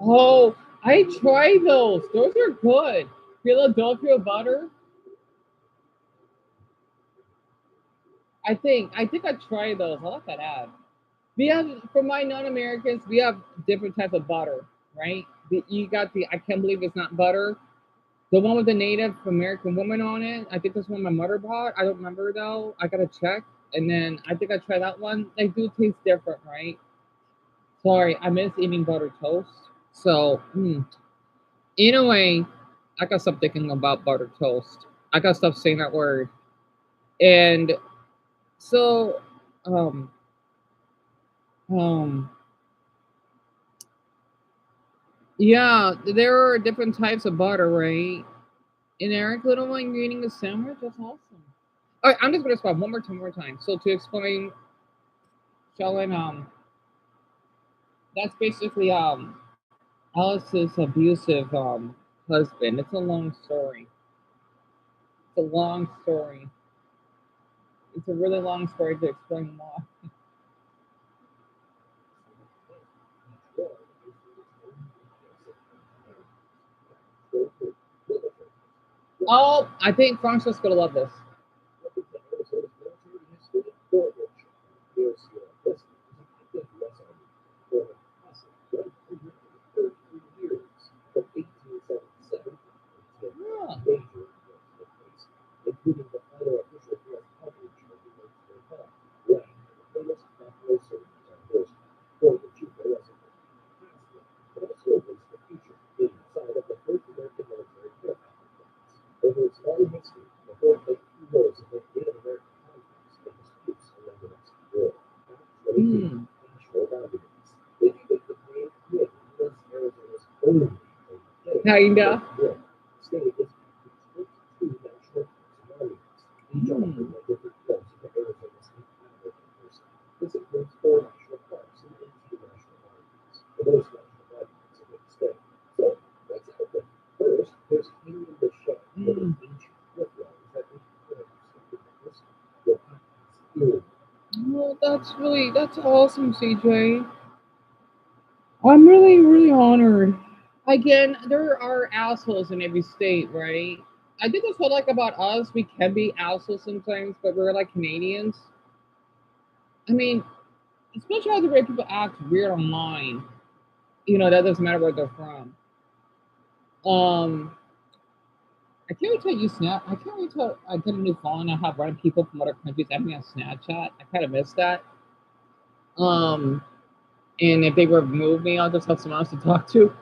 Oh, I tried those. Those are good. Philadelphia butter. I think I tried those. I like that ad. We have, for my non-Americans, we have different types of butter, right? You got the, I can't believe it's not butter. The one with the Native American woman on it. I think that's one my mother bought. I don't remember though. I gotta check. And then I think I tried that one. They do taste different, right? Sorry, I miss eating butter toast. So, in a way, I gotta stop thinking about butter toast. I gotta stop saying that word. And so, um, um, yeah, there are different types of butter, right? And Eric Little, when you're eating a sandwich, that's awesome. All right, I'm just gonna stop one more time. So to explain, Shellen, that's basically Alice's abusive husband. It's a long story. It's a long story. It's a really long story to explain why. Oh, I think Frank's gonna love this. Yeah. Mm. Kinda. Mm. Mm. Well, that's awesome, CJ. I'm really honored. Again, there are assholes in every state, right? I think that's what I like about us. We can be assholes sometimes, but we're like Canadians. I mean, especially how the way people act weird online. That doesn't matter where they're from. Um, I can't wait till you snap. I can't wait till I get a new phone and I have random people from other countries add me on Snapchat. I kind of miss that. Um, and if they remove me, I'll just have someone else to talk to.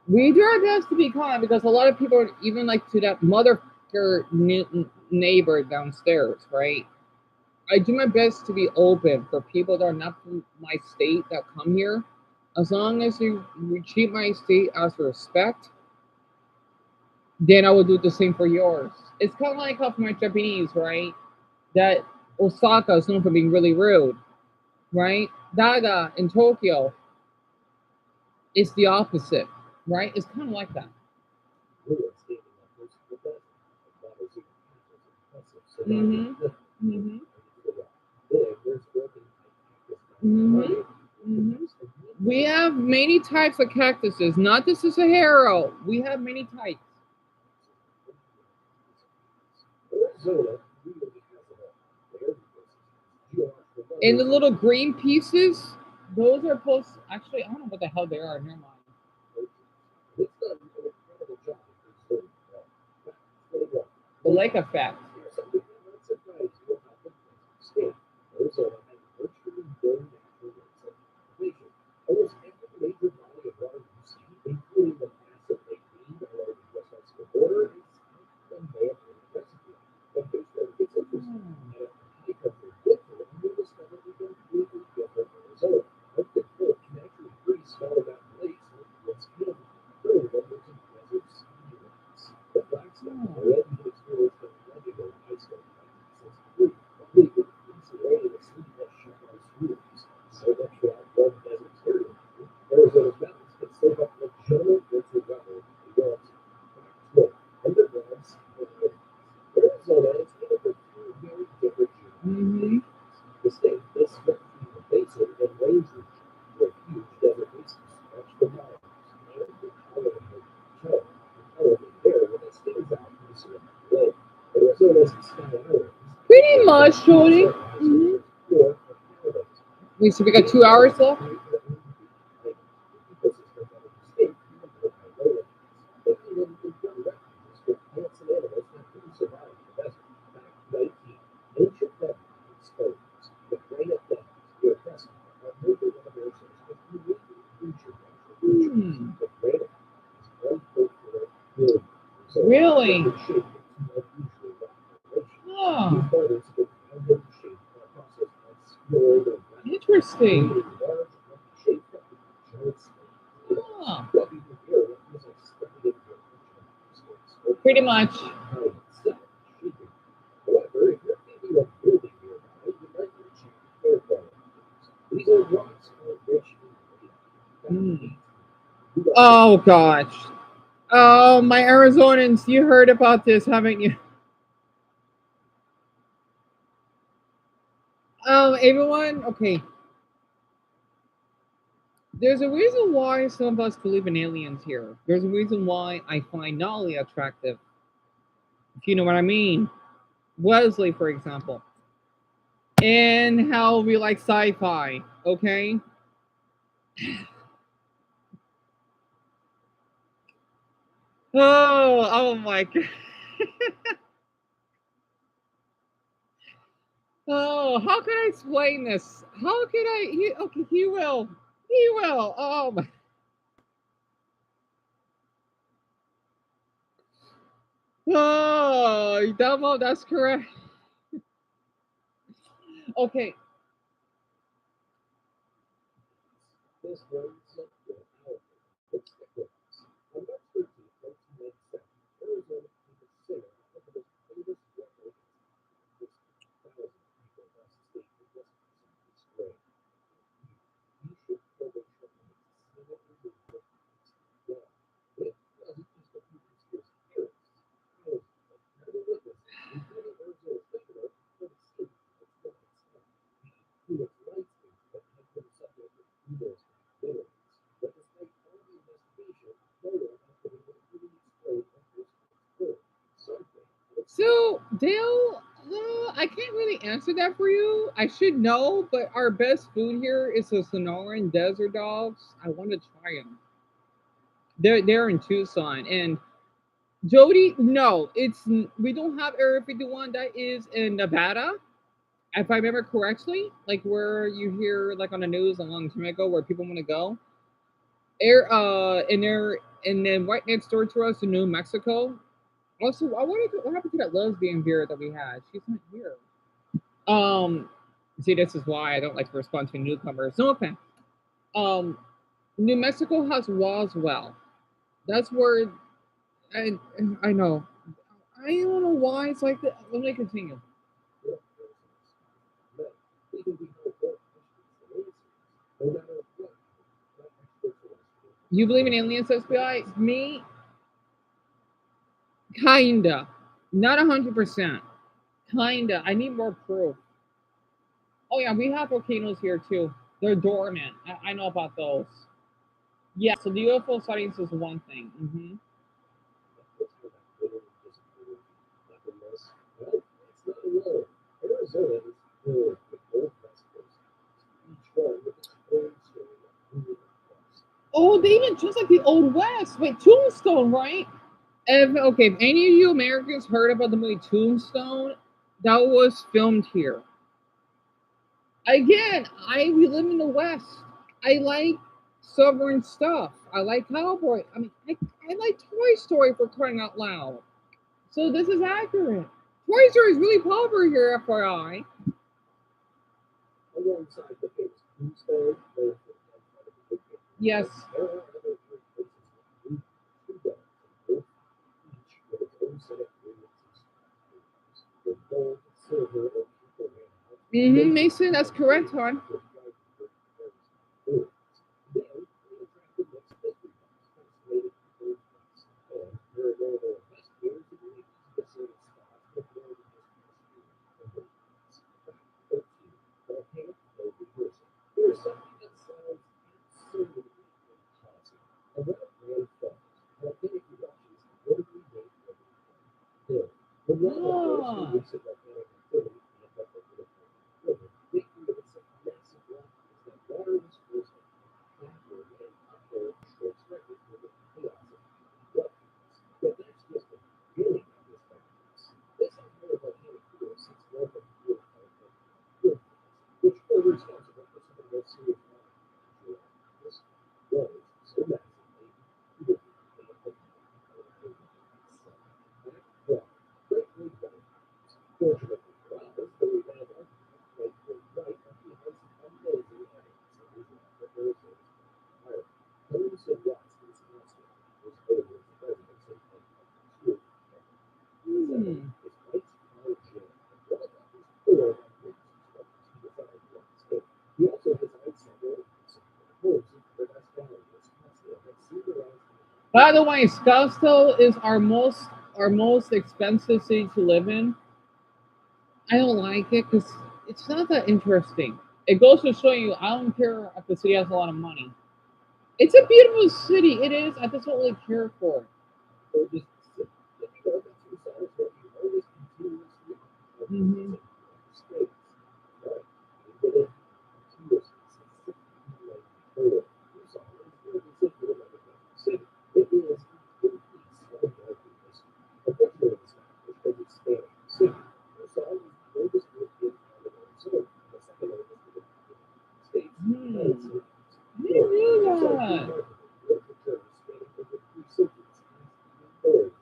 We do our best to be calm because a lot of people, even like to that motherfucker neighbor downstairs, right? I do my best to be open for people that are not from my state that come here. As long as you treat my state as respect, then I will do the same for yours. It's kind of like how for my Japanese, right? That Osaka is known for being really rude, right? Daga in Tokyo is the opposite, right? It's kind of like that. Hmm. Hmm. Hmm. Hmm. We have many types of cactuses, not just the Sahara. We have many types. And the little green pieces, those are supposed. Actually, I don't know what the hell they are. Never mind. The lake effect. Hmm. Pretty much, Shorty. Hmm. Wait, so we got 2 hours left? Hmm. Really? Oh, interesting. Oh, pretty much. Hmm. Oh gosh. Oh, my Arizonans, you heard about this, haven't you? Everyone, okay. There's a reason why some of us believe in aliens here. There's a reason why I find Nolly attractive, if you know what I mean. Wesley, for example. And how we like sci-fi, okay? Oh my god. Oh, how can I explain this? How can I? Okay, he will. He will. Oh my. Oh, Demo, that's correct. Okay. So, Dale, I can't really answer that for you. I should know, but our best food here is the Sonoran Desert Dogs. I want to try them. They're in Tucson, and Jody, no, we don't have Area 51. That is in Nevada, if I remember correctly. Like where you hear like on the news a long time ago, where people want to go. And there, and then right next door to us in New Mexico. Also, what happened to that lesbian beer that we had? She's not here. Um, see, this is why I don't like to respond to newcomers. No offense. Um, New Mexico has Roswell. That's where I I know. I don't know why it's like that. Let me continue. You believe in aliens, SBI? Me, kinda. Not 100%. Kinda. I need more proof. Oh yeah, we have volcanoes here too. They're dormant. I know about those. Yeah, so the UFO sightings is one thing. Oh, they even just like the Old West. Wait, Tombstone, right? If any of you Americans heard about the movie Tombstone, that was filmed here. Again, we live in the West. I like Southern stuff. I like cowboy. I like Toy Story for crying out loud. So this is accurate. Toy Story is really popular here, FYI. Yes. Mason, that's correct, hon. Ah. By the way, Scottsdale is our most expensive city to live in. I don't like it because it's not that interesting. It goes to show you, I don't care if the city has a lot of money. It's a beautiful city. It is. I just don't really care for it. Or just sit, you know, that's two sides, but you always continuously Mhm. states, right? You get it continuously, like, oh, it's always good to sit here like a city. It is completely so happiness. Eventually, it's not because it's staying in the city. It's always the oldest European part of Arizona, the second oldest in the United States. United Hmm. States. I didn't know So, that. literature is staying in the three cities. Third,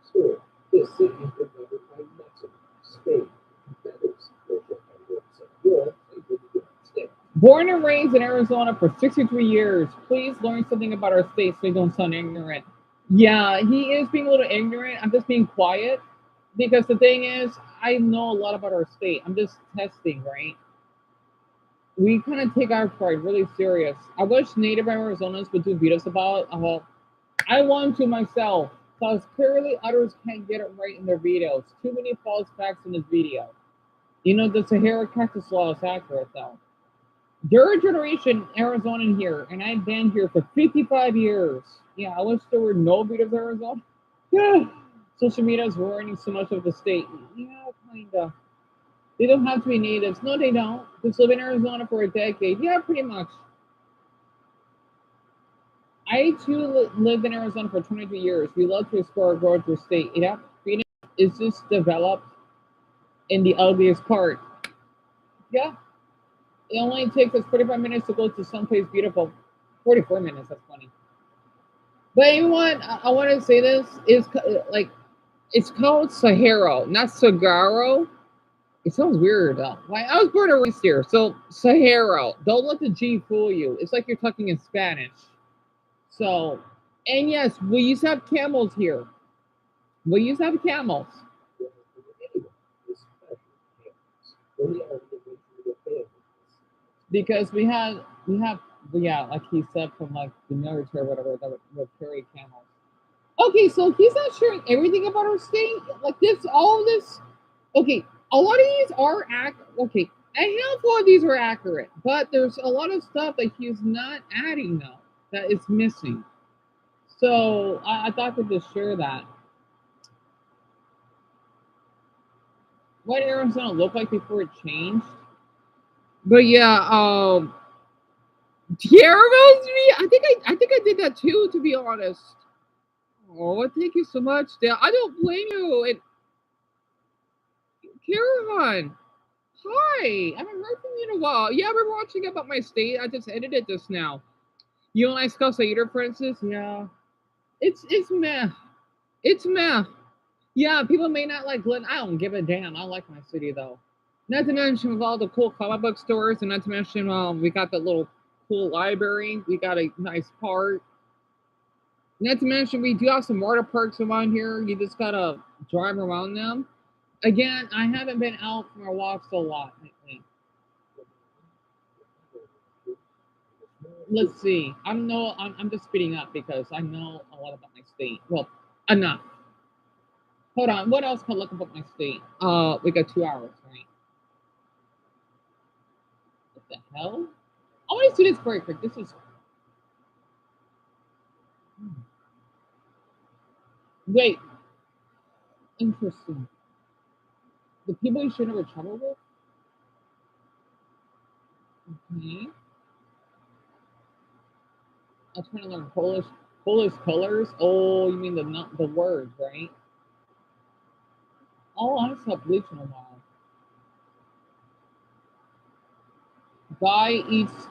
still, this city has been governed by Mexico, Spain, Confederacy, British Empire, Europe, and the United States. Born and raised in Arizona for 63 years. Please learn something about our state so you don't sound ignorant. Yeah, he is being a little ignorant. I'm just being quiet because the thing is, I know a lot about our state. I'm just testing, right? We kind of take our pride really serious. I wish Native Arizonans would do videos about it. Well, I want to myself, because clearly others can't get it right in their videos. Too many false facts in this video. You know, the Sahara cactus law is accurate, though. You're a generation Arizonan here, and I've been here for 55 years. Yeah, I wish there were no videos of Arizona. Yeah, social media is ruining so much of the state. Yeah, kinda. They don't have to be natives. No, they don't. Just live in Arizona for a decade. Yeah, pretty much. I too lived in Arizona for 23 years. We love to explore our growth through state. Yeah, Phoenix is just developed in the ugliest part. Yeah, it only takes us 45 minutes to go to someplace beautiful. 44 minutes, that's funny. But anyone, I want to say this is like it's called Sahara, not Sagaro. It sounds weird though. Like I was born and raised here, so Sahara. Don't let the G fool you. It's like you're talking in Spanish. So, and yes, we used to have camels here. We used to have camels Anyway, especially parents, when they are living through the families. because we have yeah, like he said from like the military or whatever that would carry camels. Okay, so he's not sharing everything about our state. Like this, all this. Okay, a lot of these are okay. A handful of these are accurate, but there's a lot of stuff that he's not adding though that is missing. So I thought to just share that. What Arizona looked like before it changed. But yeah, Tierra knows me. I think I did that too, to be honest. Oh, well, thank you so much, Dale. I don't blame you. And Karen, hi. I haven't heard from you in a while. Yeah, we're watching about my state. I just edited this now. You don't like Scouts Eater, Francis? Yeah. It's meh. It's meh. Yeah, people may not like Glen. I don't give a damn. I like my city though. Not to mention with all the cool comic book stores, and not to mention we got the little cool library. We got a nice park. Not to mention we do have some water parks around here. You just gotta drive around them. Again, I haven't been out for my walks a lot lately. Let's see. I'm just speeding up because I know a lot about my state. Well, enough. Hold on. What else can I look about my state? We got 2 hours, right? What the hell? I want to do this very quick. This is wait, interesting. The people you shouldn't have trouble with. Okay. I'm trying to learn Polish colors. Oh, you mean the words, right? Oh, I haven't stopped bleach in a while. Guy eats.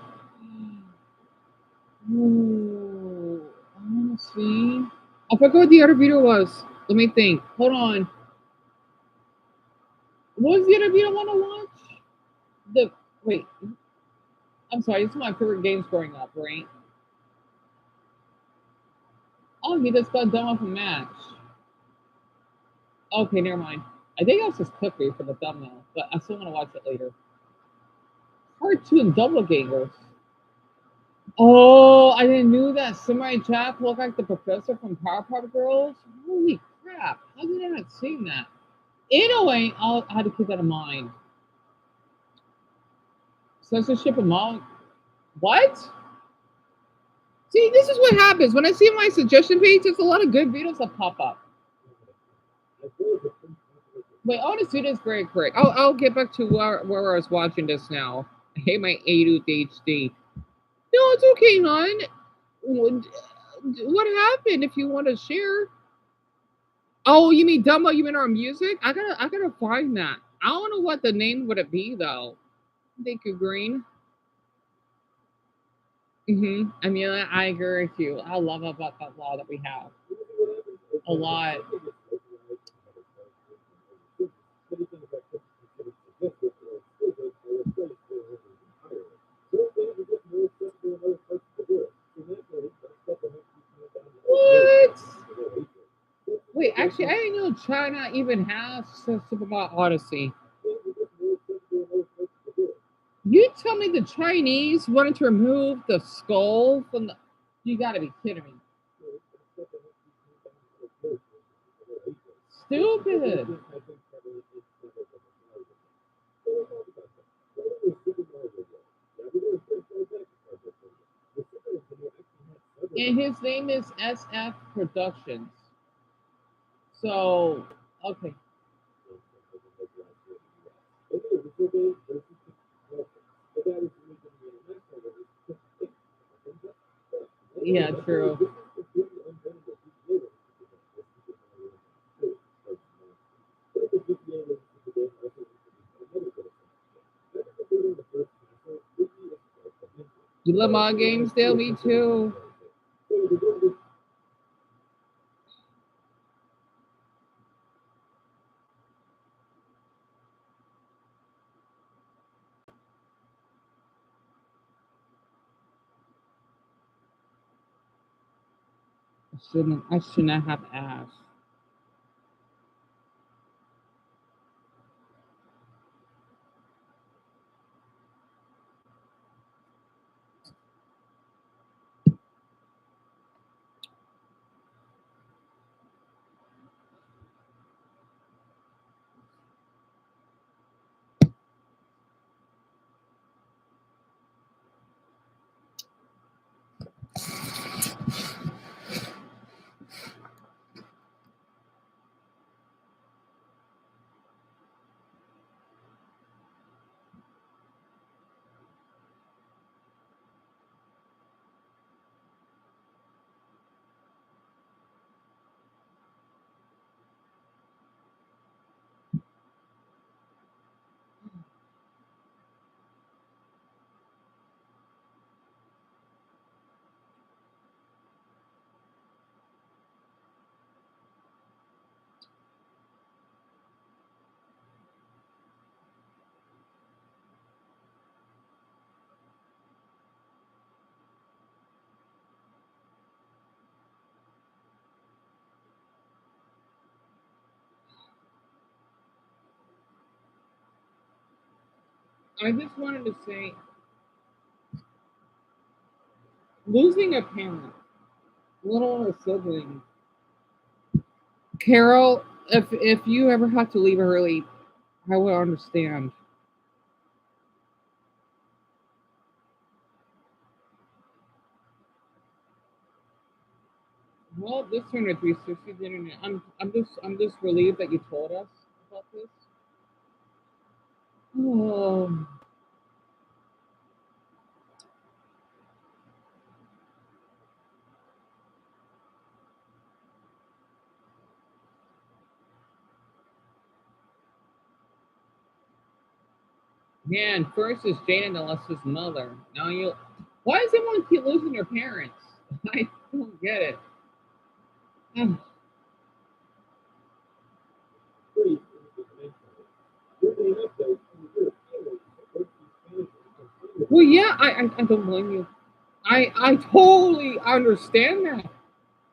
Ooh, I want to see. I forgot what the other video was. Let me think. Hold on. What was the other video I want to watch? The wait. I'm sorry. This is my favorite games growing up, right? Oh, he just got done with a match. Okay, never mind. I think that's just clickbait for the thumbnail, but I still want to watch it later. Part two and double gamers. Oh, I didn't know that Samurai Jack looked like the professor from Powerpuff Girls. Holy crap! How did I not see that? Anyway, I had to keep that in mind. Censorship among what? See, this is what happens when I see my suggestion page. There's a lot of good videos that pop up. Wait, I want to see this very quick. I'll get back to where I was watching this now. I hate my ADHD. No, it's okay, hon. What happened? If you want to share. Oh, you mean Dumbo? You mean our music? I gotta find that. I don't know what the name would it be though. Thank you, Green. Amelia, I agree with you. I love about that law that we have. A lot. What? Wait, actually, I didn't know China even has Superbot Odyssey. You tell me the Chinese wanted to remove the skull from the. You gotta be kidding me. Stupid. And his name is SF Productions. So, okay. Yeah, true. You love my games, Dale? Me too. I should not have asked. I just wanted to say, losing a parent, little a sibling. Carol, if you ever had to leave early, I would understand. Well, this turned out to be 60 dinner. I'm just relieved that you told us about this. Oh, man, first is Jane and Alessa's mother. Now you. Why does everyone keep losing their parents? I don't get it. Ugh. Well, yeah, I don't blame you. I totally understand that.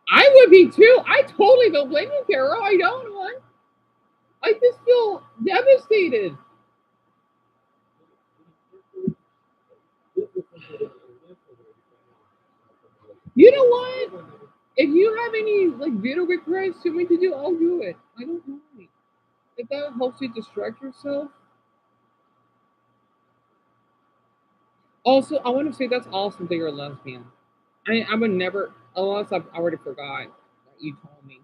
I would be too. I totally don't blame you, Carol. I don't want. I just feel devastated. You know what? If you have any like video requests you want me to do, I'll do it. I don't mind. If that helps you distract yourself. Also, I want to say that's awesome that you're a lesbian. I would never, unless I've already forgot that you told me.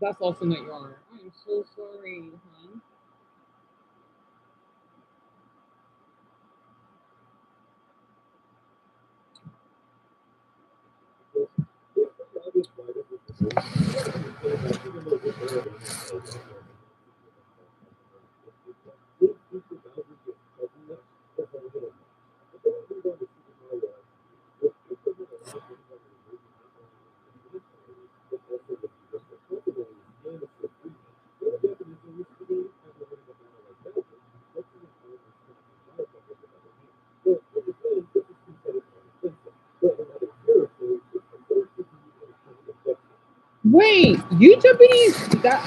That's awesome that you are. I'm so sorry, hon. Wait, you Japanese? That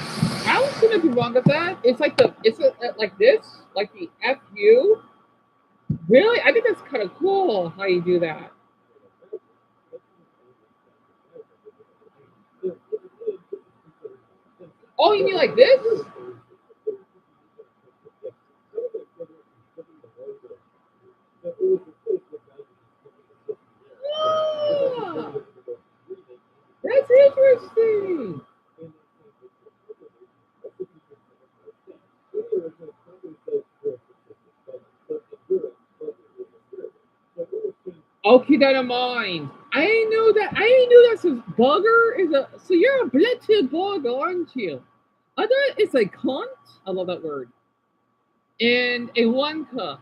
I was gonna be wrong with that. It's like like this, like the FU. Really, I think that's kind of cool how you do that. Oh, you mean like this? Ah, that's interesting. I'll keep that in mind. I didn't know that. I didn't know that's a bugger is a. So you're a blitzed bug, aren't you? I thought it's a cunt. I love that word. And a one cup.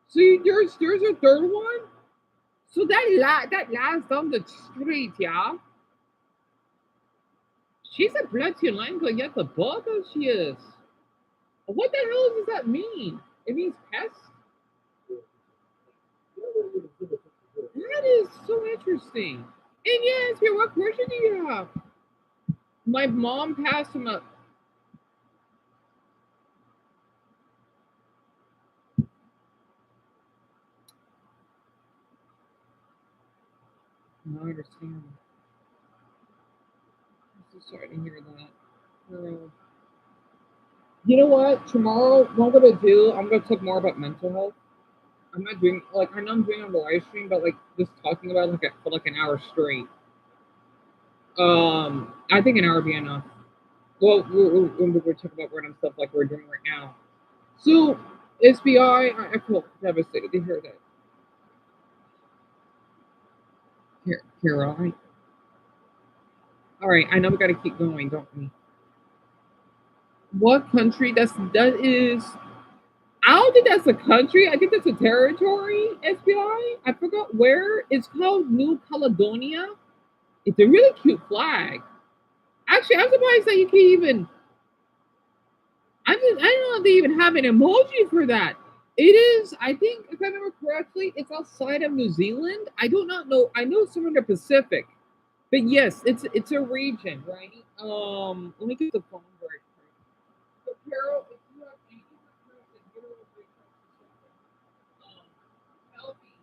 So there's a third one. So that last down the street, yeah. She's a Bletchenlenko, yet the bug she is. What the hell does that mean? It means pest? That is so interesting. And yes, what version do you have? My mom passed him a. I understand. I'm so sorry to hear that. You know what? Tomorrow, what I'm gonna do, I'm gonna talk more about mental health. I'm not doing like I know I'm doing it on the live stream, but like just talking about it for like an hour straight. I think an hour would be enough. Well, we're talking about random stuff like we're doing right now. So, SBI, I feel devastated to hear that. Here, all right. I know we got to keep going, don't we? What country? That is. I don't think that's a country. I think that's a territory. SBI. I forgot where. It's called New Caledonia. It's a really cute flag. Actually, I'm surprised that you can even. I don't know if they even have an emoji for that. It is, I think, if I remember correctly, it's outside of New Zealand. I do not know. I know it's somewhere in the Pacific, but yes, it's a region, right? Let me get the phone very quick. So, Carol, if you have any requests that you don't agree tell me,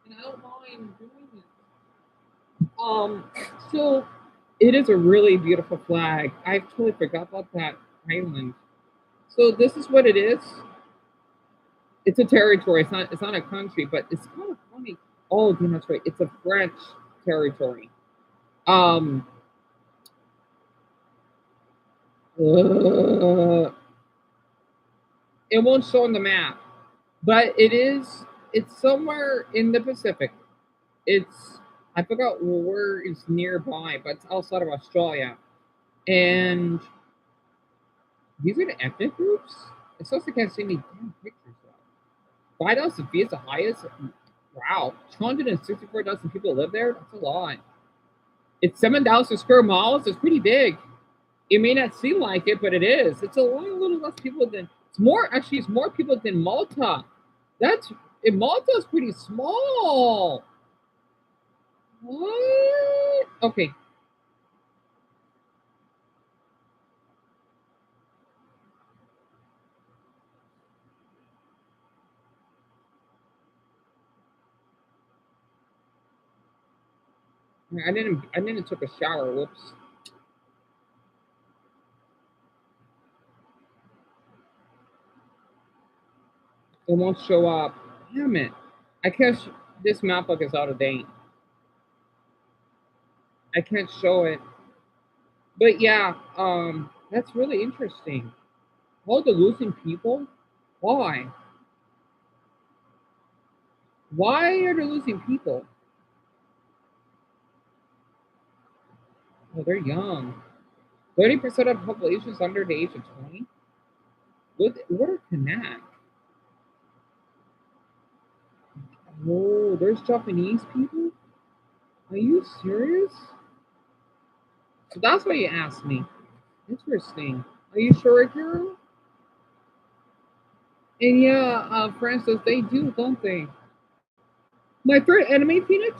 and I don't mind doing this. So it is a really beautiful flag. I totally forgot about that island. So this is what it is. It's a territory. It's not a country, but it's kind of funny. Oh, damn, that's right. It's a French territory. Um, uh, it won't show on the map, but it is. It's somewhere in the Pacific. It's I forgot where it's nearby, but it's outside of Australia. And these are the ethnic groups. It's also can't see any damn pictures though. 5,000 feet is the highest. Wow, 264,000 people live there. That's a lot. It's 7,000 square miles. It's pretty big. It may not seem like it, but it is. It's a little less people than. It's more actually. It's more people than Malta. That's Malta is pretty small. What? Okay. I didn't took a shower. Whoops. It won't show up. Damn it. I can't. This map book is out of date. I can't show it. But yeah, that's really interesting. All the losing people? Why? Why are they losing people? Oh, they're young. 30% of the population is under the age of 20. What are Kanak? Oh, there's Japanese people? Are you serious? So that's why you asked me. Interesting. Are you sure, girl? And yeah, Francis, they do, don't they? My third anime, Phoenix?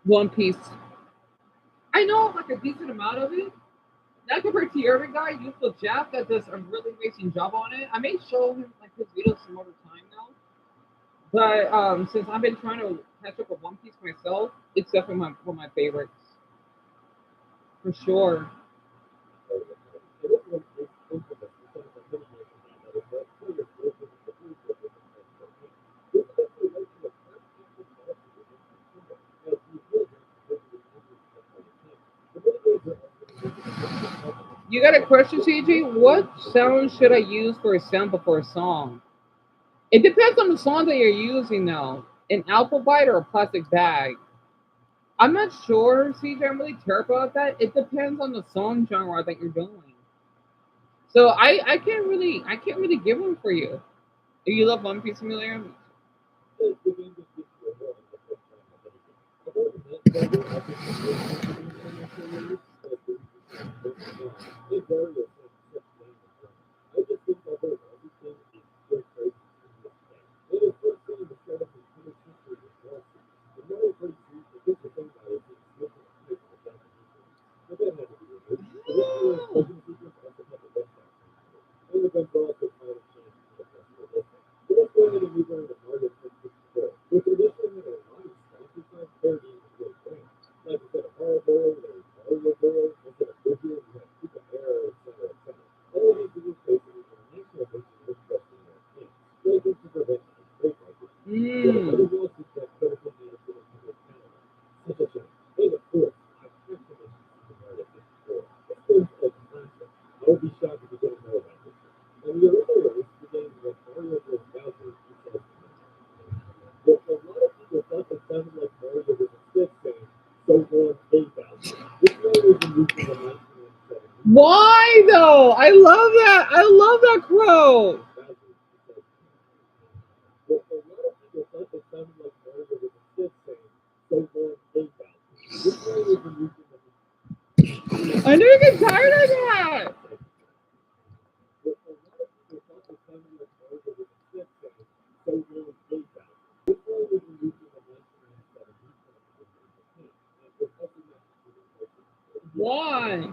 One Piece. I know like a decent amount of it. Not compared to your other guy, Youthful Jeff, that does a really amazing job on it. I may show him like his videos some other time now. But since I've been trying to catch up with One Piece myself, it's definitely one of my favorites. For sure. You got a question, CG? What sound should I use for a sample for a song? It depends on the song that you're using though. An apple bite or a plastic bag. I'm not sure, CJ. I'm really terrible at that. It depends on the song genre that you're doing. So I can't really give one for you. Do you love One Piece Simulator? Mm. Why though? I love that. I love that quote. I never get tired of that. Why?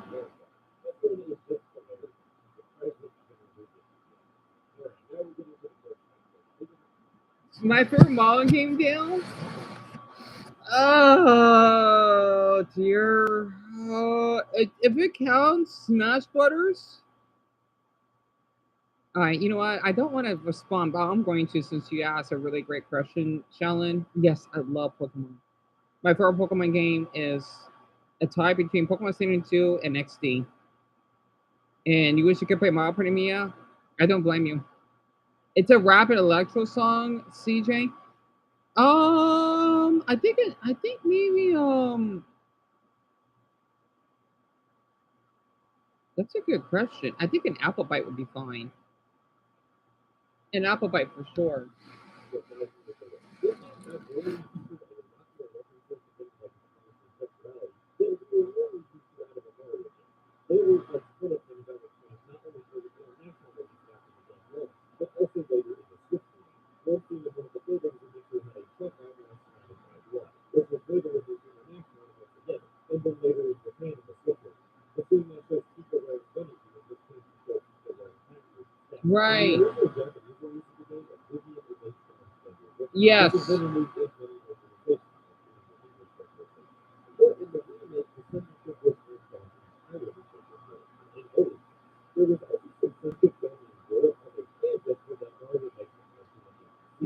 My favorite model game deal. Oh dear. If it counts, Smash Brothers. All right, you know what? I don't want to respond, but I'm going to since you asked a really great question, Shellen. Yes, I love Pokemon. My favorite Pokemon game is a tie between Pokemon Stadium 2 and XD. And you wish you could play Mario Party Mia? I don't blame you. It's a rapid electro song, CJ. I think maybe that's a good question. I think an apple bite would be fine. An apple bite for sure. Right. Yes.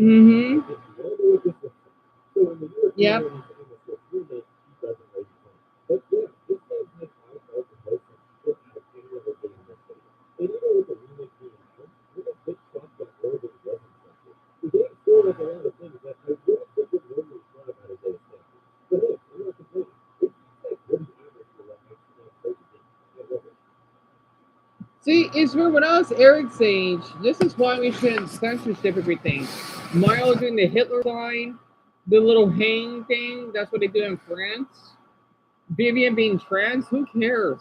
Mm-hmm. If you want to know what this looks like. So in the European Yep. Union's English list, he doesn't raise his hand. But yeah, this man had 5,000 votes without any other getting this video. And you know what the remake being now? We're a bit shocked that Oregon wasn't censored. Today still has a lot of things that I don't think would normally fly by today's standards. But hey, I'm not complaining. It's like pretty average for what Mexican purchasing. I love it. See, it's where when I was Eric's age, this is why we shouldn't censorship everything. Mario doing the Hitler sign, the little hang thing, that's what they do in France. Vivian being trans, who cares?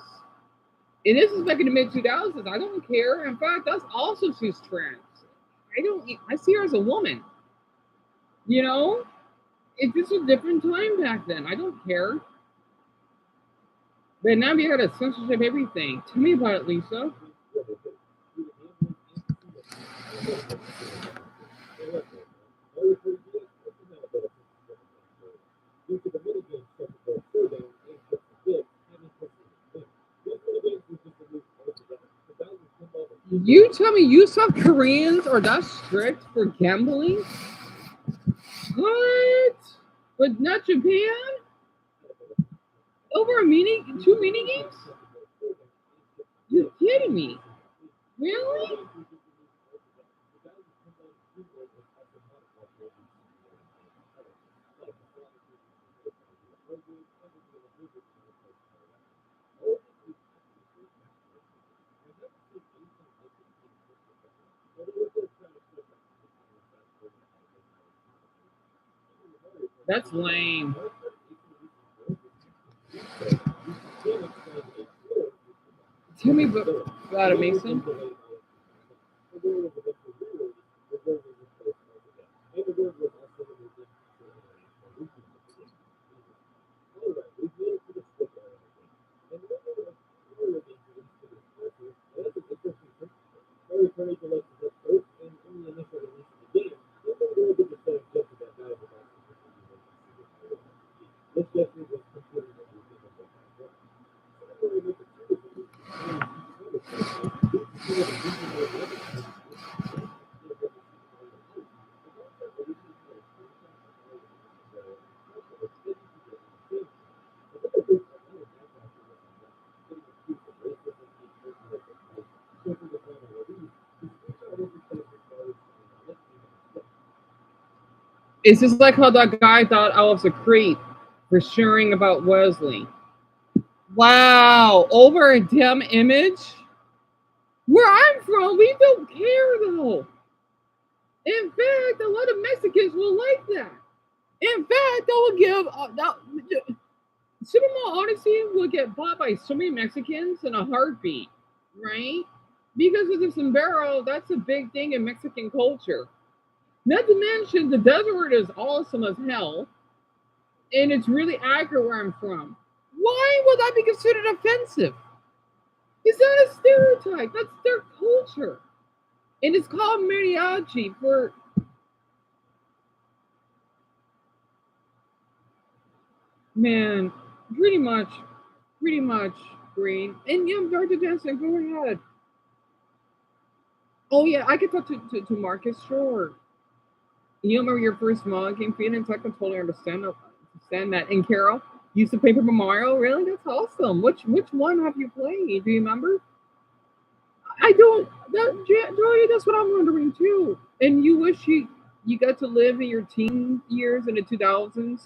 And this is back in the mid 2000s. I don't care. In fact, that's also she's trans. I see her as a woman. You know? It's just a different time back then. I don't care. But now we gotta censorship everything. Tell me about it, Lisa. You tell me you South Koreans are that strict for gambling? What? But not Japan? Over two mini games? You're kidding me. Really? That's lame. Tell me about it, Mason. It's just like how that guy thought I was a creep for sharing about Wesley. Wow, over a damn image? Where I'm from, we don't care though. In fact, a lot of Mexicans will like that. In fact, they will give Superman Odyssey will get bought by so many Mexicans in a heartbeat, right? Because of the sombrero, that's a big thing in Mexican culture. Not to mention, the desert is awesome as hell, and it's really accurate where I'm from. Why would that be considered offensive? It's not a stereotype. That's their culture, and it's called mariachi for. Man, pretty much, Green. And yeah, Dr. Jensen, go ahead. Oh yeah, I could talk to Marcus. Sure. You remember your first Smaller game Phoenix? I can totally understand that. And Carol, you used to play Paper Mario. Really? That's awesome. Which one have you played? Do you remember? I don't. Joey, that's what I'm wondering too. And you wish you got to live in your teen years in the 2000s.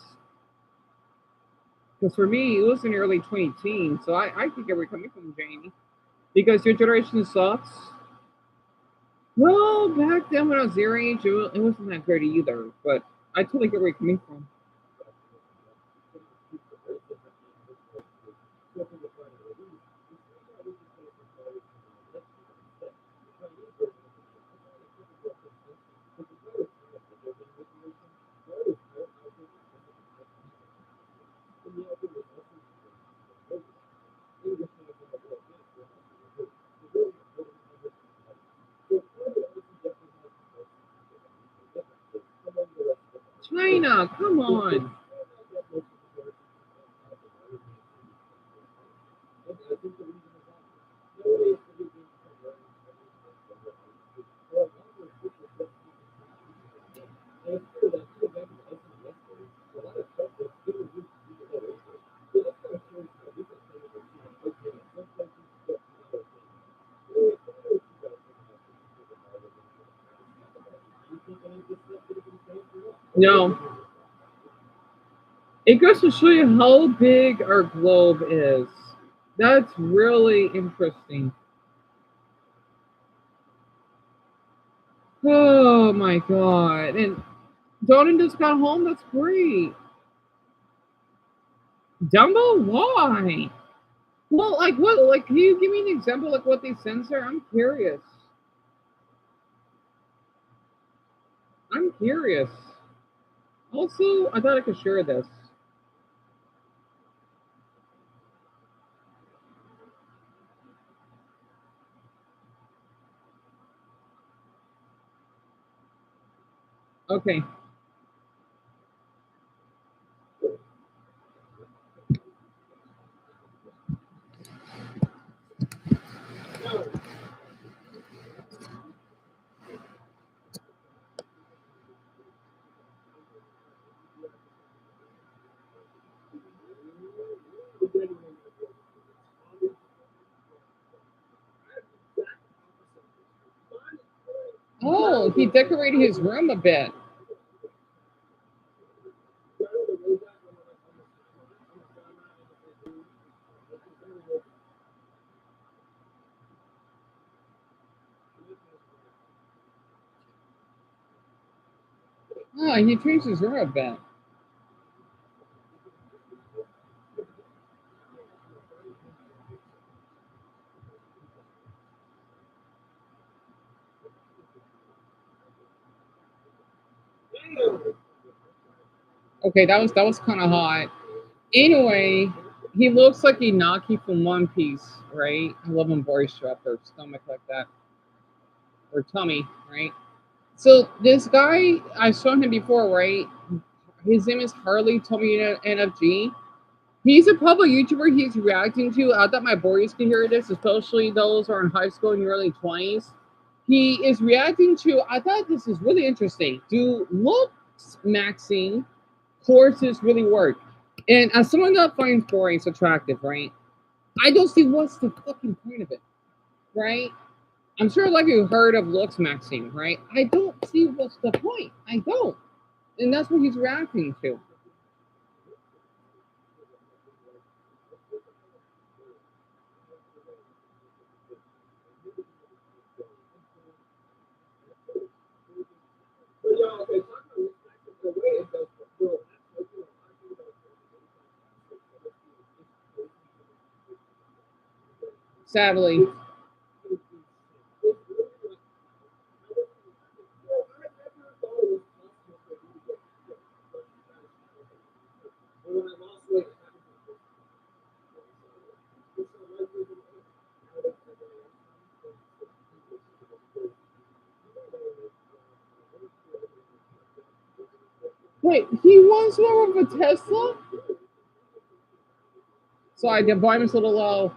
Because for me, it was in the early 2010s. So I think where we're coming from, Jamie. Because your generation sucks. Well, back then when I was your age, it wasn't that great either. But I totally get where you're coming from. China, come on. No, it goes to show you how big our globe is. That's really interesting. Oh my god. And Jordan just got home. That's great. Dumbo, why? Well, like what? Like, can you give me an example? Like what they censor? I'm curious. I'm curious. Also, I thought I could share this. Okay. Oh, he decorated his room a bit. Oh, he changed his room a bit. Okay, that was kind of hot. Anyway, he looks like Inaki from One Piece, right? I love him boisterous or stomach like that, or tummy, right? So this guy, I've shown him before, right? His name is Harley Tommy NFG. He's a public YouTuber he's reacting to. I thought my boys could hear this, especially those who are in high school in your early 20s. He is reacting to, I thought this is really interesting. Do looks maxing courses really work? And as someone that finds boys attractive, right? I don't see what's the fucking point of it, right? I'm sure like you heard of looks maxing, right? I don't see what's the point. I don't. And that's what he's reacting to. Sadly. Wait, he wants more of a Tesla? Sorry, the volume's a little low.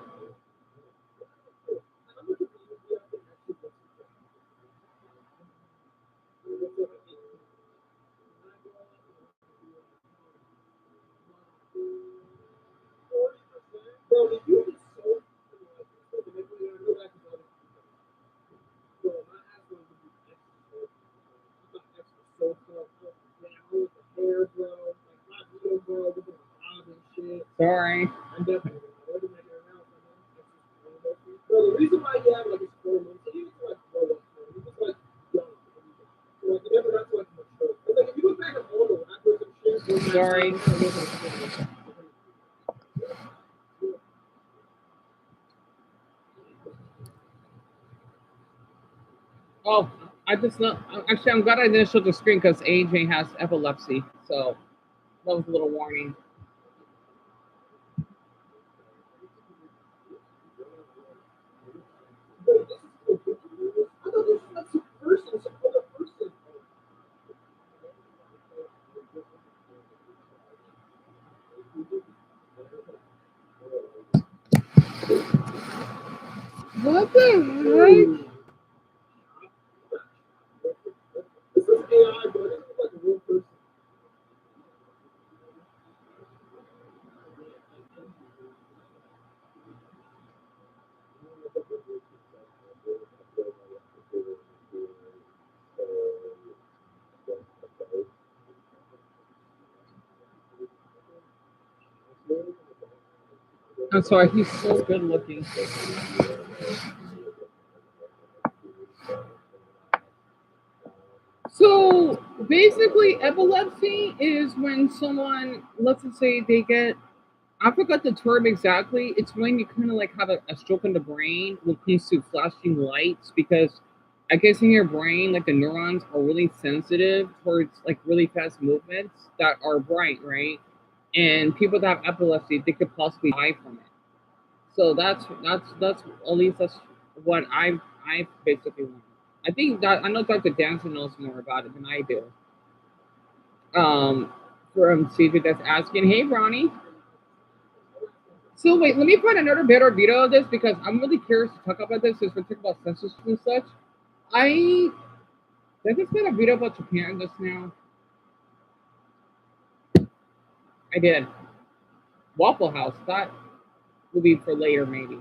Sorry. Sorry. Oh, I just know. Actually, I'm glad I didn't show the screen because AJ has epilepsy. So that was a little warning. What the heck? I'm sorry, he's so good looking. So basically, epilepsy is when someone, let's just say they get, I forgot the term exactly. It's when you kind of like have a stroke in the brain when it comes to flashing lights, because I guess in your brain, like the neurons are really sensitive towards like really fast movements that are bright, right? And people that have epilepsy, they could possibly die from it. So that's at least that's what I basically learned. I think that I know Dr. Danson knows more about it than I do. Um, from CJ that's asking, hey Ronnie. So wait, let me find another better video of this because I'm really curious to talk about this since we're talking about censorship and such. I did I just get a video about Japan just now? I did. Waffle House. That will be for later maybe.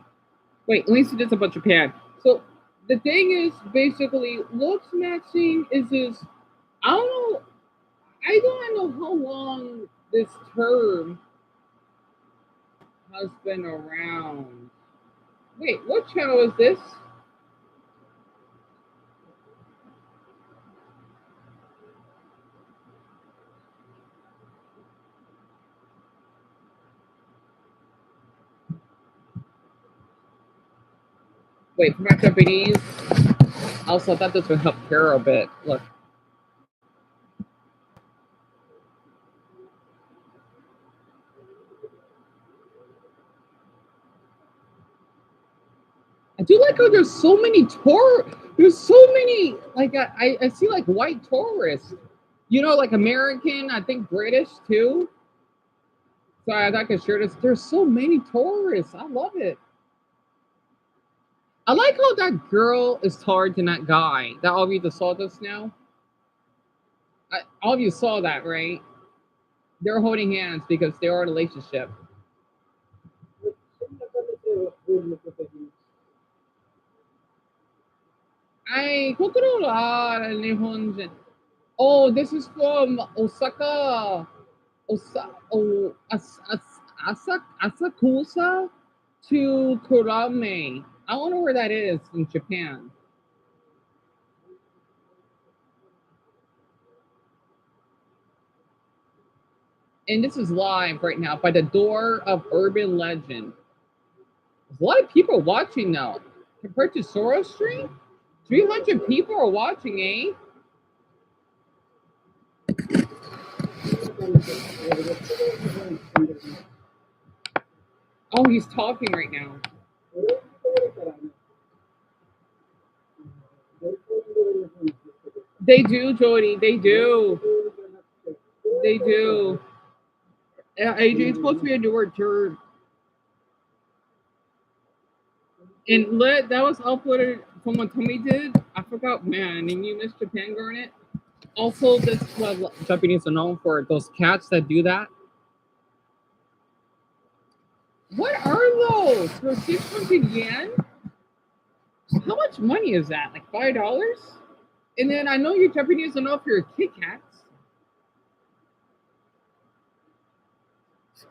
Wait, let me see this about Japan. So the thing is basically looks matching is this I don't know I don't know how long this term has been around. Wait, what channel is this? Wait, for my Japanese. Also, I thought this would help Kara a bit. Look. I do like how there's so many there's so many like I see like white tourists. You know, like American, I think British too. So I could share this. There's so many tourists. I love it. I like how that girl is taller than that guy. That all of you just saw this now? All of you saw that, right? They're holding hands because they are in a relationship. はい、心は日本人。Oh, this is from Osaka. Asakusa to Kurame. I don't know where that is in Japan. And this is live right now by the door of urban legend. There's a lot of people watching now. Compared to Soros stream, 300 people are watching, eh? Oh, he's talking right now. They do, Jody. They do. They do. AJ, it's supposed to be a newer term. And that was uploaded from what Tommy did. I forgot, man. And you missed Japan Garnet. Also, this well, Japanese are known for those cats that do that. What are those for 600 yen? How much money is that? Like $5? And then I know you Japanese don't know if you're Kit Kats.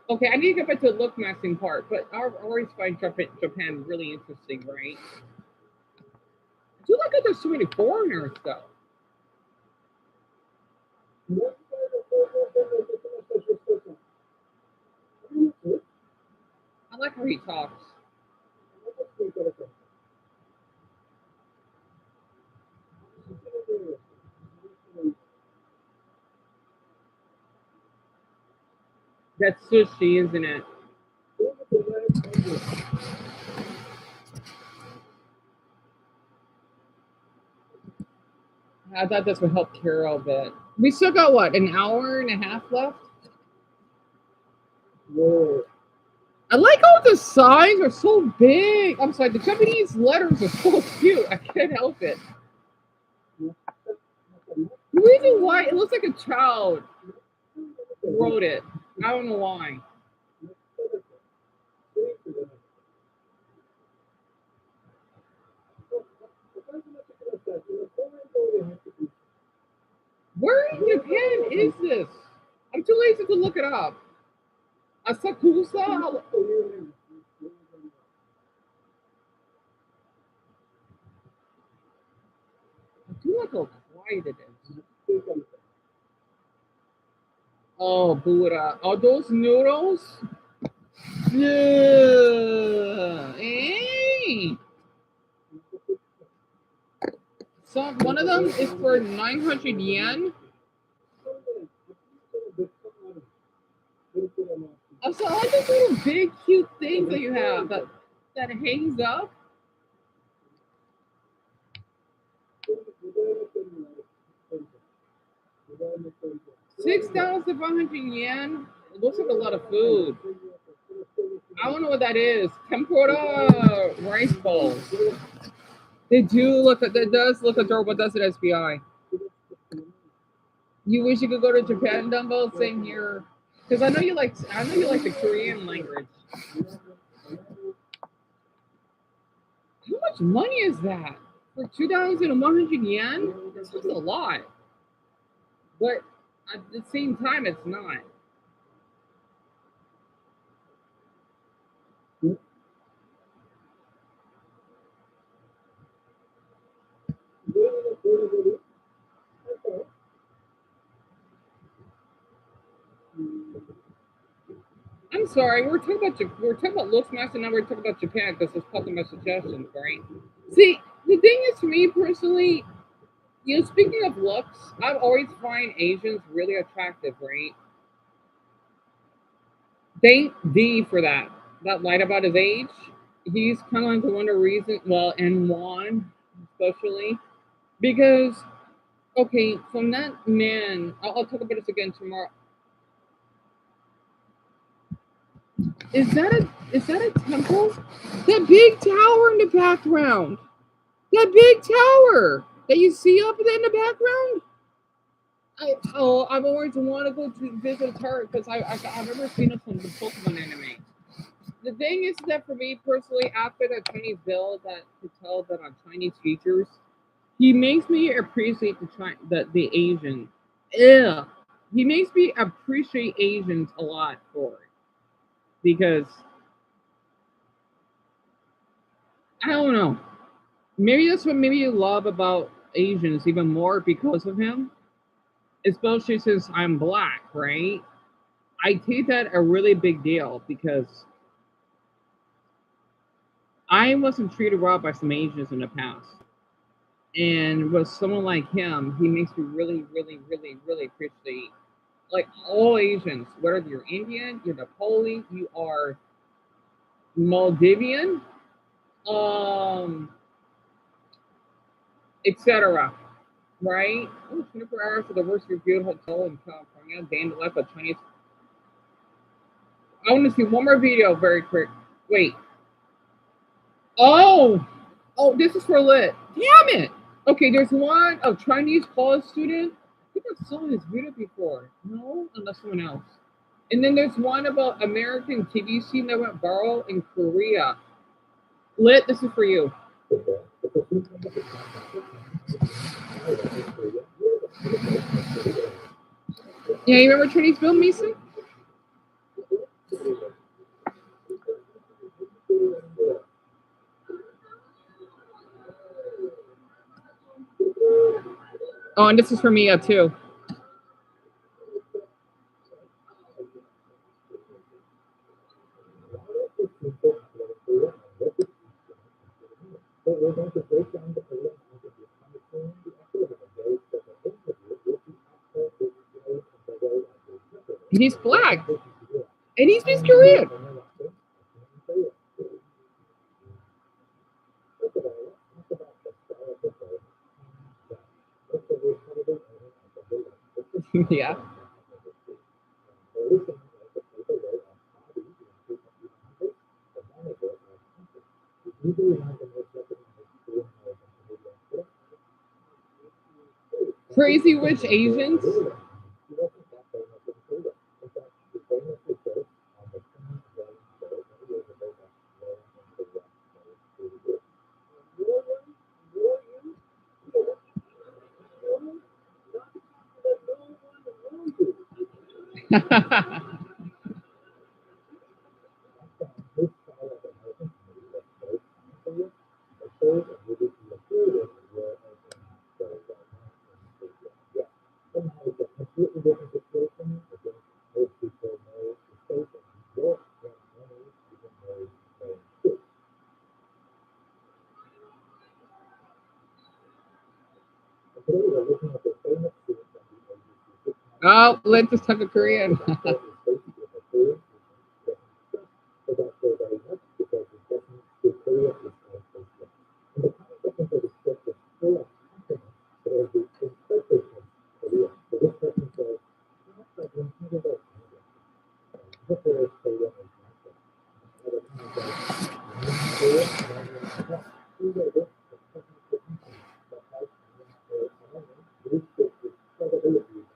Okay, I need to get back to the look matching part, but I always find Japan really interesting, right? I do like that there's so many foreigners though. I like how he talks. That's sushi, isn't it? I thought this would help Carol a bit. We still got what, an hour and a half left? Whoa. I like how the signs are so big. I'm sorry, the Japanese letters are so cute. I can't help it. The reason why it looks like a child wrote it. I don't know why. Where in Japan is this? I'm too lazy to look it up. Asakusa? Look how quiet it is. Oh, Buddha. Are those noodles? Yeah. Hey. So one of them is for 900 yen. So I like those little big cute things that you have that hangs up. 6,500 yen. It looks like a lot of food. I don't know what that is. Tempura rice balls. They do look. That does look adorable. Does it, SBI? You wish you could go to Japan, Dumbo? Same here. Because I know you like. I know you like the Korean language. How much money is that for 2,100 yen? This is a lot. But at the same time, it's not. I'm sorry, we're talking about looks match, and now we're talking about Japan because it's part of my suggestions, right? See, the thing is, for me personally, speaking of looks, I've always find Asians really attractive, right? Thank D for that. That light about his age. He's kind of like the one of the reason. Well, and Juan especially because okay, from that man, I'll talk about this again tomorrow. Is that a temple? That big tower in the background. That big tower that you see up there in the background. I've always wanted to go to visit her because I've never seen it from the Pokemon anime. The thing is that for me personally, after the Chinese build that to tell that on Chinese features, he makes me appreciate the Asian. Yeah, he makes me appreciate Asians a lot for it because I don't know. Maybe that's what maybe you love about Asians even more because of him, especially since I'm black, right? I take that a really big deal because I wasn't treated well by some Asians in the past. And with someone like him, he makes me really, really, really, really appreciate like all Asians, whether you're Indian, you're Nepali, you are Maldivian, um, etc. Right? Oh, 24 hours for the worst reviewed hotel in California. Dan left a Chinese. I want to see one more video very quick. Wait. Oh! Oh, this is for lit. Damn it! Okay, there's one of Chinese college student. I think I've saw this video before. No? Unless someone else. And then there's one about American TV scene that went viral in Korea. Lit, this is for you. Yeah, you remember Chinese film, Mason? Oh, and this is for Mia too. He's black. And he speaks Korean. Yeah. Crazy Rich Asians. today we're looking at the famous scene from the ABC Oh, let's just talk Korean. that is basically a Korean but that's so very much because the government to Korea is our place. And the concept of the script is full of compliments for the interpretation of Korea. So this person says, "Not that when he was a look at his Korea as natural." Another person says, "Korea, these are the technical people that has this is credibility."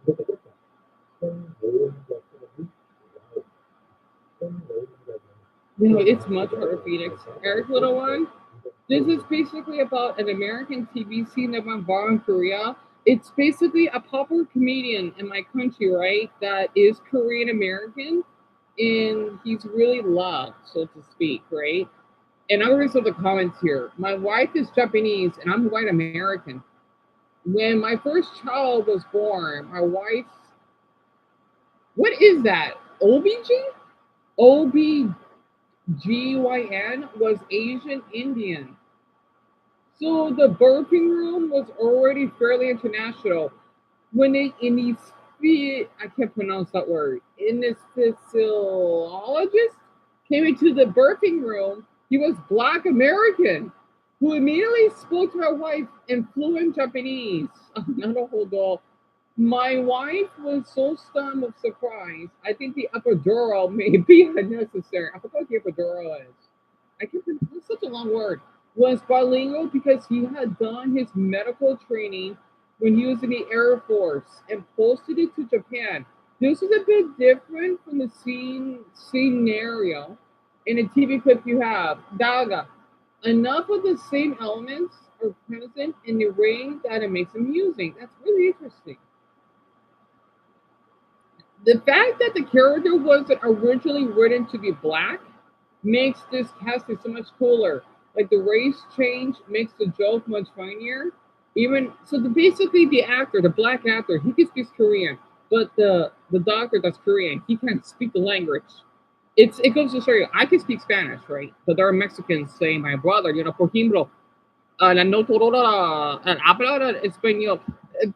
Look at this one. Some Koreans are Korean. Some Koreans are You know, it's much harder for you to Eric, little one. This is basically about an American TV scene that went viral in Korea. It's basically a popular comedian in my country, right? That is Korean American, and he's really loved, so to speak, right? And I'm reading some of the comments here. My wife is Japanese, and I'm white American. When my first child was born, my wife's what is that? OBG? OBGYN was Asian Indian. So the birthing room was already fairly international. When they in these I can't pronounce that word. Anesthesiologist came into the birthing room, he was Black American, who immediately spoke to my wife in fluent Japanese. Not a whole doll. My wife was so stunned with surprise. I think the epidural may be unnecessary. I forgot what the epidural is. I can't. It's such a long word. Was bilingual because he had done his medical training when he was in the Air Force and posted it to Japan. This is a bit different from the scenario in a TV clip you have. Daga. Enough of the same elements are present in the ring that it makes amusing. That's really interesting. The fact that the character wasn't originally written to be black makes this casting so much cooler. Like the race change makes the joke much funnier. Even so, basically the actor, the black actor, he can speak Korean, but the doctor that's Korean, he can't speak the language. It goes to show you, I can speak Spanish, right? But there are Mexicans saying, my brother, por ejemplo, no todo habla español,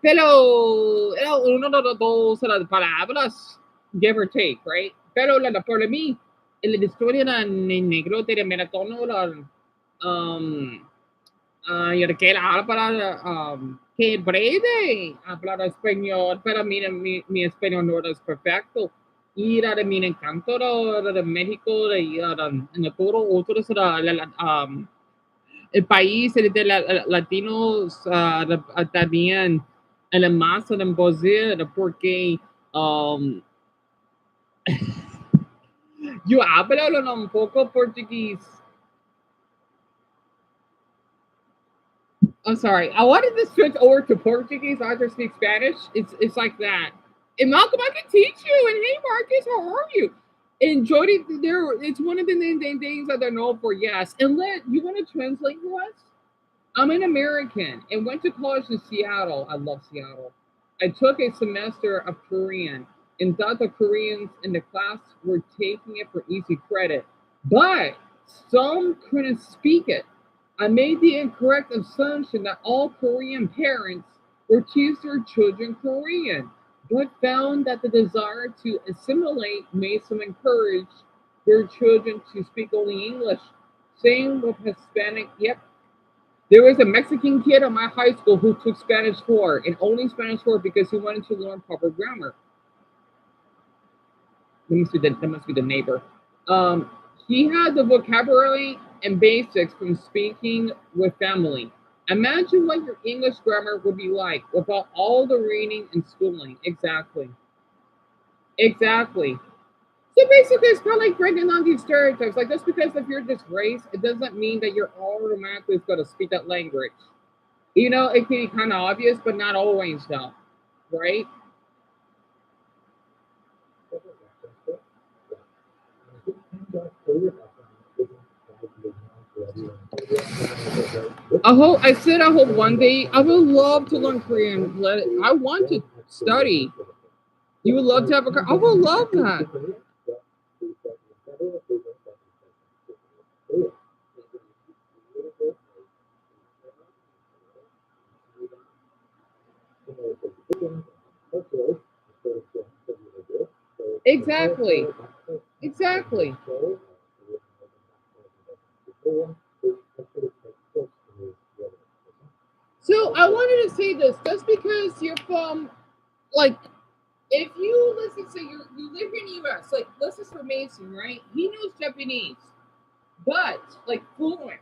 pero era uno de los dos las palabras, give or take, right? Pero para mí, la historia de negro de Meratono, um, yo que era habla, que breve, hablar español, pero mira, mi español no es perfecto. Y era de mi encanto, era de México, en todo otros, el país de latinos también el más en Brasil porque um, yo hablo un poco portugués. I'm sorry. I wanted to switch over to Portuguese. I just speak Spanish. It's like that. And Malcolm, I can teach you. And hey, Marcus, how are you? And Jody, there. It's one of the things that they're known for. Yes. And let you want to translate for us? I'm an American and went to college in Seattle. I love Seattle. I took a semester of Korean and thought the Koreans in the class were taking it for easy credit, but some couldn't speak it. I made the incorrect assumption that all Korean parents were teach their children Korean, but found that the desire to assimilate made some encourage their children to speak only English. Same with Hispanic. Yep, there was a Mexican kid at my high school who took Spanish 4 and only Spanish 4 because he wanted to learn proper grammar. That must be the neighbor. Um, he had the vocabulary and basics from speaking with family. Imagine what your English grammar would be like without all the reading and schooling. Exactly. Exactly. So basically, it's kind of like breaking down these stereotypes. Like just because if you're this race, it doesn't mean that you're automatically going to speak that language. It can be kind of obvious, but not always, though, right? I said I hope one day I would love to learn Korean. I want to study. You would love to have I would love that. Exactly. Exactly. So I wanted to say this, just because you're from, like, if you, let's just say you live in the US, like, let's just for Mason, right? He knows Japanese, but like fluent.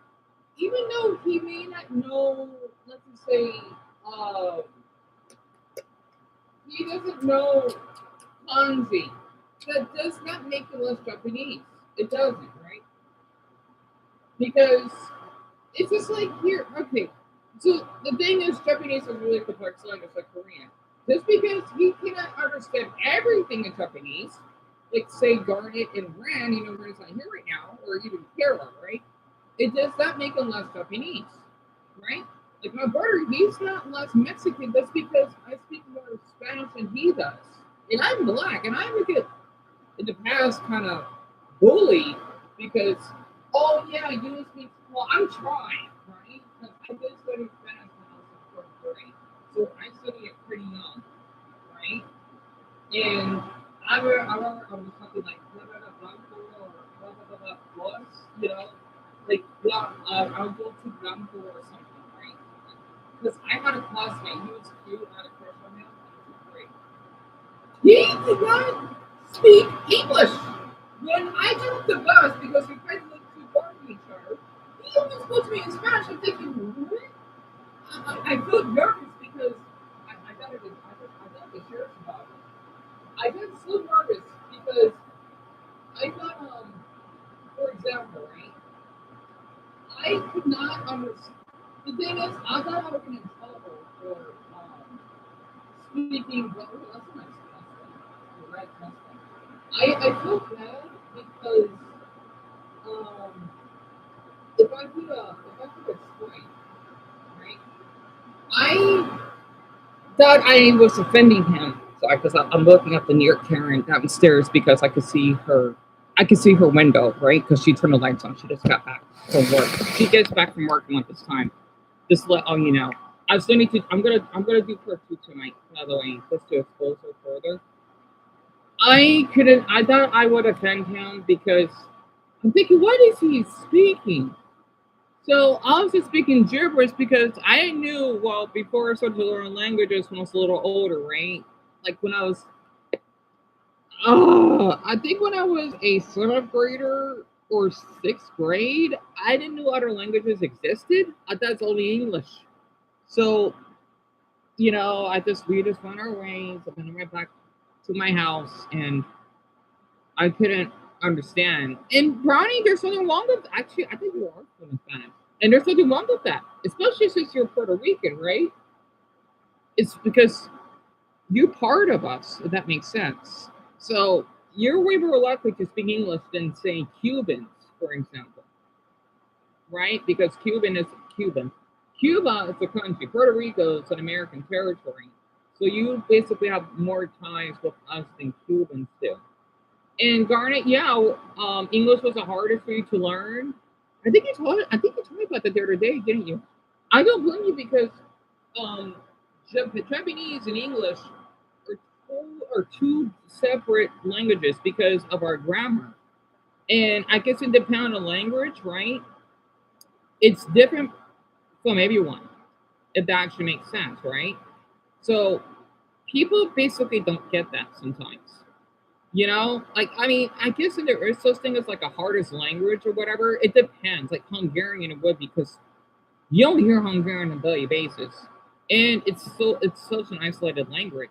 Even though he may not know, let's just say, uh, he doesn't know kanji, that does not make him less Japanese. It doesn't, right? Because it's just like here, okay. So the thing is, Japanese is really complex language like Korean. Just because he cannot understand everything in Japanese, like say Garnet and Ran, Ran's not here right now, or even Kara, right? It does not make him less Japanese, right? Like my brother, he's not less Mexican just because I speak more Spanish than he does. And I'm black, and I would get in the past kind of bullied because, oh yeah, you speak. Well, I'm trying, right? Because I did study Spanish when I was in fourth grade, so I studied it pretty young, right? And I remember I was something like blah blah blah blanco or blah blah blah blah plus, like I'll go to blanco or something, right? Because I had a classmate, he was cute, I had a crush on him, and it was great. He did not speak English. When I took the bus because we tried to look too far from each other, he only spoke to me in Spanish. I'm thinking, what? I felt nervous because I got it. I got the sheriff's about it. I got so nervous because I thought, for example, right? I could not understand. The thing is, I thought I was in trouble for speaking. Well, that's a nice question. Right, I feel bad because um, if I could explain, right? I thought I was offending him. Sorry, because I'm looking at the New York Karen downstairs because I could see her. I could see her window, right? Because she turned the lights on. She just got back from work. She gets back from work at this time. Just let all you know. I still need to. I'm gonna do part two tonight. By the way, just to expose her further. I couldn't. I thought I would offend him because I'm thinking, what is he speaking? So I was just speaking gibberish because I knew, well, before I started to learn languages when I was a little older, right? Like when I was, I think when I was a seventh grader or sixth grade, I didn't know other languages existed. I thought it's only English. So, we just went our ways. I went right back to my house and I couldn't understand. And Brownie, there's something wrong with, actually, I think you are fluent Spanish. And there's something wrong with that, especially since you're Puerto Rican, right? It's because you're part of us, if that makes sense. So you're way more likely to speak English than, say, Cubans, for example, right? Because Cuban is Cuban. Cuba is a country. Puerto Rico is an American territory. So you basically have more ties with us than Cubans do. And Garnet, yeah, English was the hardest for you to learn. I think you told me about that the other day, didn't you? I don't blame you because um, Japanese and English are two separate languages because of our grammar. And I guess it depends on the language, right? It's different from everyone, if that actually makes sense, right? So people basically don't get that sometimes. Like I mean, I guess if there is such thing as like a hardest language or whatever. It depends. Like Hungarian, it would because you only hear Hungarian on a daily basis, and it's such an isolated language,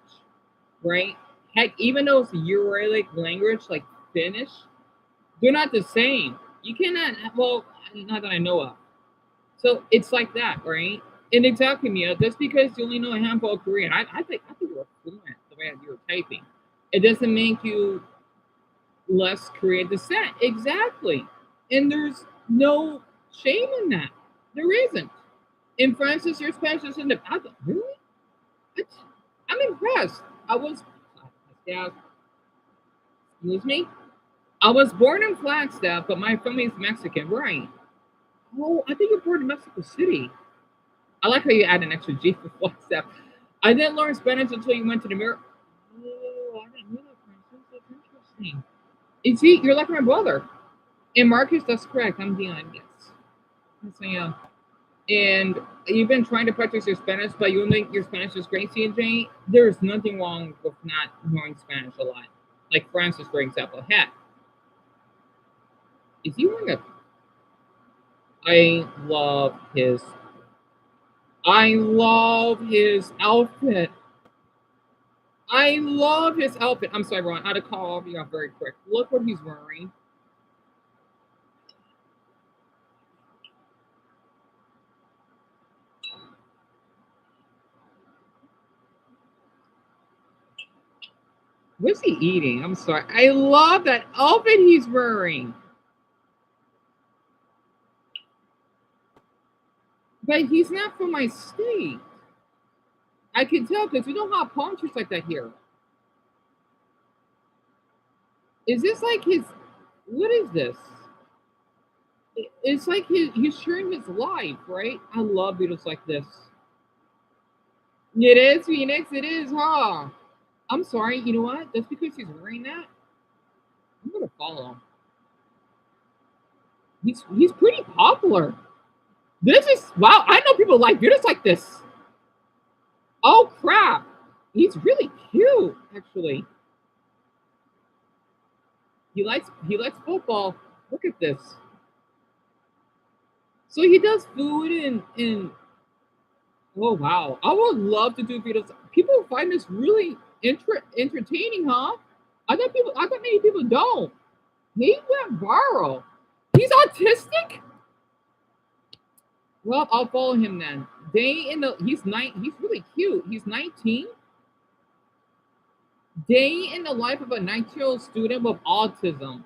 right? Heck, even though it's a Uralic language like Finnish, they're not the same. You cannot. Well, not that I know of. So it's like that, right? And exactly, Mia. Just because you only know a handful of Korean, I think you're fluent the way you were typing. It doesn't make you less Korean descent. Exactly. And there's no shame in that. There isn't. And Francis, your Spanish is in the. I thought, really? What? I'm impressed. Yeah, excuse me? I was born in Flagstaff, but my family's Mexican, right? Oh, I think you're born in Mexico City. I like how you add an extra G for Flagstaff. I didn't learn Spanish until you went to the America. Oh, I didn't know that, Francis. That's You see, you're like my brother. And Marcus, that's correct. I'm Dion, yes. Yes, I am. And you've been trying to practice your Spanish, but you think your Spanish is great, CJ. There's nothing wrong with not knowing Spanish a lot. Like Francis, for example. Heck, is he wearing a? I love his. I love his outfit. I love his outfit. I'm sorry, Ron. I had to call you off very quick. Look what he's wearing. What's he eating? I'm sorry. I love that outfit he's wearing. But he's not from my state. I can tell because we don't have palm trees like that here. Is this like his? What is this? It's like he's sharing his life, right? I love videos like this. It is Phoenix. It is, huh? I'm sorry. You know what? Just because he's wearing that, I'm gonna follow him. He's pretty popular. This is wow. I know people like videos like this. Oh crap! He's really cute, actually. He likes football. Look at this. So he does food and oh wow. I would love to do videos. People find this really entertaining, huh? I thought many people don't. He went viral. He's autistic? Well, I'll follow him then. He's really cute. He's 19. Day in the life of a 19-year-old student with autism.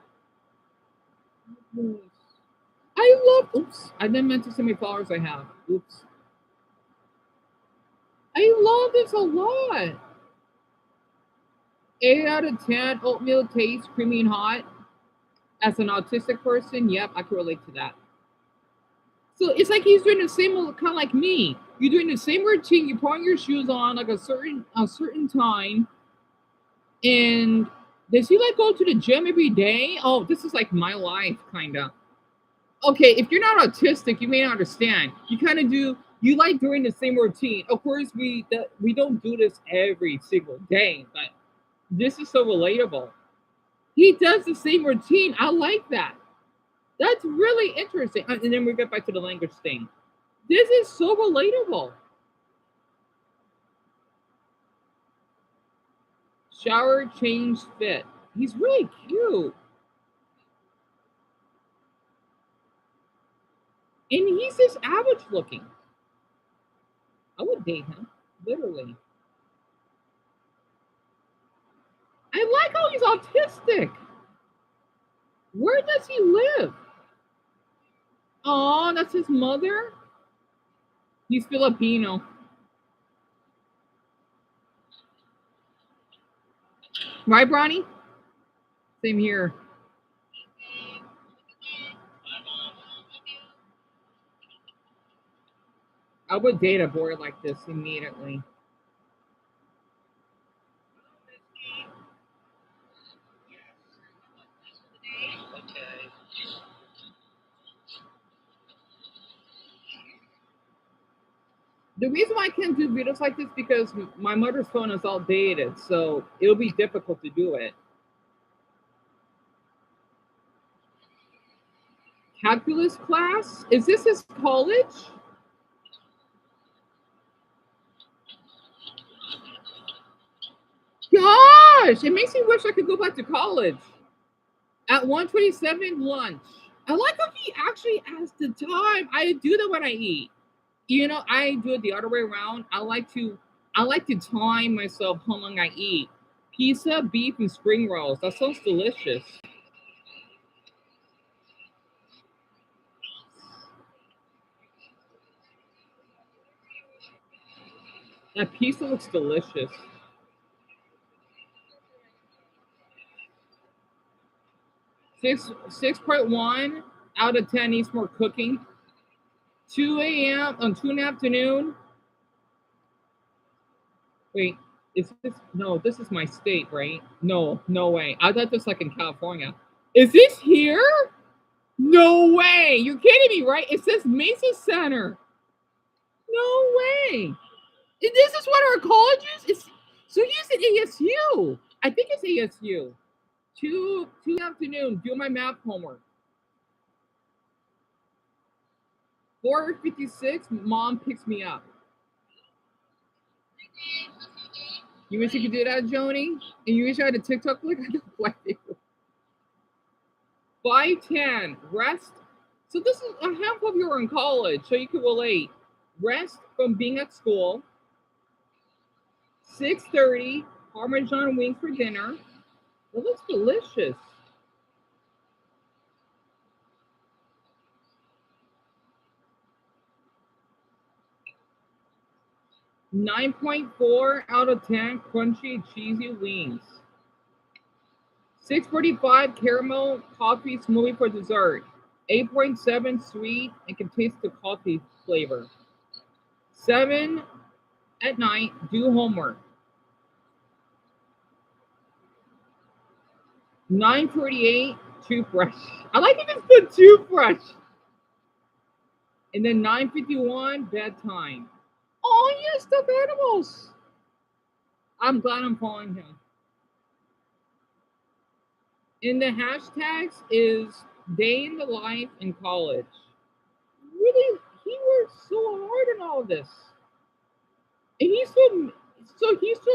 Oops, I didn't meant to see how many followers I have. Oops. I love this a lot. 8 out of 10, oatmeal tastes creamy and hot. As an autistic person, yep, I can relate to that. So it's like he's doing the same, kind of like me. You're doing the same routine. You put on your shoes on like a certain time, and does he like go to the gym every day? Oh, this is like my life, kind of. Okay, if you're not autistic, you may not understand. You kind of do. You like doing the same routine. Of course, we don't do this every single day, but this is so relatable. He does the same routine. I like that. That's really interesting. And then we get back to the language thing. This is so relatable. Shower, change, fit. He's really cute. And he's just average looking. I would date him, literally. I like how he's autistic. Where does he live? Oh, that's his mother? He's Filipino. Right, Bronny? Same here. I would date a boy like this immediately. The reason why I can't do videos like this because my mother's phone is outdated, so it'll be difficult to do it. Calculus class? Is this his college? Gosh, it makes me wish I could go back to college. At 1:27 lunch. I like how he actually has the time. I do that when I eat. You know, I do it the other way around. I like to time myself how long I eat. Pizza, beef, and spring rolls. That sounds delicious. That pizza looks delicious. 6.1 out of 10 needs more cooking. 2 a.m. on 2 in the afternoon. Wait, Is this no? This is my state, right? No, no way. I thought this like in California. Is this here? No way! You're kidding me, right? It says Mesa Center. No way! This is what our college is. So he's at ASU. I think it's ASU. Two afternoon. Do my math homework. 4:56. Mom picks me up. You wish you could do that, Joni? And you wish I had a TikTok link? I don't like it. 5:10. Rest. So this is a half of you are in college, so you can relate. Rest from being at school. 6:30. Parmesan wings for dinner. It looks delicious. 9.4 out of 10 crunchy cheesy wings. 6:45 caramel coffee smoothie for dessert. 8.7 sweet and can taste the coffee flavor. 7 at night, do homework. 9:48 toothbrush. I like it it's the toothbrush. And then 9:51 bedtime. Oh yes, stuffed animals. I'm glad I'm following him. And the hashtags is day in the life in college. Really, he worked so hard on all of this. And he's from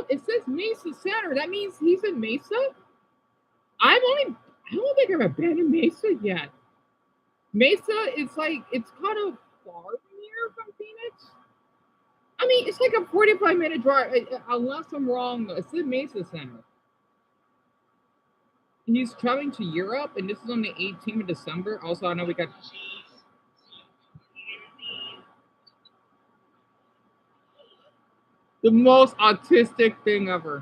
it says Mesa Center. That means he's in Mesa? I don't think I've been in Mesa yet. Mesa is like it's kind of far from here from Phoenix. I mean, it's like a 45-minute drive, unless I'm wrong. It's in Mesa Center. He's traveling to Europe, and this is on the 18th of December. Also, I know we got the most autistic thing ever.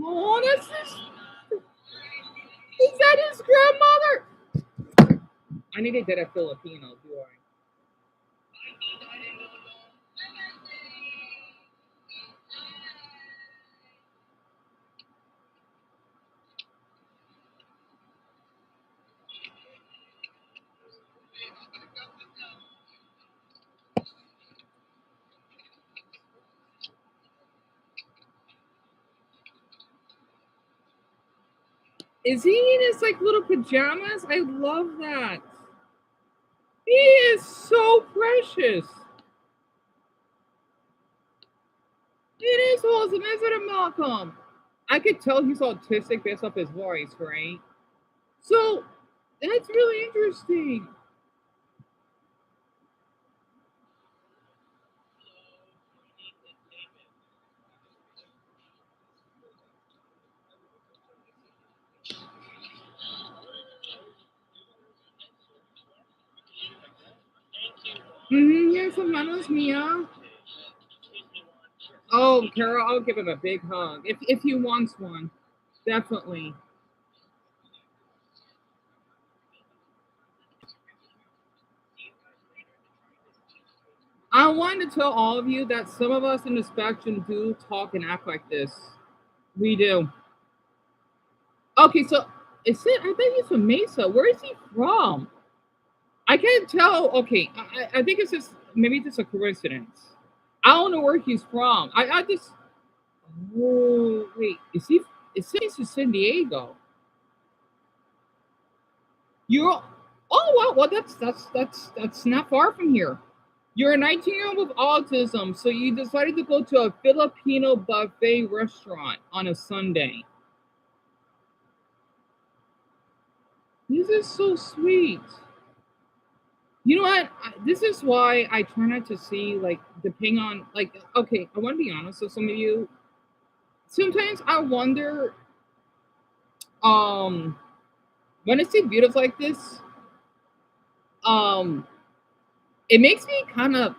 Oh, that's this. Is that his grandmother? I need to get a Filipino, do I? Is he in his like little pajamas? I love that. He is so precious. It is wholesome, isn't it, Malcolm? I could tell he's autistic based off his voice, right? So that's really interesting. Here's some manos mia. Oh, Carol, I'll give him a big hug if he wants one. Definitely. I wanted to tell all of you that some of us in the spectrum do talk and act like this. We do. Okay, so is it? I think he's from Mesa. Where is he from? I can't tell. Okay, I think it's just maybe just a coincidence. I don't know where he's from. I just. Oh wait, is he? It says he's San Diego. You're. Oh well, that's not far from here. You're a 19-year-old with autism, so you decided to go to a Filipino buffet restaurant on a Sunday. This is so sweet. You know what? This is why I try not to see like depending on like. Okay, I want to be honest with some of you. Sometimes I wonder, um, when I see videos like this, um, it makes me kind of.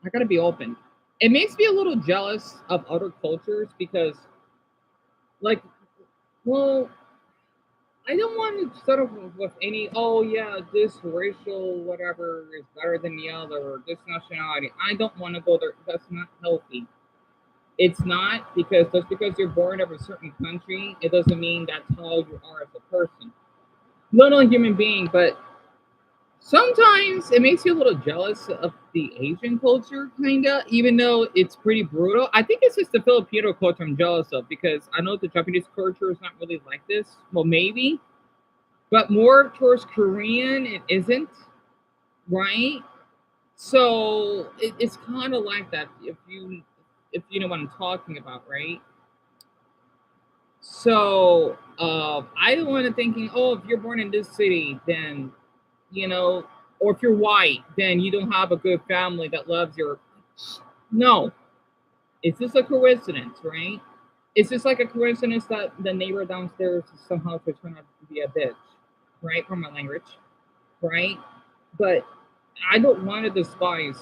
I gotta be open. It makes me a little jealous of other cultures because, like, well, I don't want to settle with any, oh yeah, this racial whatever is better than the other, or this nationality. I don't want to go there. That's not healthy. It's not, because just because you're born of a certain country, it doesn't mean that's how you are as a person. Not only human being, but sometimes it makes you a little jealous of the Asian culture, kinda, even though it's pretty brutal. I think it's just the Filipino culture I'm jealous of, because I know the Japanese culture is not really like this. Well, maybe, but more towards Korean, it isn't, right? So it's kind of like that. If you know what I'm talking about, right? So I don't want to thinking, oh, if you're born in this city, then you know, or if you're white, then you don't have a good family that loves your. No, it's just a coincidence, right? It's just like a coincidence that the neighbor downstairs is somehow to turn out to be a bitch, right? From my language, right? But I don't want to despise,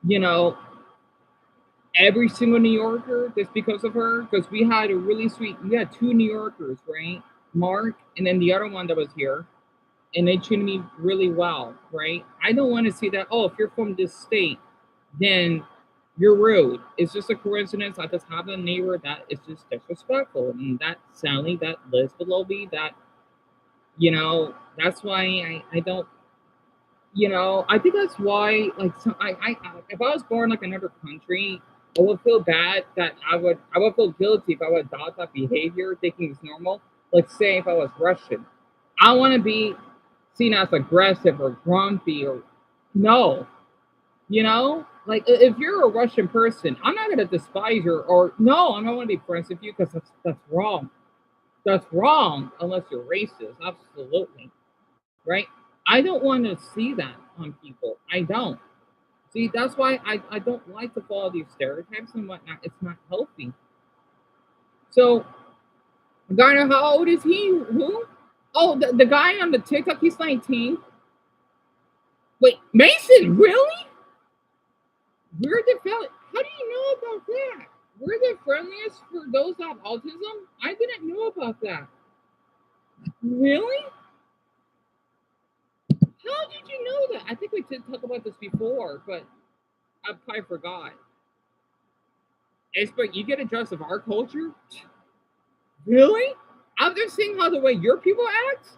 you know, every single New Yorker just because of her. Because we had two New Yorkers, right? Mark, and then the other one that was here, and they treated me really well, right? I don't want to see that. Oh, if you're from this state, then you're rude. It's just a coincidence. I just have a neighbor that is just disrespectful, and that Sally that lives below me. That that's why I don't. I think that's why, like, if I was born like another country, I would feel bad that I would feel guilty if I would adopt that behavior, thinking it's normal. Like, say if I was Russian, I want to be seen as aggressive or grumpy or no, like if you're a Russian person, I'm not gonna despise you or no, I'm not want to be friends with you because that's wrong. That's wrong unless you're racist. Absolutely, right? I don't want to see that on people. I don't. See, that's why I don't like to follow these stereotypes and whatnot. It's not healthy. So, Garner, how old is he? Who? Oh, the guy on the TikTok, he's 19. Wait, Mason, really? We're the How do you know about that? We're the friendliest for those that have autism? I didn't know about that. Really? How did you know that? I think we did talk about this before, but I probably forgot. But you get a judge of our culture? Really? I'm just seeing how the way your people act.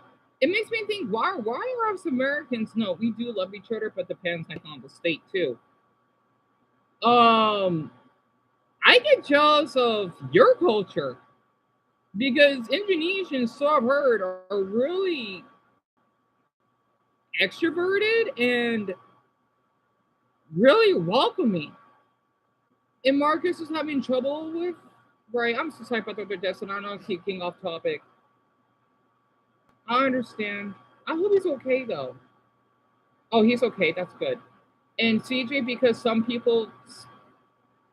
It makes me think, why are us Americans? No, we do love each other, but depends on the state too. Um, I get jealous of your culture because Indonesians, so I've heard, are really extroverted and really welcoming. And Marcus is having trouble with, right? I'm so sorry about Dr. Destin. I know I'm keeping off topic. I understand. I hope he's okay though. Oh, he's okay. That's good. And CJ, because some people,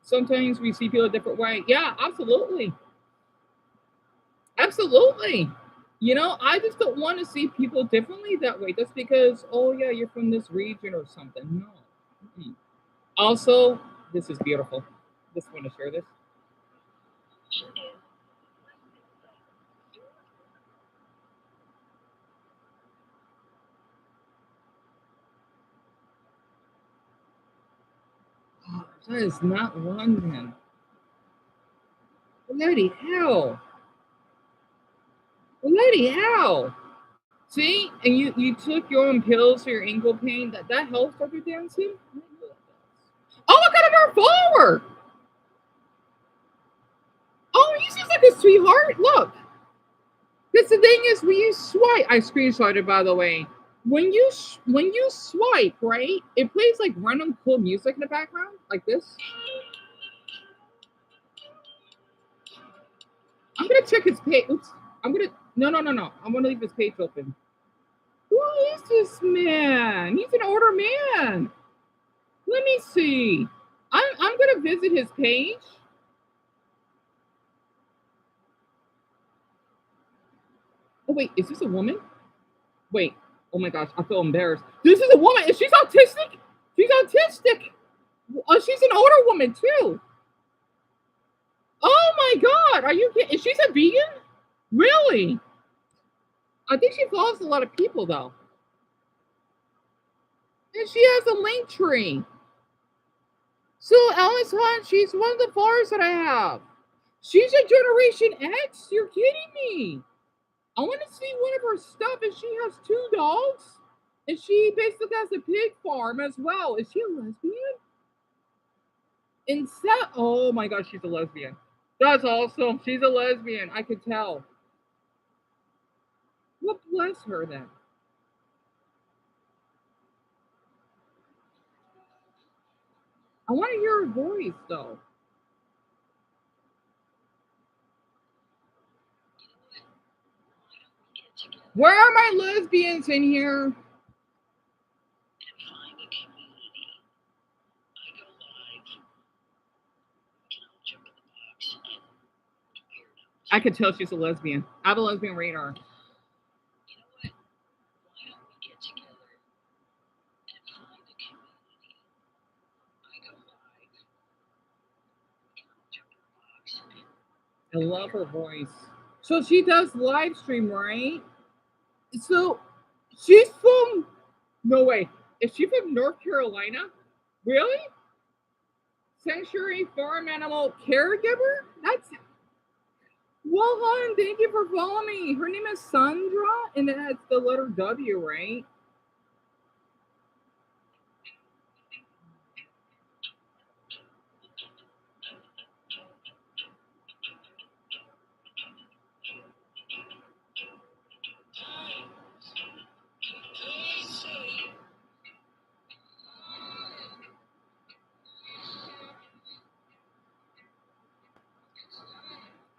sometimes we see people a different way. Yeah, absolutely. Absolutely. I just don't want to see people differently that way just because, oh, yeah, you're from this region or something. No. Mm-mm. Also, this is beautiful. Just want to share this. Oh, that is not London. Bloody hell. Bloody hell. See, and you took your own pills for your ankle pain. That helps Dr. Dancing? Oh, look at her forward. Oh, he seems like a sweetheart. Look. Because the thing is, when you swipe, I screenshotted by the way. When you swipe, right, it plays like random cool music in the background, like this. I'm gonna check his page. Oops. I'm gonna no. I'm gonna leave his page open. Who is this man? He's an older man. Let me see. I'm gonna visit his page. Oh wait, is this a woman? Wait. Oh my gosh, I feel embarrassed. This is a woman, and she's autistic. She's autistic. She's an older woman too. Oh my God, are you kidding? She's a vegan? Really? I think she follows a lot of people though. And she has a link tree. So Alice Hunt, she's one of the followers that I have. She's a Generation X? You're kidding me. I want to see one of her stuff, and she has 2 dogs. And she basically has a pig farm as well. Is she a lesbian? Oh my gosh, she's a lesbian. That's awesome. She's a lesbian. I could tell. Well, bless her then. I want to hear her voice though. Where are my lesbians in here? I could tell she's a lesbian. I have a lesbian radar. I love her voice. So she does live stream, right? So she's from, no way. Is she from North Carolina? Really? Sanctuary farm animal caregiver? That's, well, hon, thank you for following me. Her name is Sandra, and it has the letter W, right?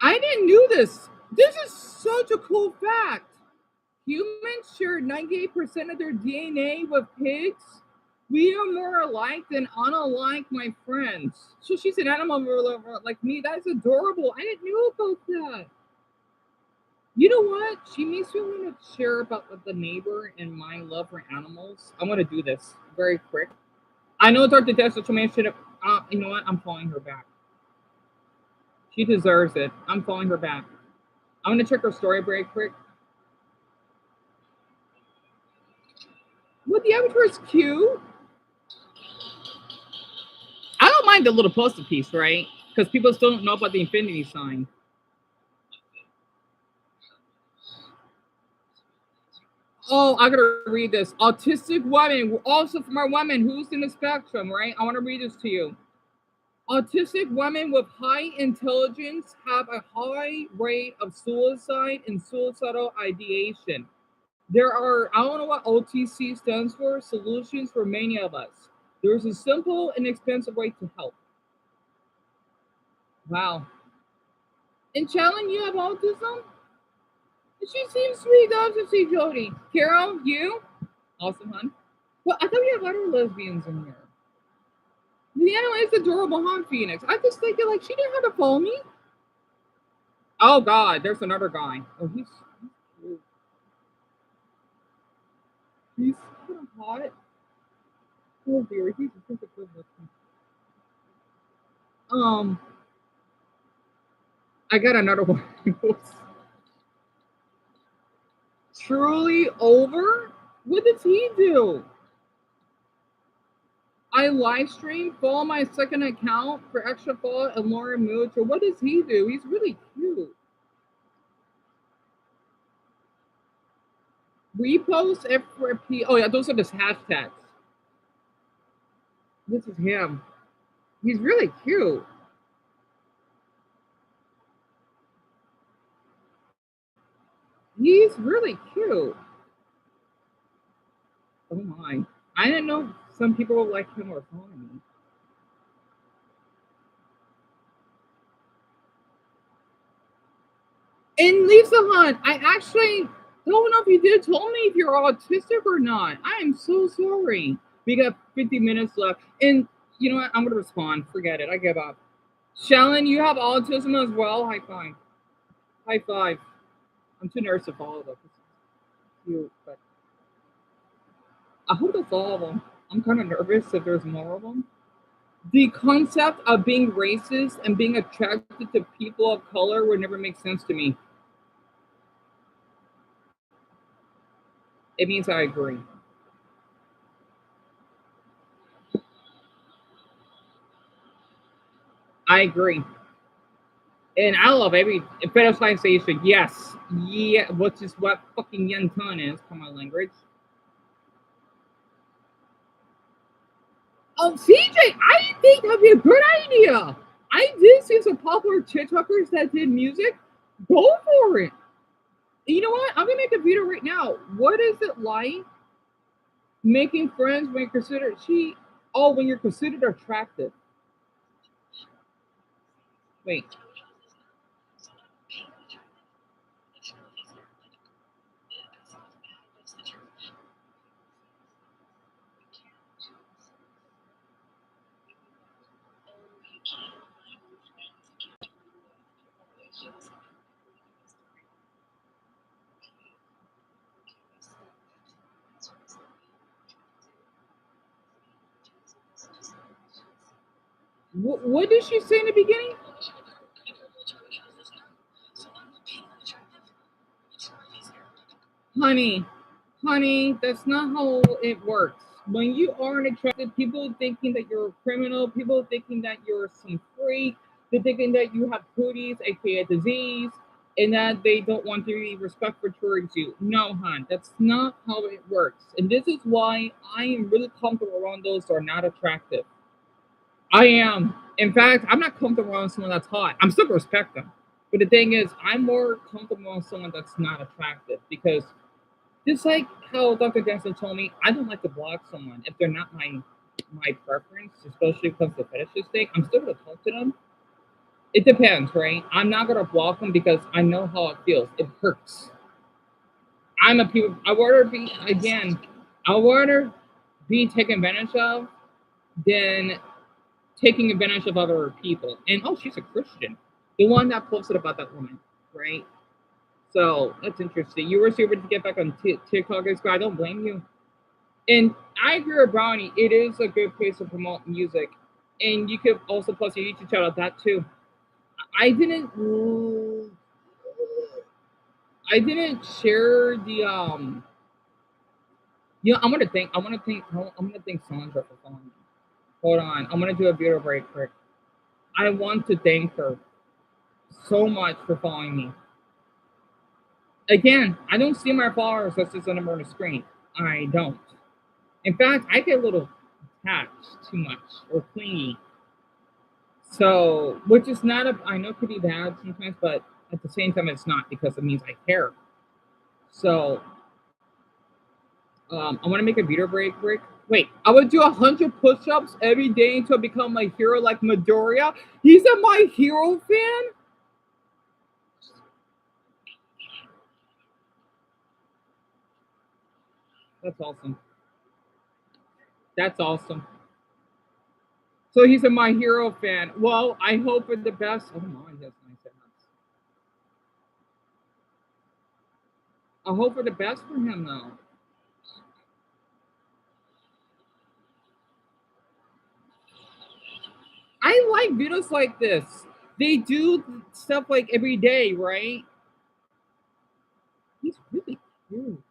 I didn't know this. This is such a cool fact. Humans share 98% of their DNA with pigs. We are more alike than unalike, my friends. So she's an animal lover like me. That's adorable. I didn't know about that. You know what? She makes me want to share about the neighbor and my love for animals. I'm going to do this very quick. I know Dr. Dessa told me I should have. You know what? I'm following her back. She deserves it. I'm following her back. I'm going to check her story very quick. Well, the avatar is cute. I don't mind the little poster piece, right? Because people still don't know about the infinity sign. Oh, I gotta read this. Autistic women, also from our women who's in the spectrum, right? I want to read this to you. Autistic women with high intelligence have a high rate of suicide and suicidal ideation. There are, I don't know what OTC stands for, solutions for many of us. There's a simple and expensive way to help. Wow. And Challen, you have autism? She seems sweet, doesn't she, Jody? Carol, you? Awesome, hon. Well, I thought we had other lesbians in here. The animal is adorable, huh, Phoenix? I just think like she didn't have to follow me. Oh God, there's another guy. Oh, he's cute. He's kind of hot. Oh dear, he's a good looking. I got another one. Truly over? What does he do? I live stream, follow my second account for extra follow and Lauren Mooch. Or what does he do? He's really cute. Repost FRP. Oh yeah, those are just hashtags. This is him. He's really cute. He's really cute. Oh my. I didn't know some people like him or following me. And Lisa Hunt, I actually don't know if you did tell me if you're autistic or not. I am so sorry. We got 50 minutes left. And you know what? I'm going to respond. Forget it. I give up. Shellen, you have autism as well? High five. High five. I'm too nervous to follow them. Cute, but I hope that's all of them. I'm kind of nervous if there's more of them. The concept of being racist and being attracted to people of color would never make sense to me. It means I agree. I agree. And I love every fetishization, yes. Yeah, which is what fucking Yen Ton is, for my language. Oh, CJ, I think that'd be a good idea. I did see some popular TikTokers that did music. Go for it. You know what? I'm gonna make a video right now. What is it like making friends when you're considered when you're considered attractive? Wait. What did she say in the beginning? Honey, honey, that's not how it works. When you aren't attracted, people thinking that you're a criminal, people thinking that you're some freak, they're thinking that you have cooties, aka disease, and that they don't want to be respectful towards you. No, hon, that's not how it works. And this is why I am really comfortable around those that are not attractive. I am. In fact, I'm not comfortable around someone that's hot. I'm still gonna respect them. But the thing is, I'm more comfortable around someone that's not attractive because just like how Dr. Jensen told me, I don't like to block someone if they're not my preference, especially because the fetishist thing. I'm still gonna talk to them. It depends, right? I'm not gonna block them because I know how it feels. It hurts. I'm a people. I rather be again. I rather be taken advantage of than taking advantage of other people. And oh, she's a Christian. The one that posted about that woman, right? So that's interesting. You were able to get back on TikTok, guys. I don't blame you. And I agree with Brownie. It is a good place to promote music, and you could also post your YouTube channel that too. I didn't. I didn't share the You know, I'm gonna thank Sandra for following me. Hold on, I'm gonna do a video break quick. I want to thank her so much for following me. Again, I don't see my followers. That's just a number on the screen. I don't. In fact, I get a little attached too much or clingy. So, which is not I know it could be bad sometimes, but at the same time, it's not because it means I care. So, I want to make a video break. Wait, I would do 100 push-ups every day until I become a hero like Midoriya. He's a My Hero fan. That's awesome. That's awesome. So he's a My Hero fan. Well, I hope for the best. Oh my, that's nice. I hope for the best for him though. I like videos like this. They do stuff like every day, right? He's really cute.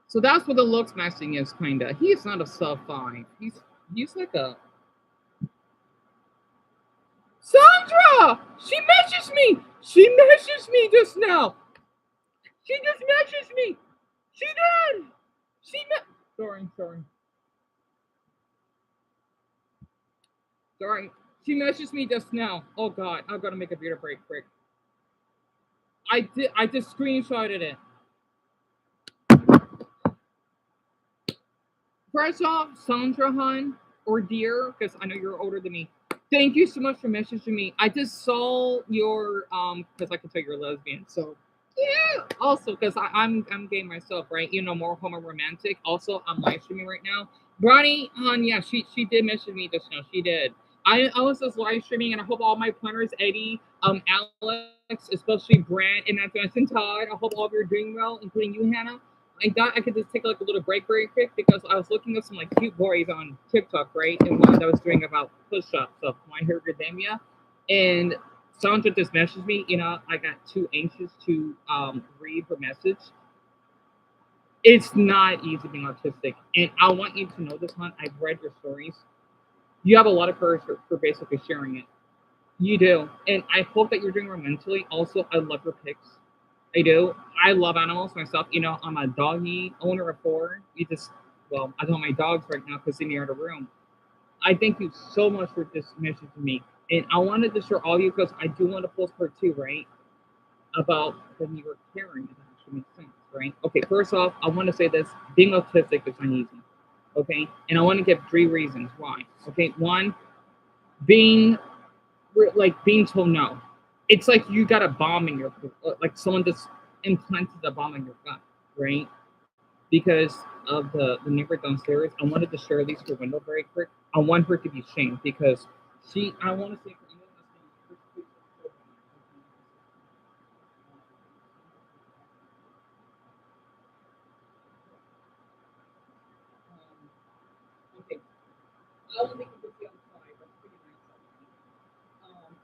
So that's what the looks matching is, kinda. He's not a sub 5. He's like a Sandra! She messaged me! She messaged me just now! She just messaged me! She did! She sorry. Sorry. She messaged me just now. Oh god, I've got to make a video break quick. I just screenshotted it. First off, Sandra Hun or dear, because I know you're older than me. Thank you so much for messaging me. I just saw your because I can tell you're a lesbian. So yeah. Also, because I'm gay myself, right? You know, more homo romantic. Also, I'm live streaming right now. Bronny Hun, yeah, she did message me just now. She did. I was just live streaming, and I hope all my planners, Eddie, Alex, especially Brant and Afghanistan Todd. I hope all of you are doing well, including you, Hannah. I thought I could just take like a little break very quick because I was looking at some like cute boys on TikTok, right? And one that was doing about push-ups of My Hero Academia. And Sandra just messaged me, I got too anxious to read her message. It's not easy being autistic. And I want you to know this, one. I've read your stories. You have a lot of courage for basically sharing it. You do. And I hope that you're doing well mentally. Also, I love your pics. I do. I love animals myself. I'm a doggy owner of four. I don't have my dogs right now because they're near the room. I thank you so much for this message to me. And I wanted to share all of you because I do want to post part two, right? About when you were caring. It actually makes sense, right? Okay, first off, I want to say this. Being autistic is uneasy. Okay? And I want to give 3 reasons why. Okay, one, being being told no. It's like you got a bomb in your, like someone just implanted a bomb in your gut, right? Because of the neighbor downstairs. I wanted to share these through window very quick. I want her to be shamed because I want to say for anyone listening, okay, I will make a video outside. That's pretty nice. Hold on.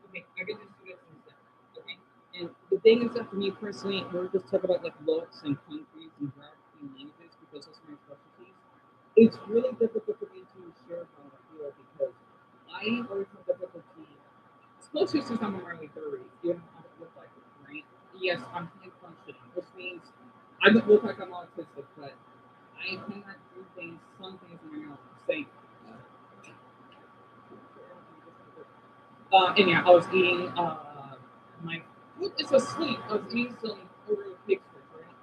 Okay, I can just do this instead. Okay. And the thing is that for me personally, we're just talking about like looks and countries and geography and languages because those are my specialties. It's really difficult for me to share how I feel because I always have difficulty, especially since I'm around my 30s, you know how I look like, right? Yes, I'm hand functioning, which means I don't look like I'm autistic, but I cannot do things, some things in my mouth, say, and yeah, I was eating. My foot is asleep. I was eating some Oreo pig sticks, right?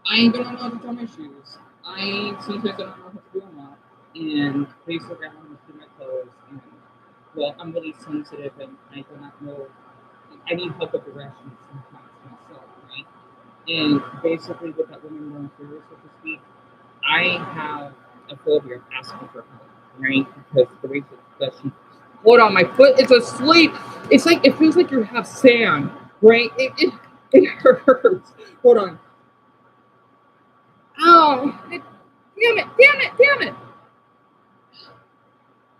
I ain't gonna know how to tie my shoes. I sometimes don't know how to do them up, and basically I want to do my clothes. And well, I'm really sensitive, and I do not know. I need help with directions sometimes myself, right? And basically, with that woman going through, so to speak, I have a phobia of asking for help, right? Because the reason that she, hold on, my foot is asleep. It's like it feels like you have sand, right? It hurts. Hold on. Oh, damn it.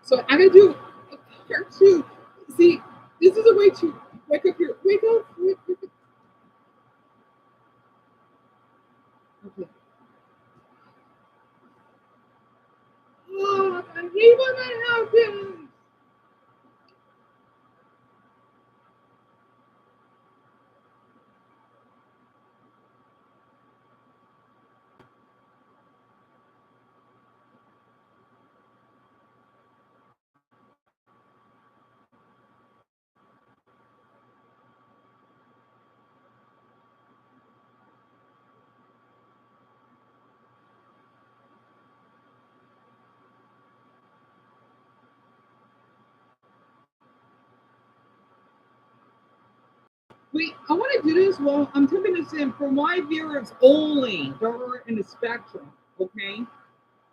So I gotta do a part two. See, this is a way to wake up your wake up. Okay. Oh, I hate when that happens. Wait, I want to do this. Well, I'm typing this in for my viewers only. That are in the spectrum, okay?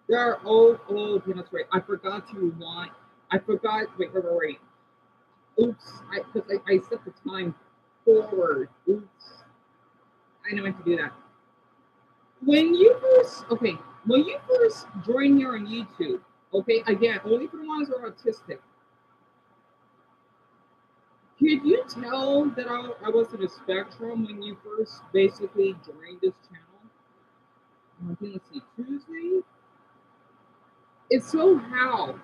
There are okay, that's right. I forgot to rewind. I forgot. Wait. Oops. I set the time forward. Oops. I know I to do that. When you first join here on YouTube, okay, again, only for the ones who are autistic. Could you tell that I was in a spectrum when you first basically joined this channel? Okay, let's see, Tuesday. It's so how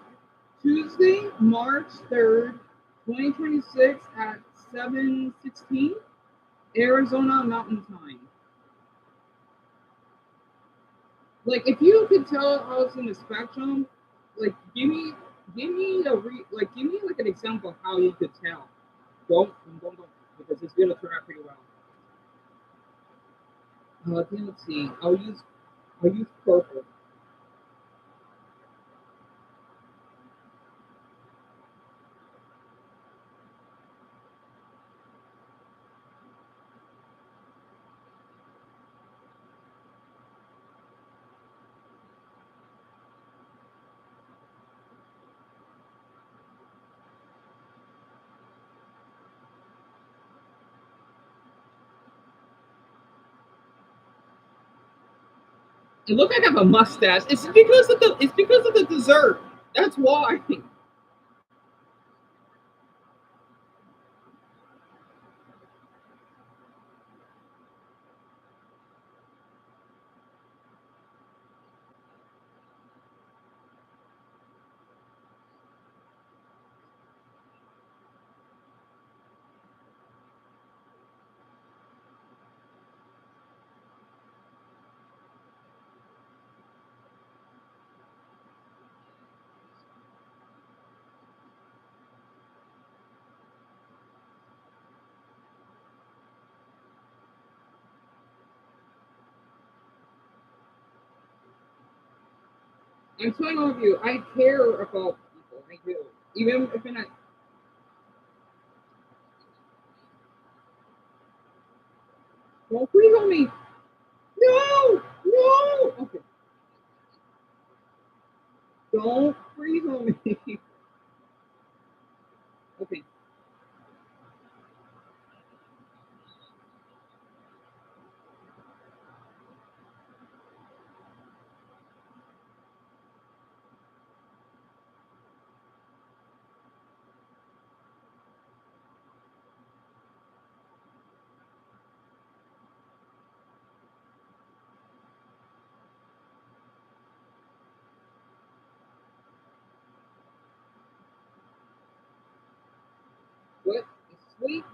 Tuesday, March 3rd, 2026 at 7:16 Arizona Mountain Time. Like if you could tell I was in the spectrum, like give me like an example of how you could tell. Don't because it's gonna turn out pretty well. Let's see. I'll use purple. It looked like I have a mustache. It's because of the dessert. That's why. I'm telling all of you, I care about people. I do. Even if I'm not. Don't freeze on me. No! No! Okay. Don't freeze on me. Okay. What? Sweet?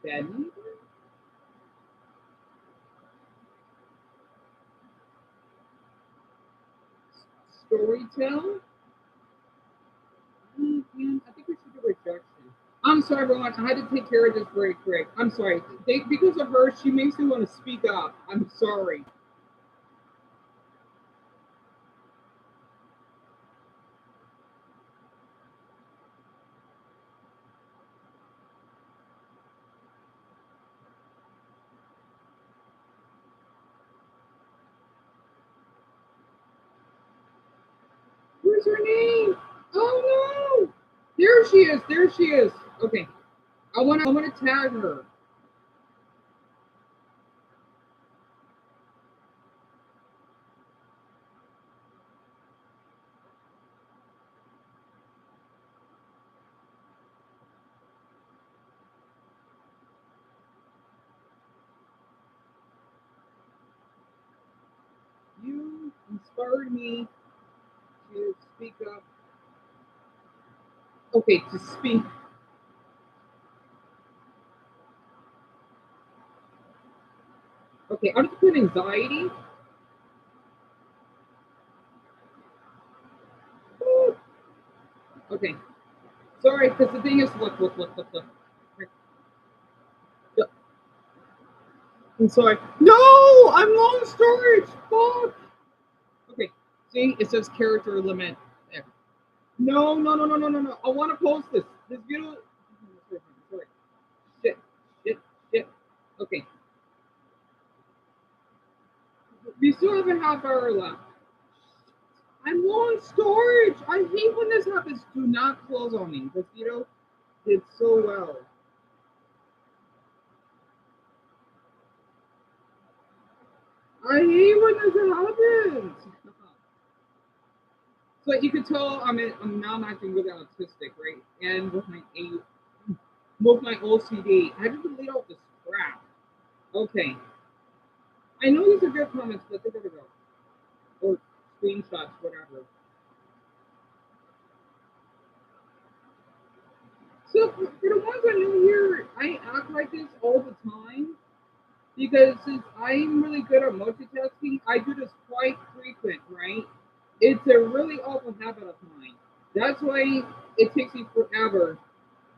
Bad storytell? Yeah, I think we should do rejection. I'm sorry, everyone. I had to take care of this very quick. I'm sorry. Because of her, she makes me want to speak up. I'm sorry. Where's her name? Oh no! There she is. There she is. Okay. I wanna tag her. You inspired me to speak up. Okay, to speak. Okay, I'm gonna put anxiety. Okay. Sorry, because the thing is, look. I'm sorry. No, I'm low in storage. Fuck. Okay. See, it says character limit. There. No. I want to post this. This video. Sorry. Shit. Shit. Okay. We still have a half hour left. I'm low in storage. I hate when this happens. Do not close on me. This video did so well. I hate when this happens. So you could tell I'm now acting really autistic, right? And with my OCD, I have to delete all this crap. Okay, I know these are good comments, but they're gonna go or screenshots, whatever. So for the ones I know here, I act like this all the time because since I'm really good at multitasking, I do this quite frequent, right? It's a really awful habit of mine. That's why it takes me forever.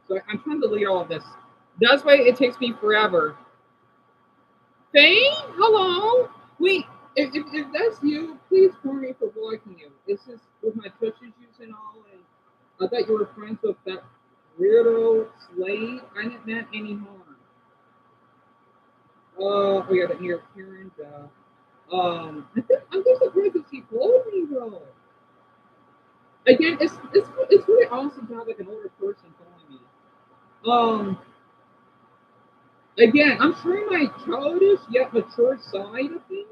So I'm trying to delete all of this. That's why it takes me forever. Faye, hello. Wait, if that's you, please warn me for blocking you. This is with my touch issues and all, and I thought you were friends with that weirdo Slade. I didn't meant any harm. We got it here, Karen. I'm just surprised that she told me though. Again, it's really awesome to have like an older person telling me. Again, I'm showing my childish yet mature side of things.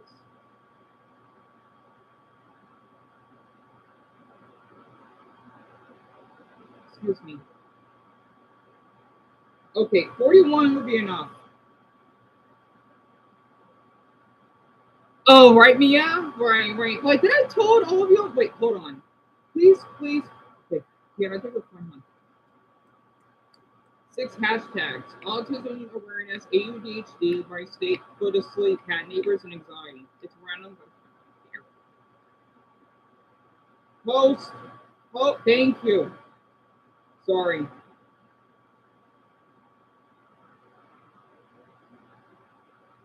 Excuse me. Okay, 41 would be enough. Oh, right, Mia? Right, right. Wait, did I told all of you? Wait, hold on. Please, please. Okay, yeah, I think we're fine. 6 hashtags. Autism awareness, ADHD, by state, go to sleep, cat neighbors, and anxiety. It's random. Here. Post. Oh, thank you. Sorry.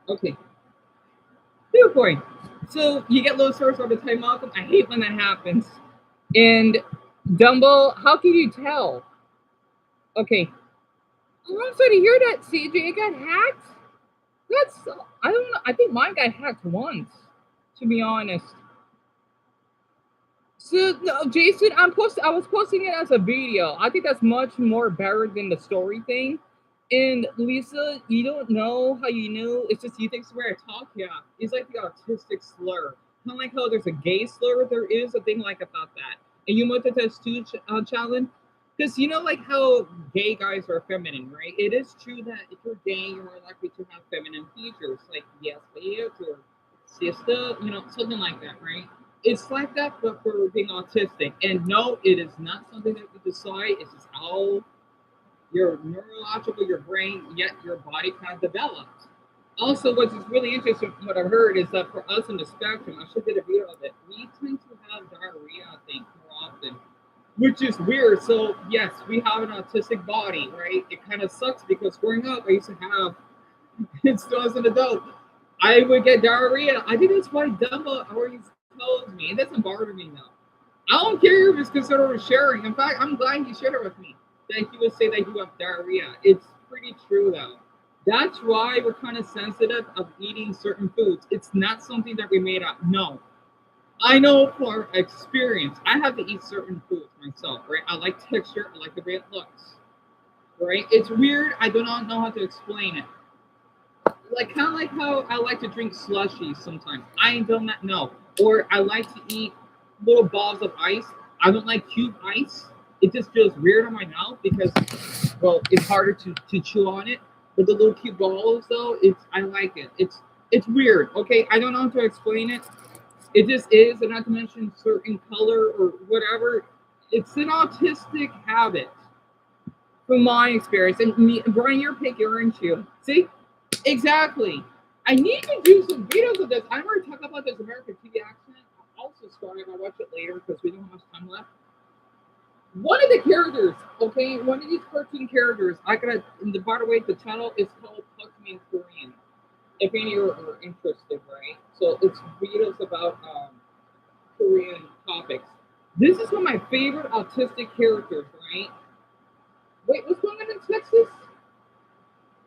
Okay. Dear boy. So you get low source all the time, Malcolm. I hate when that happens. And Dumbo, how can you tell? Okay. Oh, I'm sorry to hear that, CJ. It got hacked. That's I don't know. I think mine got hacked once, to be honest. So no, Jason, I was posting it as a video. I think that's much more better than the story thing. And Lisa, you don't know how you know. It's just you think it's the way I talk. Yeah, it's like the autistic slur. Kind of like how there's a gay slur. There is a thing like about that. And you multitask too, challenge. Because you know, like how gay guys are feminine, right? It is true that if you're gay, you're more likely to have feminine features, like yes, bitch, or sister, you know, something like that, right? It's like that, but for being autistic. And no, it is not something that you decide. It's just how your neurological, your brain, yet your body kind of develops. Also, what's really interesting, what I heard is that for us in the spectrum, I should get a video of it. We tend to have diarrhea, I think, more often, which is weird. So yes, we have an autistic body, right? It kind of sucks because growing up, I used to have, and still as an adult, I would get diarrhea. I think that's why Dumbo always tells me. It doesn't bother me though. I don't care if it's considered sharing. In fact, I'm glad he shared it with me. That he would say that you have diarrhea. It's pretty true though. That's why we're kind of sensitive of eating certain foods. It's not something that we made up. No. I know for experience, I have to eat certain foods myself, right? I like texture, I like the way it looks, right? It's weird. I do not know how to explain it. Like kind of like how I like to drink slushies sometimes. I do not know. Or I like to eat little balls of ice. I don't like cube ice. It just feels weird on my mouth because, well, it's harder to chew on it. But the little cube balls, though, it's I like it. It's weird. Okay, I don't know how to explain it. It just is, and not to mention certain color or whatever. It's an autistic habit, from my experience. And me, Brian, you're picky, aren't you? See, exactly. I need to do some videos of this. I never talk about this American TV accent. I'll also start it. I'll watch it later because we don't have much time left. One of the characters, okay, one of these cartoon characters, I gotta. By the way, the channel is called Talk to Me in Korean. If any of you are interested, right? So it's videos about Korean topics. This is one of my favorite autistic characters, right? Wait, what's going on in Texas?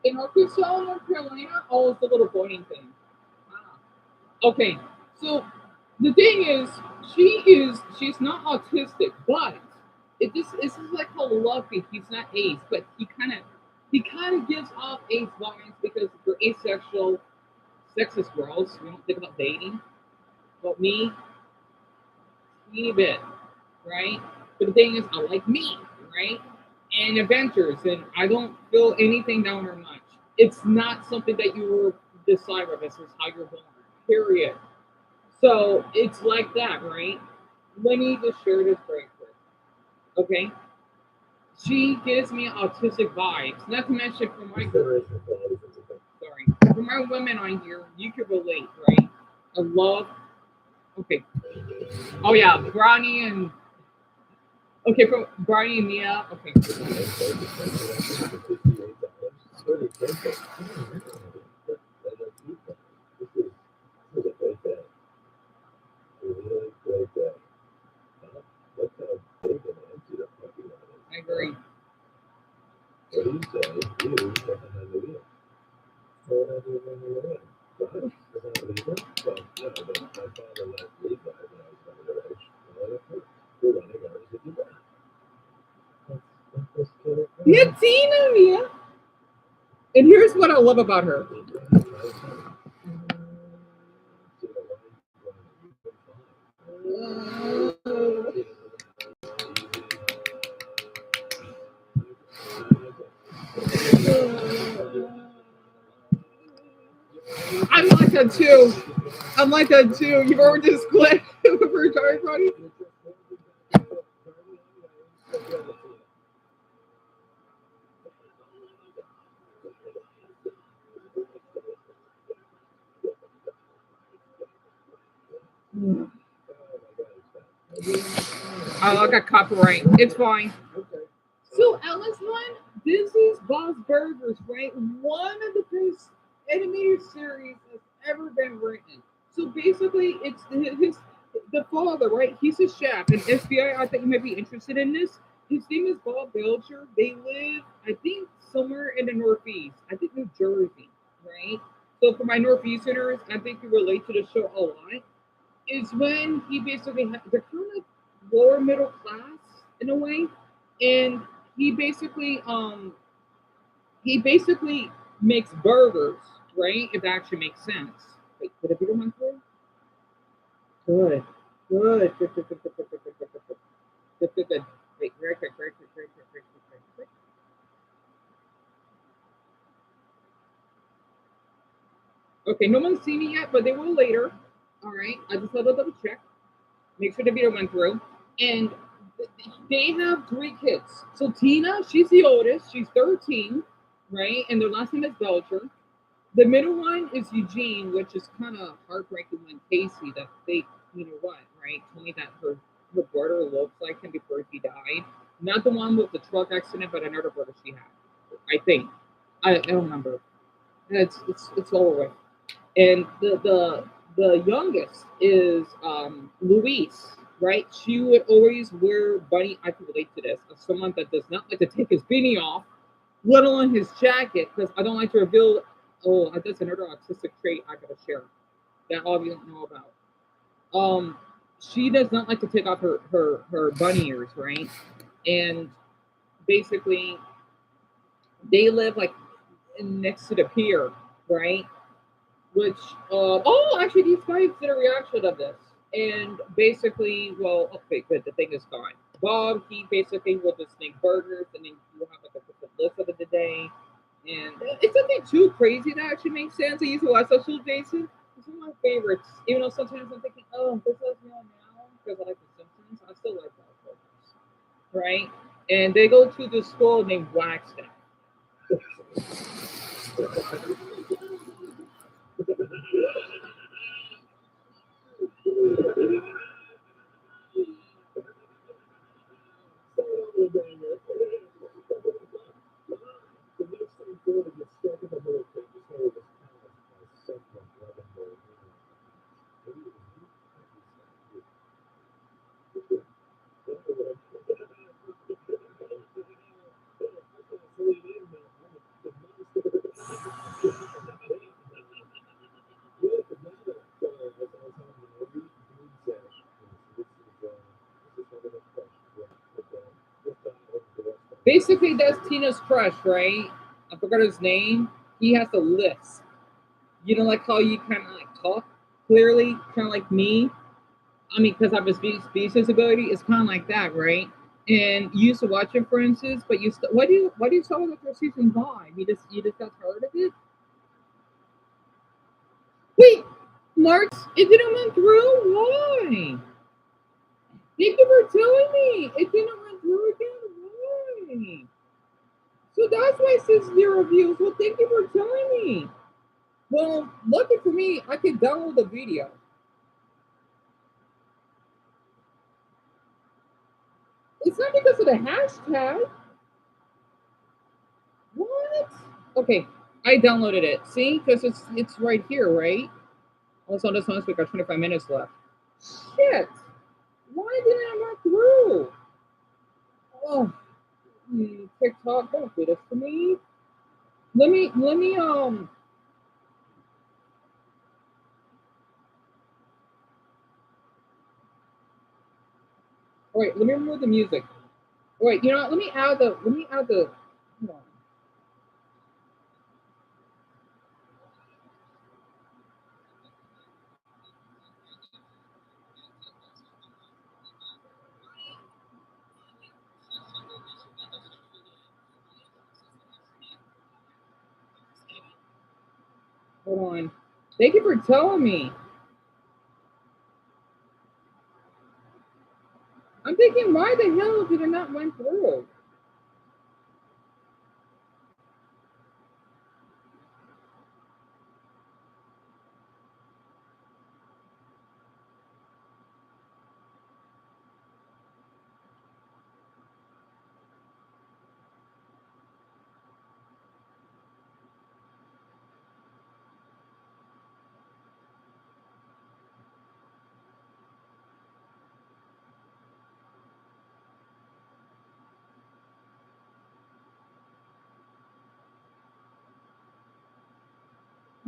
In Arkansas, North Carolina? Oh, it's the little boiling thing. Ah. Okay, so the thing is, she's not autistic, but this is like how Luffy, he's not ace, but he kind of gives off ace vibes because they're asexual, sexist girls. We don't think about dating. But me, teeny bit, right? But the thing is, I like me, right? And adventures, and I don't feel anything down or much. It's not something that you will decide with. This is how you're born. Period. So it's like that, right? Let me just share this very quick. Okay. She gives me autistic vibes. Not to mention for my Consideration quality is a thing. sorry. For my women on here, you can relate, right? I love okay. Oh yeah, Brownie and okay, from Brownie and Mia. Okay. Next day, the special offer for $58. It's pretty expensive. And let's eat that. This is a great day. A really great day. Huh? Look how big and empty the parking lot is. I agree. What do you say? You behind the wheel. What do I do when you're in? What? As an Libra? Well, no, but my father left Levi when I was under their age. And I left her. We're running ours with you back. That's kind of Yeah, Tina, Mia. And here's what I love about her. I'm like that too. I'm like that too. You've already just clicked for Charlie Party. I got copyright. It's fine. So Alex one, this is Bob's Burgers, right? One of the best animated series that's ever been written. So basically, it's his the father, right? He's a chef, and FBI. I think you might be interested in this. His name is Bob Belcher. They live, I think, somewhere in the Northeast. I think New Jersey, right? So for my Northeasterners, I think you relate to the show a lot. Is when he basically they're kind of lower middle class in a way, and he basically um he basically makes burgers, right? If that actually makes sense. Wait, did a video run through? Good, good, good, good, good, good, good, good, good, good, good, good, good, good. Wait, very quick, very quick, very quick, very quick, very quick. Okay, no one's seen it yet, but they will later. All right, I just had to double check. Make sure the video went through. And they have three kids. So Tina, she's the oldest. She's 13, right? And their last name is Belcher. The middle one is Eugene, which is kind of heartbreaking when Casey, that they, you know what, right, told me that her brother looks like him before he died. Not the one with the truck accident, but another brother she had. I think. I don't remember. It's over with. And the youngest is Louise, right? She would always wear bunny. I can relate to this. As someone that does not like to take his beanie off, let alone his jacket, because I don't like to reveal. Oh, that's another autistic trait I gotta share that all of you don't know about. She does not like to take off her bunny ears, right? And basically, they live like next to the pier, right? Which actually these guys did a reaction of this, and basically, well, okay, good, the thing is gone. Bob, he basically will just make burgers, and then you have like a different list of the day, and it's nothing too crazy that actually makes sense. I used to watch Social Jason. It's one of my favorites, even though sometimes I'm thinking, oh, this is me on now because I like The Simpsons. I still like that focus, right? And they go to the school named Waxstaff. Basically, that's Tina's crush, right? I forgot his name. He has a lisp. You know, like how you kind of like talk clearly, kind of like me. I mean, because I have a speech disability, it's kind of like that, right? And you used to watch it, for instance, but why do you start with your season 5? You just got tired of it. Wait, Marks, it didn't went through. Why? Thank you for telling me it didn't went through again. Why? So that's why it says 0 views. Well, thank you for telling me. Well, lucky for me, I could download the video. It's not because of the hashtag. What? Okay, I downloaded it. See, because it's right here, right? Also, this one's we got 25 minutes left. Shit! Why didn't I not through? Oh, TikTok, don't do this to me. Let me. Wait, let me remove the music. Wait, you know what? Let me add the. Hold on. Hold on. Thank you for telling me. I'm thinking, why the hell did it not went through?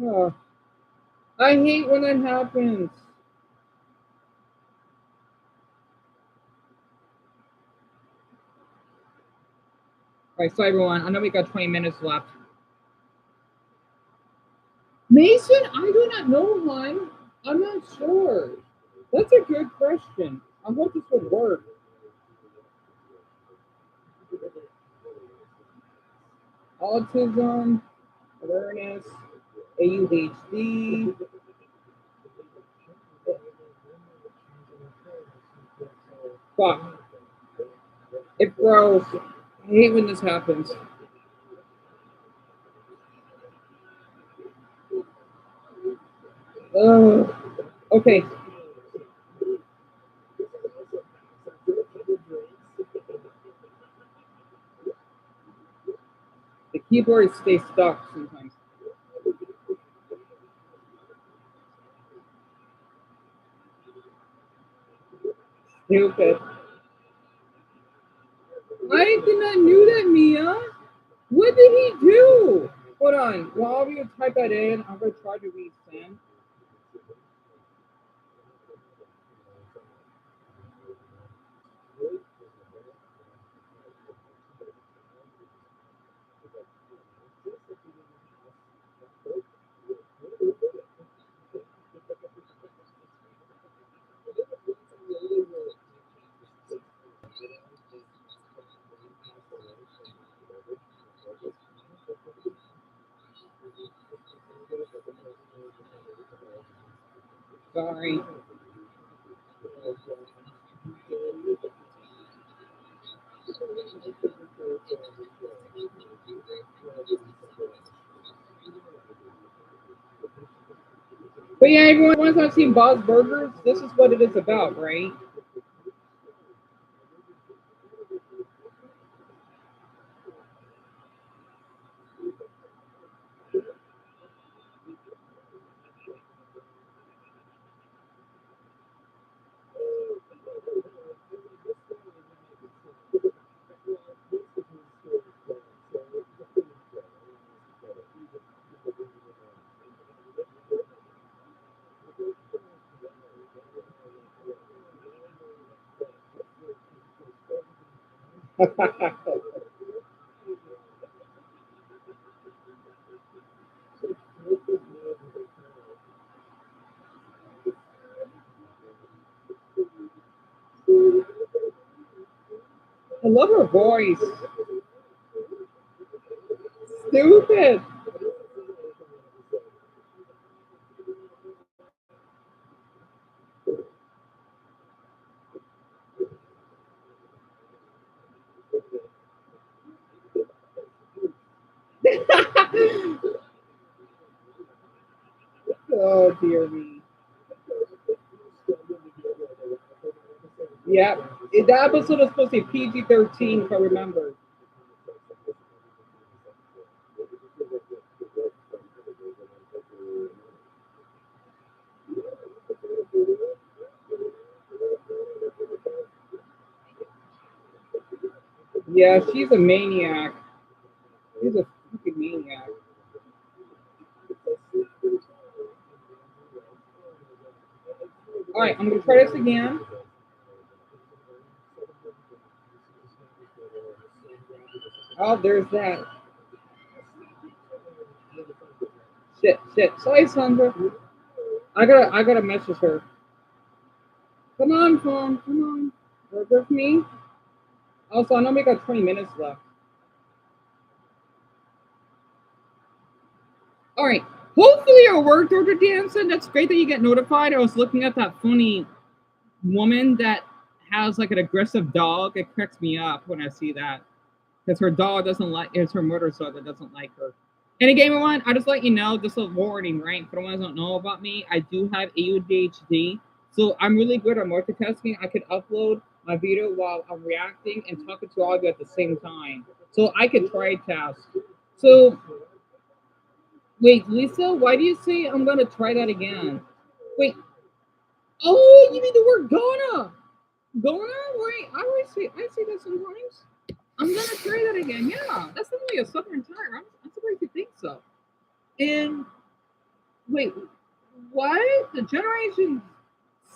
Oh, I hate when that happens. All right, so everyone, I know we got 20 minutes left. Mason, I do not know, hon. I'm not sure. That's a good question. I hope this would work. Autism, awareness, ADHD. Fuck. It froze. I hate when this happens. Ugh. Okay. The keyboard stays stuck sometimes. Stupid. I did not knew that, Mia. What did he do? Hold on. While you type that in, I'm gonna try to resend. Sorry. But yeah, everyone, once I've seen Bob's Burgers, this is what it is about, right? I love her voice. Stupid. Oh dear me. Yeah, that episode was supposed to be PG-13, if I remember. Yeah, she's a maniac. She's a fucking maniac. All right, I'm gonna try this again. Oh, there's that. Shit. Sorry, Sandra. I gotta message her. Come on, phone. Come on. Work with me. Also, I know we got 20 minutes left. All right. Hopefully it'll work, Dr. Danson. That's great that you get notified. I was looking at that funny woman that has like an aggressive dog. It cracks me up when I see that. Because her dog doesn't like, it's her murder dog that doesn't like her. And again, everyone, I just let you know, just a warning, right? For the ones that don't know about me, I do have ADHD. So I'm really good at multitasking. I could upload my video while I'm reacting and talking to all of you at the same time. So I could try task. So wait, Lisa, why do you say I'm gonna try that again? Wait. Oh, you mean the word gonna? Gonna? Wait, I say that sometimes. I'm gonna try that again. Yeah, that's definitely a southern term. I'm surprised you think so. And wait, what? The Generation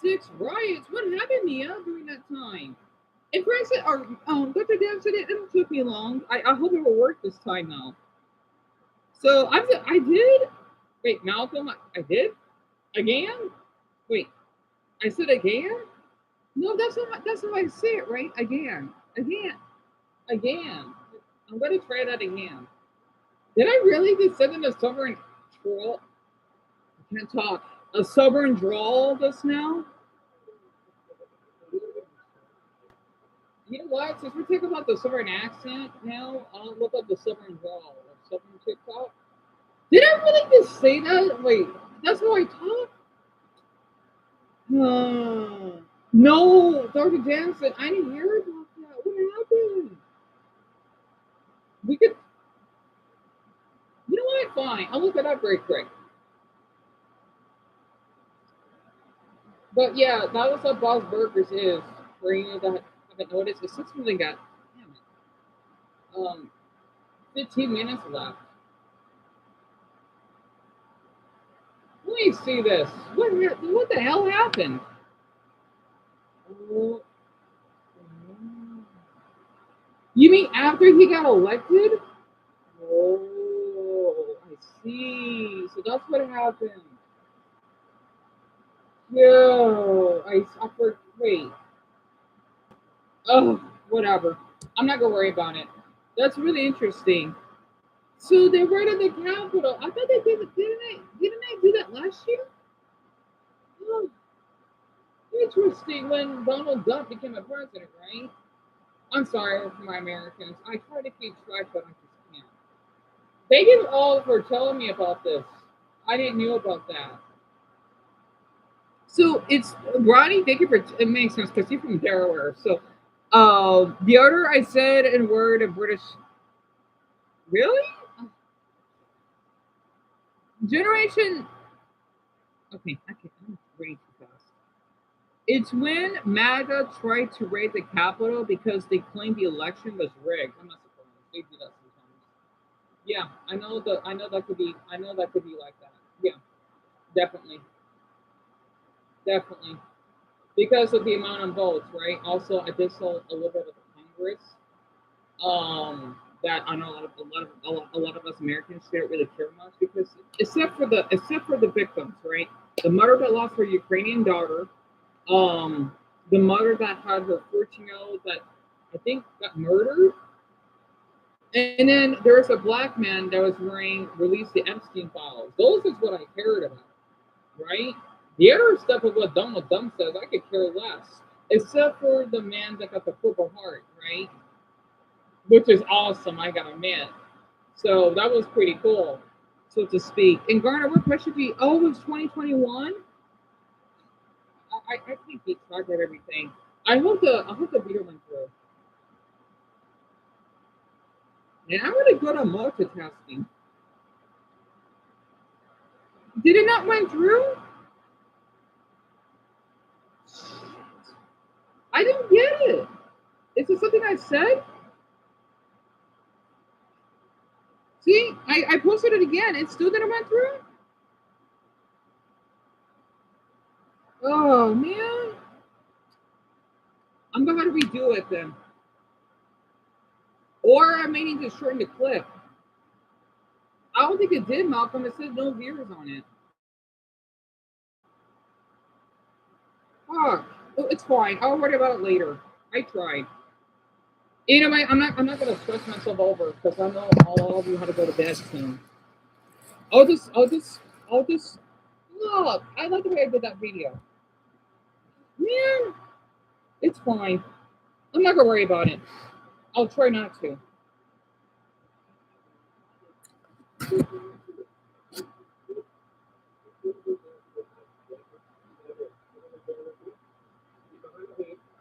6 riots? What happened, Mia, during that time? And Francis, or Dr. Dan said it didn't took me long. I hope it will work this time now. So I did. Wait, Malcolm, I did again. Wait, I said again. No, that's how I say it, right? Again. I'm gonna try that again. Did I really just send in a stubborn troll? I can't talk. A stubborn drawl just now? You know what? Since we're talking about the southern accent now, I'll look up the southern drawl or southern TikTok. Did I really just say that? Wait, that's how I talk? No, Dr. Jansen, I didn't hear about that. What happened? We could, you know what? Fine, I'll look it up very quick. But yeah, that was what Boss Burgers is. For you that haven't noticed, it's just really got, damn it, 15 minutes left. Let me see this. What the hell happened? Oh, you mean after he got elected? Oh, I see. So that's what happened. Yeah, I suffered. Wait. Oh, whatever. I'm not gonna worry about it. That's really interesting. So they were in the Capitol. I thought they didn't they do that last year? Oh, interesting. When Donald Trump became a president, right? I'm sorry for my Americans. I try to keep track, but I just can't. Thank you all for telling me about this. I didn't know about that. So it's Ronnie. Thank you for it makes sense because you're from Delaware. So the other I said in word of British. Really? Generation. Okay, I can't. I'm reading too fast. It's when MAGA tried to raid the Capitol because they claimed the election was rigged. I'm not surprised. They do that sometimes. Yeah, I know that could be. I know that could be like that. Yeah, definitely, definitely. Because of the amount of votes, right? Also, I did saw a little bit of the Congress. That I know a lot of us Americans don't really care much because except for the victims, right? The mother that lost her Ukrainian daughter, the mother that had her 14-year-old that I think got murdered, and then there's a black man that was wearing released the Epstein files. Those is what I cared about, right? The other stuff of what Donald Trump says, I could care less. Except for the man that got the Purple Heart, right? Which is awesome, I gotta admit. So that was pretty cool, so to speak. And Garner, what question do you? Oh, it was 2021. I can't keep track of everything. I hope the video went through. And I'm really good on multitasking. Did it not went through? I don't get it. Is it something I said? See, I posted it again. It still didn't went through. Oh man, I'm gonna have to redo it then, or I may need to shorten the clip. I don't think it did, Malcolm. It said no viewers on it. Oh, it's fine. I'll worry about it later. I tried. Anyway, I'm not gonna stress myself over because I know all of you had to go to bed soon. I'll just I'll just look. I like the way I did that video. Man, it's fine. I'm not gonna worry about it. I'll try not to.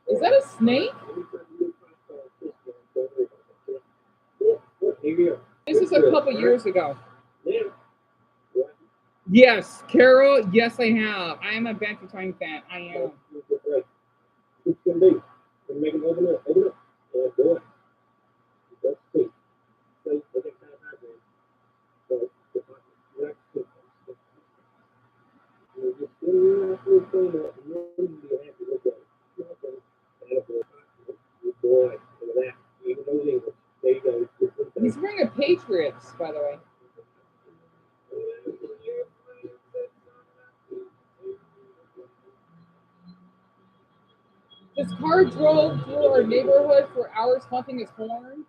Is that a snake? This is a couple years ago. Yes, Carol. Yes, I have. I am a Banter Time fan. I am. It's gonna be. And make it open up. Open up. Boy. That's sweet. So, okay, kind of hybrid. So, next to you're just sitting there after it's cleaned up, and you're going to be happy to look at it. Okay. Good boy. Look at that. Even those English. There you go. He's wearing a Patriots, by the way. This car drove through our neighborhood for hours honking his horn.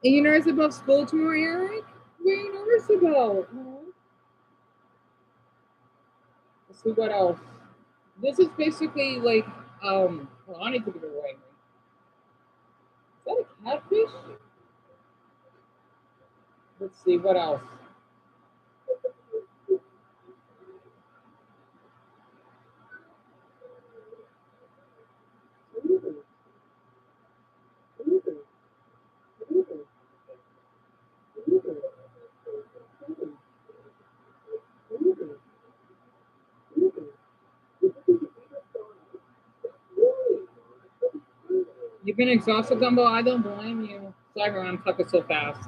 And you nervous about school tomorrow, Eric? What are you nervous about? Let's see what else. This is basically like, well, I need to be the right. Is that a catfish? Let's see, what else? You've been exhausted, Dumbo? I don't blame you. Sorry, I'm talking so fast.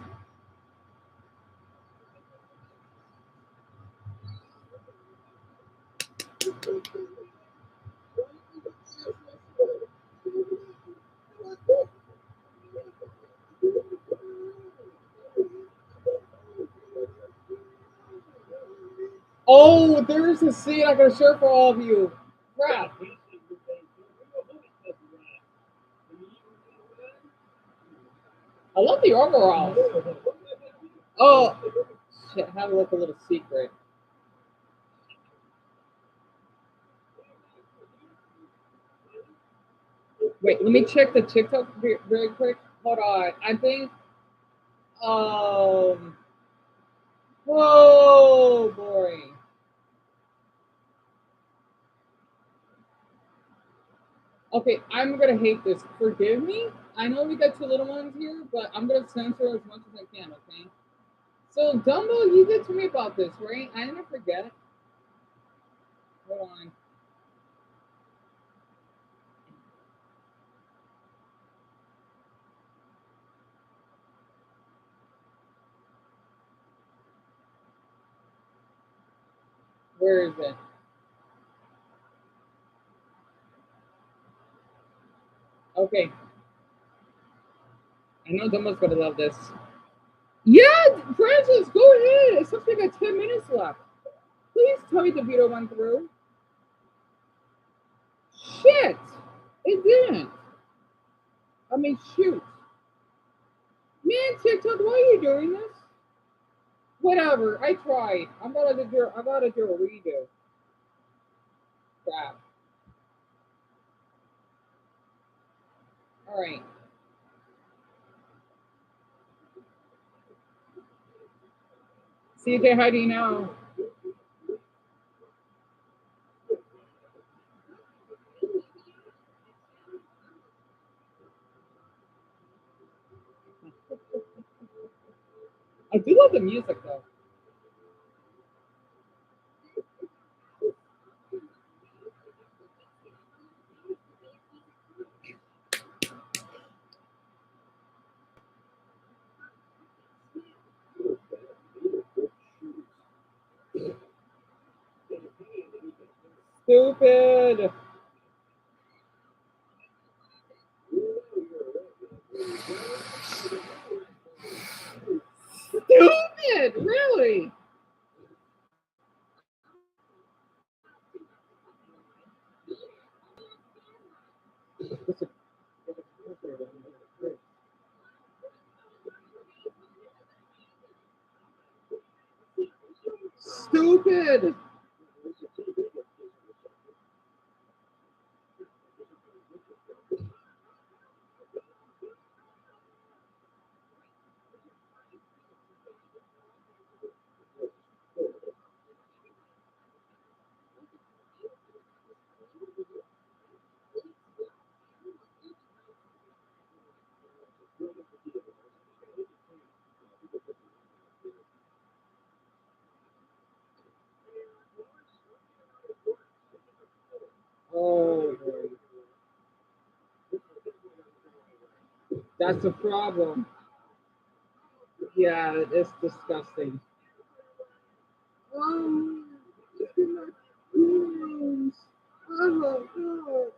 Oh, there's a seat I gotta share for all of you. Crap. I love the overalls. Oh, shit, have a look, a little secret. Wait, let me check the TikTok very quick. Hold on. I think, oh boy. Okay, I'm gonna hate this. Forgive me. I know we got two little ones here, but I'm gonna censor as much as I can, okay? So, Dumbo, you did tell me about this, right? I didn't forget. Hold on. Where is it? Okay. I know Dumbo's gonna love this. Yeah, Francis, go ahead. It's something like 10 minutes left. Please tell me the video went through. Shit! It didn't. I mean, shoot. Man, TikTok, why are you doing this? Whatever, I tried. I gotta do a redo. Crap. Alright. CJ, how do you know? I do love the music though. Stupid. Stupid, really? stupid. Oh, boy. That's a problem. Yeah, it's disgusting. Oh, goodness. Oh, God.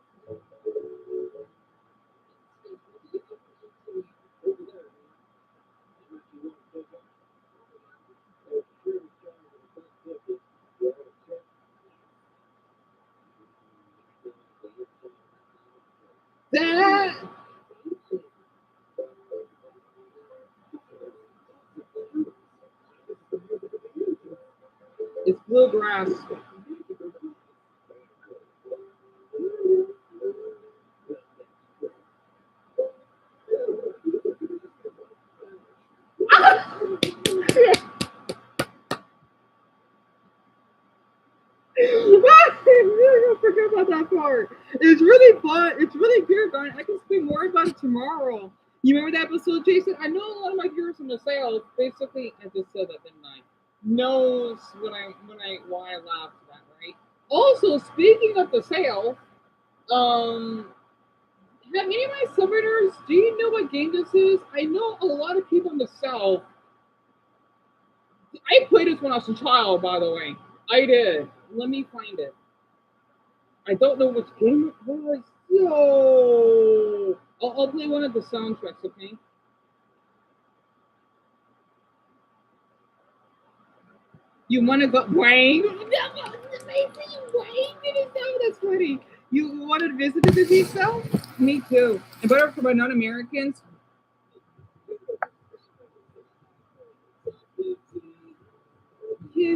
That it's bluegrass. I forgot about that part. It's really fun. It's really good, Brian. I can speak more about it tomorrow. You remember that episode, Jason? I know a lot of my viewers from the sales. Basically, I just said that, didn't I? Knows why I laughed at that, right? Also, speaking of the sale, um, have any of my submitters, do you know what game this is? I know a lot of people in the South. I played this when I was a child, by the way. I did. Let me find it. I don't know which game it was. Yo, I'll play one of the soundtracks, okay? You want to go, Wayne? That was amazing, Wayne. Didn't know that's funny. You wanted to visit the Disney South? Me too. And better for my non-Americans. Yeah.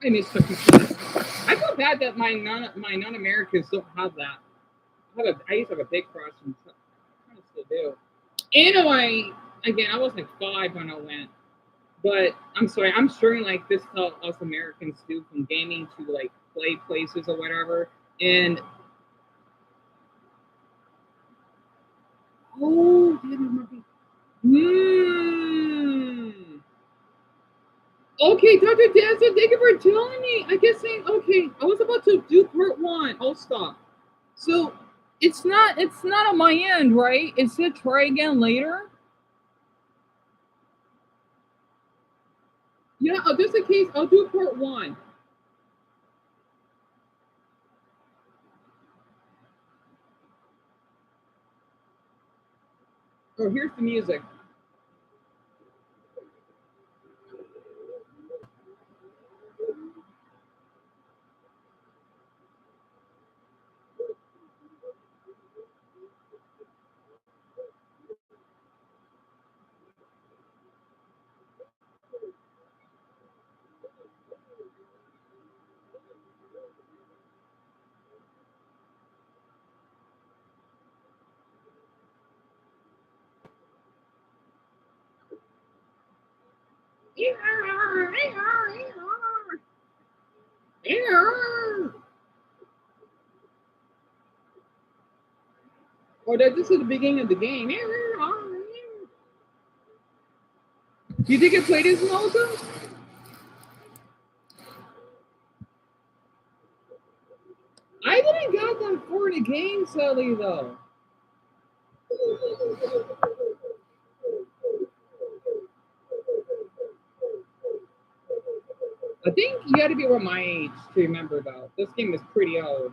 I miss Chuck E. Cheese. I feel bad that my non-Americans don't have that. I used to have a big crush on Chuck. I kind of still do. Anyway, again, I was like 5 when I went. But I'm sorry, I'm sure like this is how us Americans do from gaming to like play places or whatever. And oh, hmm. Okay, Dr. Dancer, thank you for telling me. I guess saying okay, I was about to do part 1. I'll stop. So it's not on my end, right? It said try again later. Yeah, just in case, I'll do part 1. Oh, here's the music. Or that this is the beginning of the game. You think it played this in also? I didn't got that far in the game, Sally, though. I think you got to be around my age to remember, though. This game is pretty old.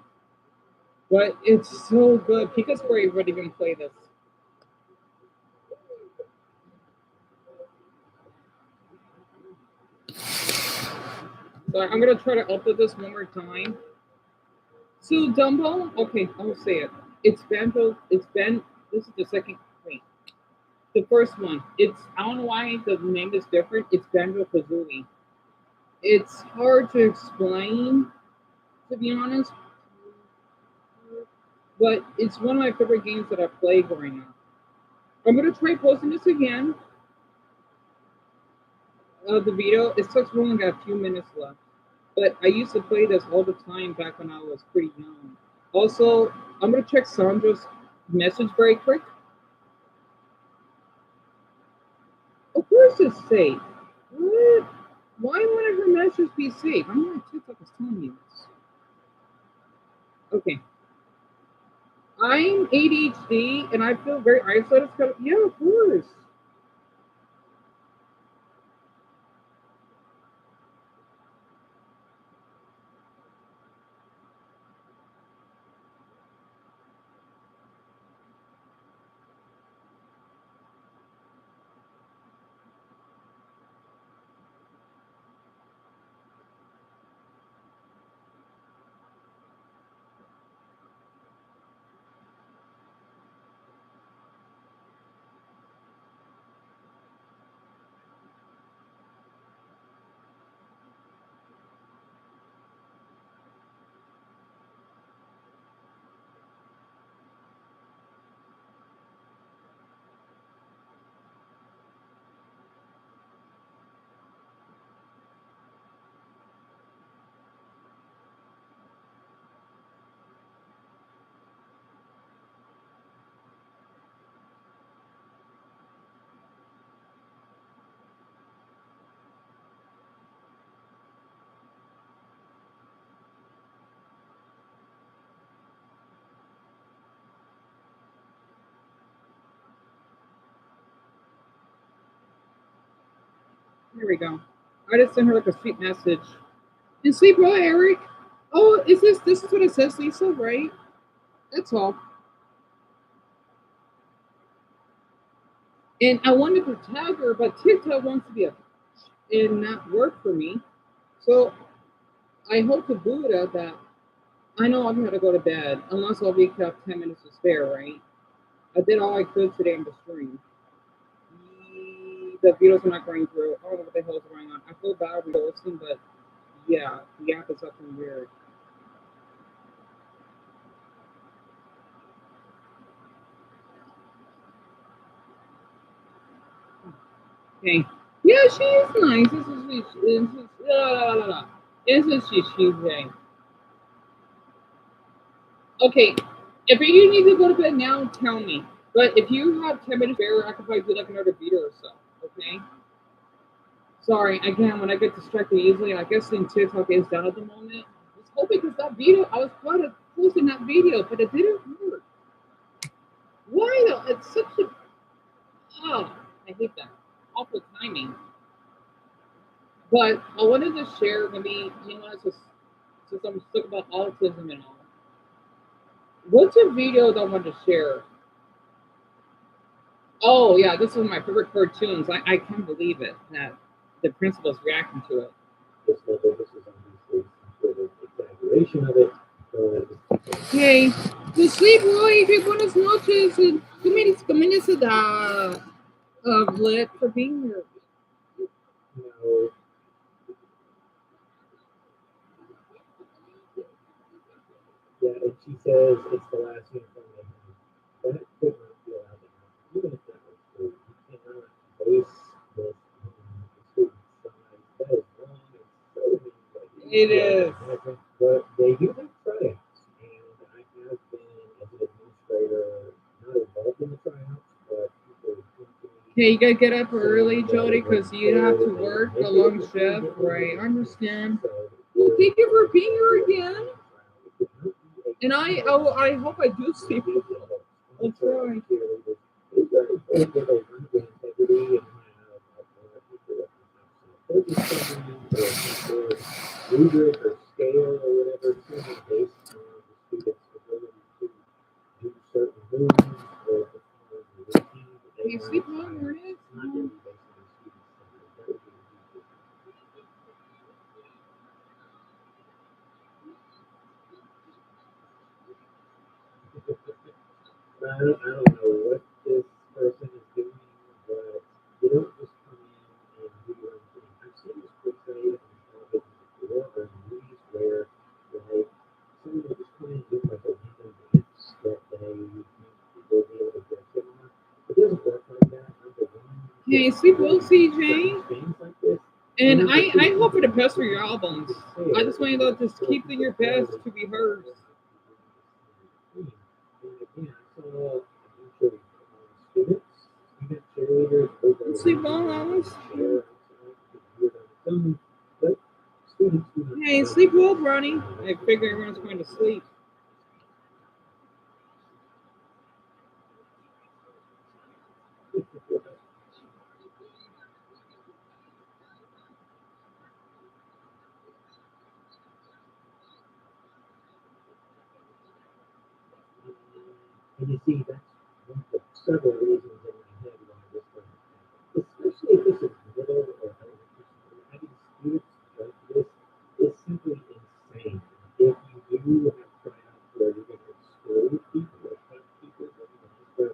But it's so good. Pika's Spray would even play this. So I'm going to try to upload this one more time. So Dumbo, okay, I'll say it. This is the second, wait. The first one, I don't know why the name is different. It's Banjo Kazooie. It's hard to explain, to be honest, but it's one of my favorite games that I played growing up. I'm gonna try posting this again. The video. It sucks. We only got a few minutes left, but I used to play this all the time back when I was pretty young. Also, I'm gonna check Sandra's message very quick. Of course, it's safe. What? Why wouldn't her message be safe? I'm not TikTok is telling me this. Okay. I'm ADHD and I feel very isolated. Yeah, of course. Here we go. I just sent her like a sweet message. And sleep well, Eric. Oh, is this is what it says, Lisa, right? That's all. And I wanted to tag her, but TikTok wants to be a and not work for me. So I hope to Buddha that I know I'm gonna go to bed unless I'll wake up 10 minutes to spare, right? I did all I could today on the stream. The videos are not going through. I don't know what the hell is going on. I feel bad reposting, but yeah, the app is something weird. Okay. Yeah, she is nice. This is she's saying. Okay. If you need to go to bed now, tell me. But if you have 10 minutes spare, I could probably do like another video or so. Okay. Sorry, again, when I get distracted easily, I guess in TikTok is down at the moment. I was hoping because that video, I was proud of posting that video, but it didn't work. Why though? It's such a I hate that. Awful timing. But I wanted to share maybe, since I'm sick about autism and all. What's a video that I want to share? Oh yeah, this is my favorite cartoons. I can't believe it that the principal's reacting to it. This level, this is obviously some sort of exaggeration of it, but Okay, pues sí, boy, qué buenas noches. Comienza da Lit for being here. you know, yeah, and she says it's the last uniform they have. That could not be allowed to happen. Even if that was true, you cannot base this on the student's size. That is wrong. It's so mean. It is. But they do have tryouts, and I have been, as an administrator, not involved in the tryouts, but people Okay, you gotta get up early, Jody, because you have to work a long shift, right? I understand. Well, thank you for being here again. And I hope I do sleep. I'll try. Rubric or scale or whatever tuning based on the student's ability to do certain moves or perform a routine that they You learn. sleep well, Ernest? Not really based on the student's ability. I don't know what this person is doing, but you don't just come in and do your own thing. I've seen this portrayed on television Hey, sleep well, CJ. things like this. And I hope for the best for your albums. I just want you to just keep doing your best to be heard. And again, I saw a bunch of student cheerleaders over Sleep well, Alice. chair outside to do it on its own. But students do not Hey, sleep well, Bronny. I figure everyone's going to sleep. And you see, that's one of the several reasons in my head why this doesn't happen. Especially if this is middle or elementary school. Having students like this is simply insane. If you do have tryouts where you're going to exclude people or cut people, where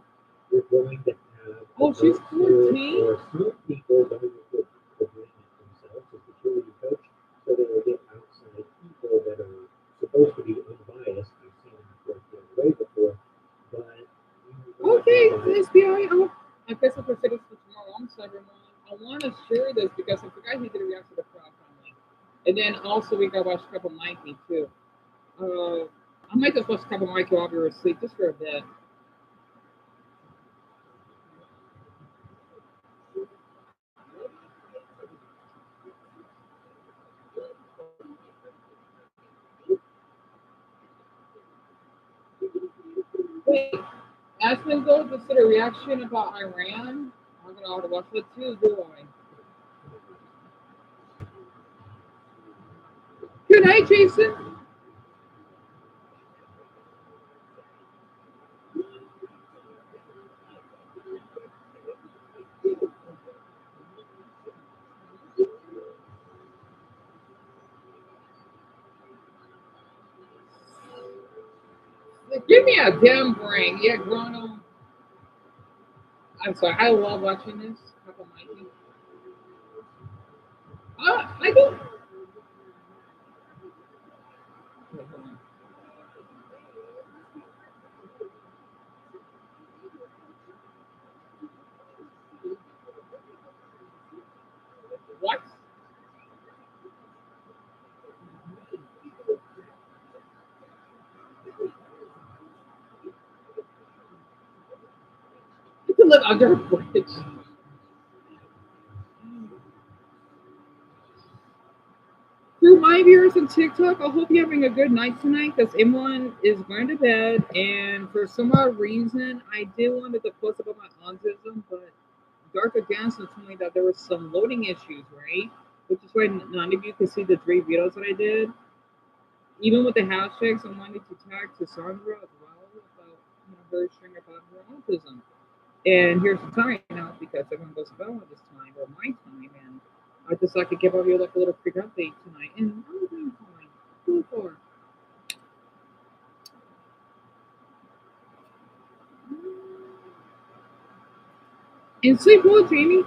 you're going to have Oh, she's adults or 14? some people going to blame it themselves as the cheerleading coach, so they will get outside people that are supposed to be unbiased. I've seen them work the other way before, but Okay, SBI. I guess I'll consider this for tomorrow. I'm sorry, everyone. I want to share this because I forgot he did a reaction to the crowdfunding. And then also we got to watch a couple Mikey too. I might just watch a couple Mikey while we were asleep just for a bit. Wait, Aspen Gold just did a reaction about Iran. I'm gonna have to watch it too, do I? Good night, Jason. Give me a damn brain. Yeah, Grono. I'm sorry. I love watching this. Couple Mikey. I don't. Wait, hold on. What? You can live under a bridge. For my viewers on TikTok, I hope you're having a good night tonight because everyone is going to bed. And for some odd reason, I did wanted to post about my autism, but Dark Ganson told me that there were some loading issues, right? Which is why none of you could see the 3 videos that I did. Even with the hashtags, I wanted to tag to Sandra as well about her sharing about her autism. And here's the time now because everyone goes to bed at this time or my time, and I just like to give you like a little quick update tonight. And I'm doing fine. So far. And sleep well, Jamie.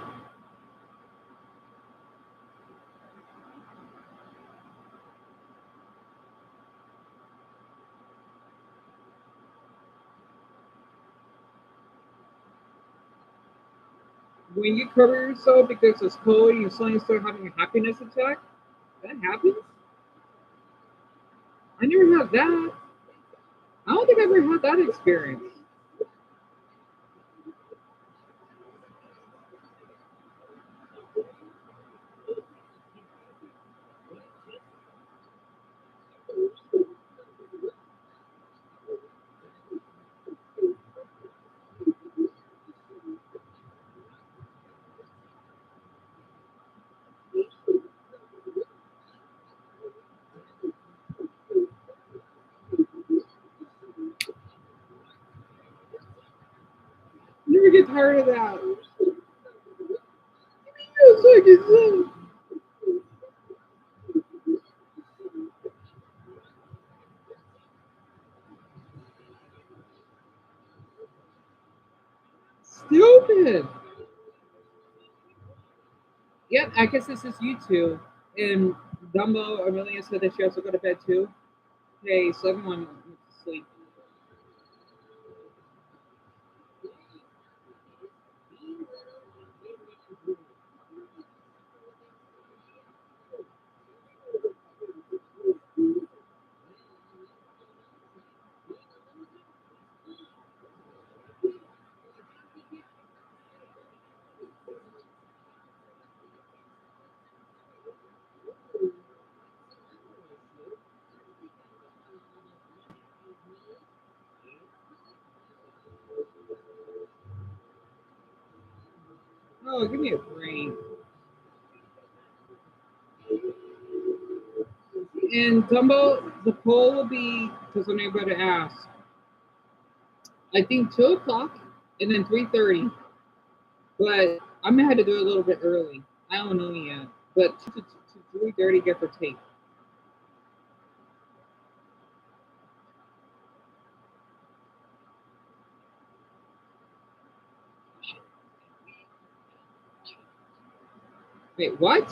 When you cover yourself because it's cold, you suddenly start having a happiness attack. That happens. I never had that. I don't think I ever had that experience. You never get tired of that. You're so stupid. Yep, I guess this is you two. And Dumbo, Amelia said that she has to go to bed too. Hey, so everyone went to sleep. Oh, give me a break. And Dumbo, the poll will be because I'm able to ask. I think 2 o'clock and then 3:30. But I'm gonna have to do it a little bit early. I don't know yet. But 3:30, give or take. Wait, what?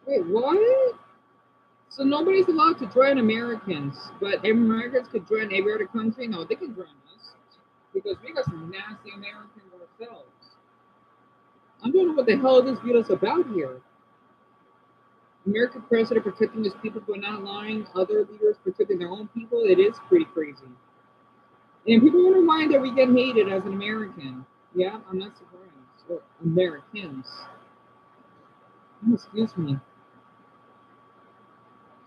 Wait, what? So nobody's allowed to join Americans, but Americans could join every other country? No, they can join us because we got some nasty Americans ourselves. I don't know what the hell this video's about here. American president protecting his people but not allowing other leaders protecting their own people. It is pretty crazy. And people wonder why that we get hated as an American. Yeah, I'm not surprised. Or Americans. Oh, excuse me.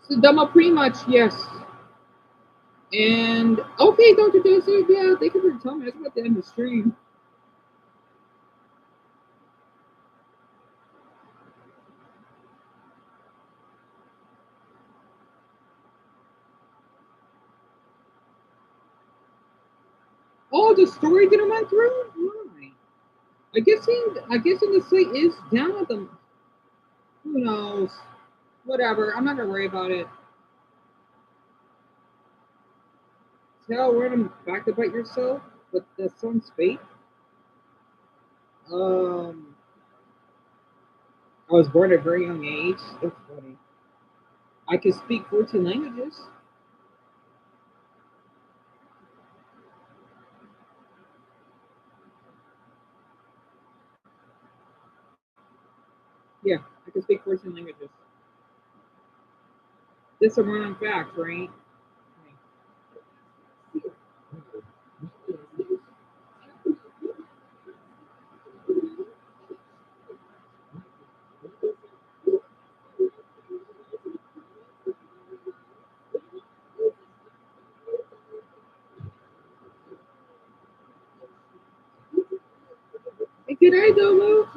So Dama, pretty much yes. And okay, Dr. Desi, yeah, thank you for telling me. That's about the end of the stream. Oh, the story didn't went through? Why? I guess in the site is down at the who knows. Whatever. I'm not gonna worry about it. Tell where to back to bite yourself, but that sounds fake. Um I was born at a very young age. That's funny. I can speak 14 languages. Yeah, I can speak 14 languages. This is a random fact, right? Hey, good day, Domo.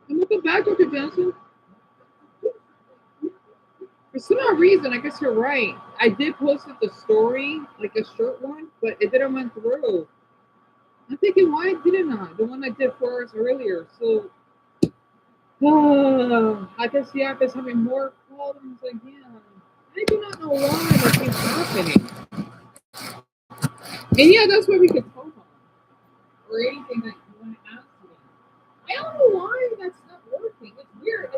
And welcome back, Dr. Johnson. For some odd reason, I guess you're right. I did post it the story, like a short one, but it didn't went through. I'm thinking, why didn't I? The one I did 4 hours earlier. So, I guess the app is having more problems again. I do not know why that keeps happening. And yeah, that's what we could talk on. Or anything that you want to ask me. I don't know why that's not working. It's weird.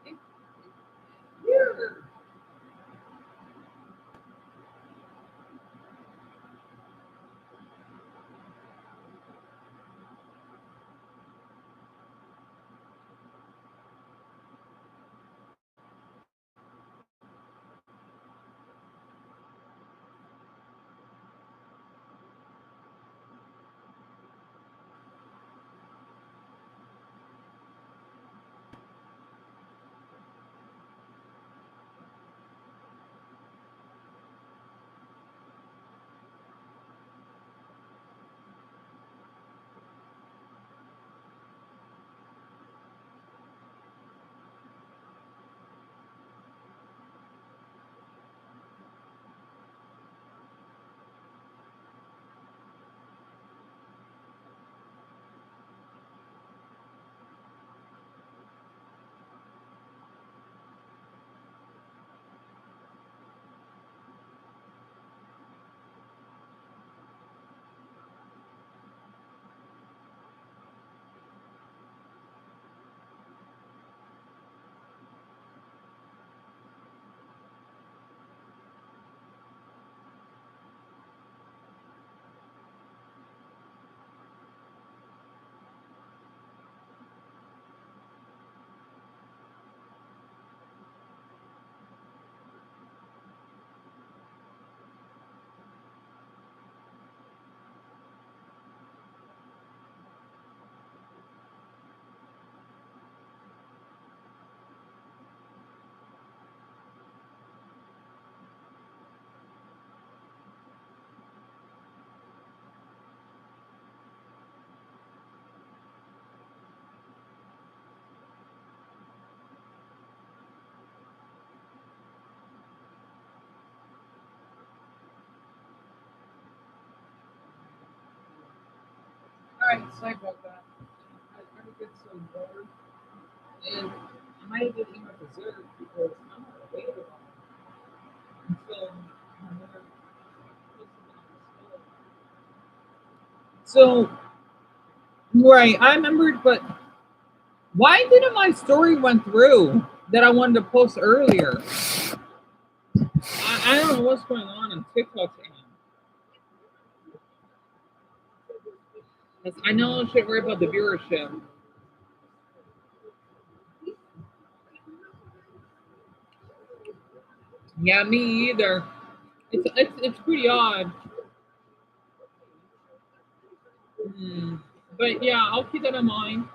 It's weird. Right, sorry about that. I get so bored. And I might even eat my dessert because I'm not available until another. So, right, I remembered, but why didn't my story went through that I wanted to post earlier? I don't know what's going on TikTok. 'Cause I know I should worry about the viewership. Yeah, me either. It's pretty odd. Hmm. But yeah, I'll keep that in mind.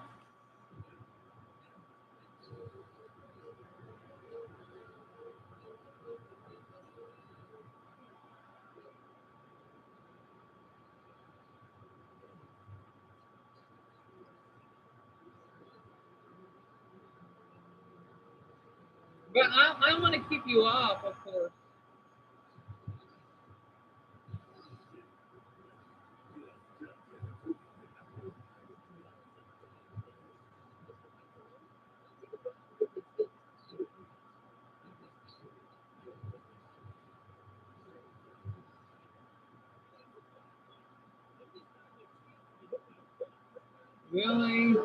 But I want to keep you up, of course. Really?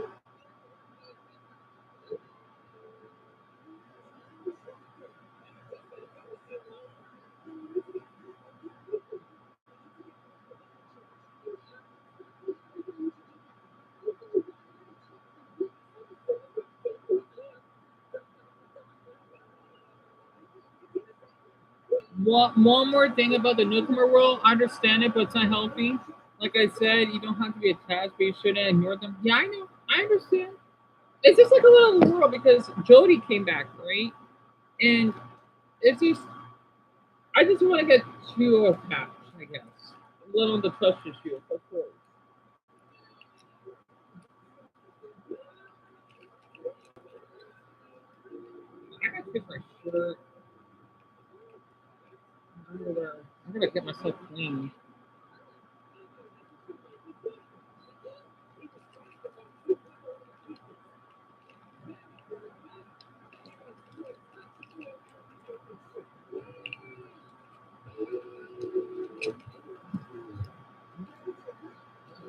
One more thing about the nuclear world. I understand it, but it's not healthy. Like I said, you don't have to be attached, but you shouldn't ignore them. Yeah, I know. I understand. It's just like a little world because Jody came back, right? And it's just, I just want to get too attached, I guess. A little on the trust issue, of course. I gotta fix my shirt. I gotta get myself clean.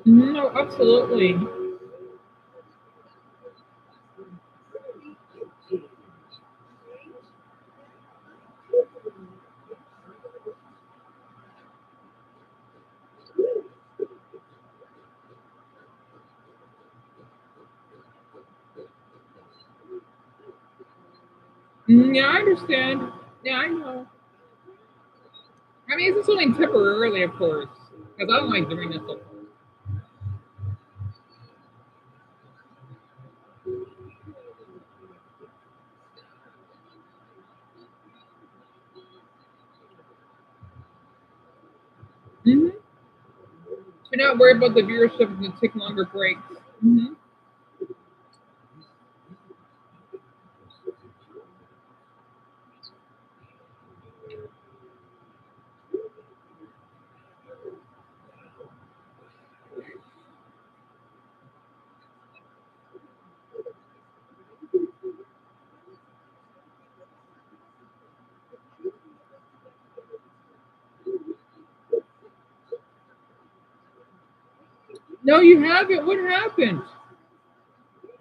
No, absolutely. Yeah, I understand. Yeah, I know. I mean, it's just only temporarily, of course, because I don't like doing this. Mm-hmm. You're not worried about the viewership and take longer breaks. Mm-hmm. No, you haven't. What happened?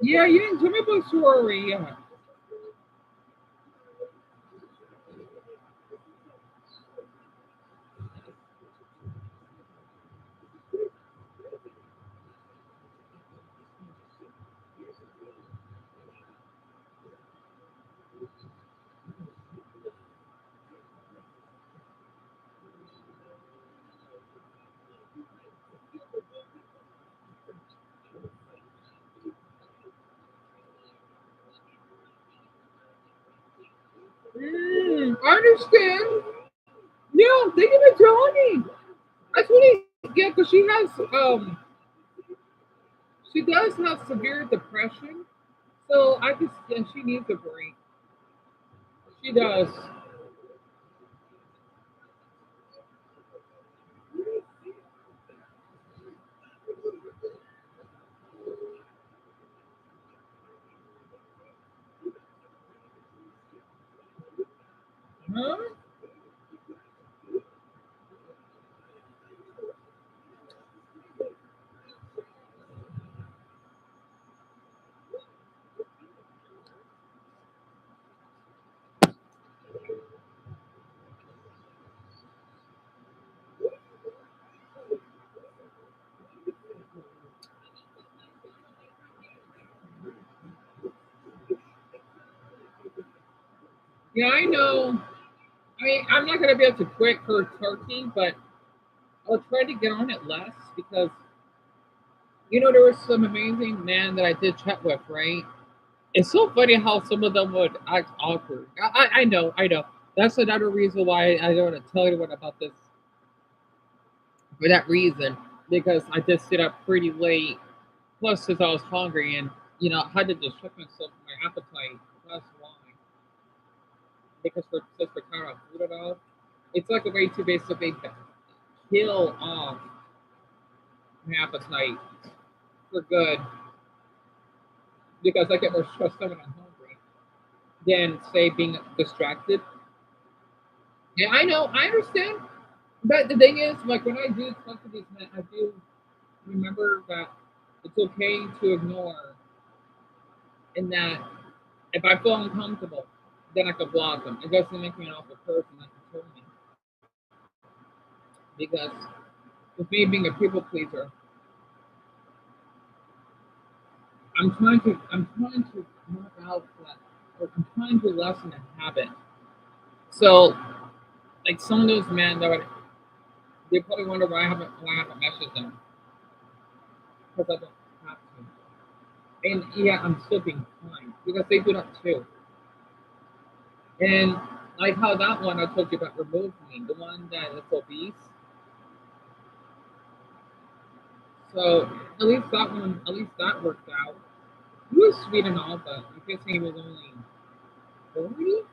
Yeah, you didn't tell me about sorority yet. I understand. Yeah, thank you for telling me. That's really yeah, because she does have severe depression, so I just and she needs a break. She does. Yeah, I know. I mean, I'm not gonna be able to quit for turkey, but I'll try to get on it less because there was some amazing man that I did chat with, right? It's so funny how some of them would act awkward. I know, I know. That's another reason why I don't want to tell anyone about this for that reason because I did sit up pretty late. Plus, since I was hungry and I had to distract myself from my appetite. That's why. Because since we're kind of food at all, it's like a way to basically kill off my appetite for good because I get more stressed out when I'm hungry than say being distracted. Yeah, I know, I understand. But the thing is, like when I do talk to these men, I do remember that it's okay to ignore and that if I feel uncomfortable, then I could block them. It doesn't make me an awful person like you told me. Because with me being a people pleaser, I'm trying to knock out that or I'm trying to lessen the habit. So like some of those men that would they probably wonder why I haven't messaged them. Because I don't have to. And yeah, I'm still being kind because they do that too. And like how that one I told you about removed me, the one that is obese. So at least that worked out. He was sweet and all, but I guess he was only 40,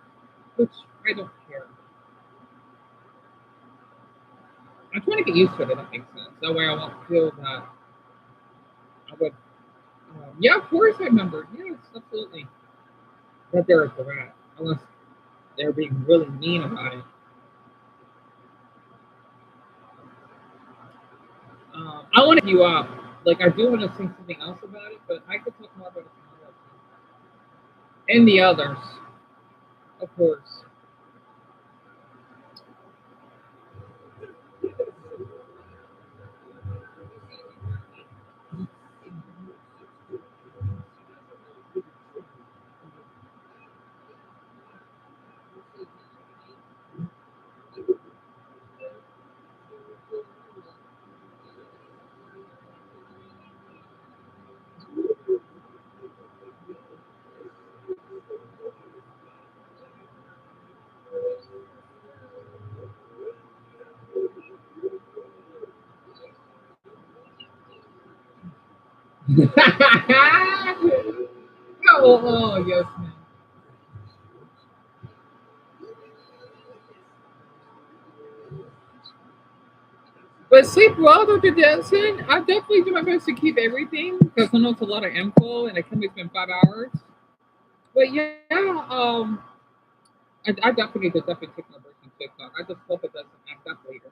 which I don't care. I'm trying to get used to it, if that makes sense. That way I won't feel that I would. Yeah, of course I remember. Yes, absolutely. That they're a brat, unless they're being really mean about it. I want to you up. Like I do want to say something else about it, but I could talk more about it tomorrow. And the others, of course. Oh, yes, man. But sleep well, Dr. Jensen. I definitely do my best to keep everything because I know it's a lot of info and it can be spent 5 hours. But yeah, I definitely take my break from TikTok. I just hope it doesn't act up later.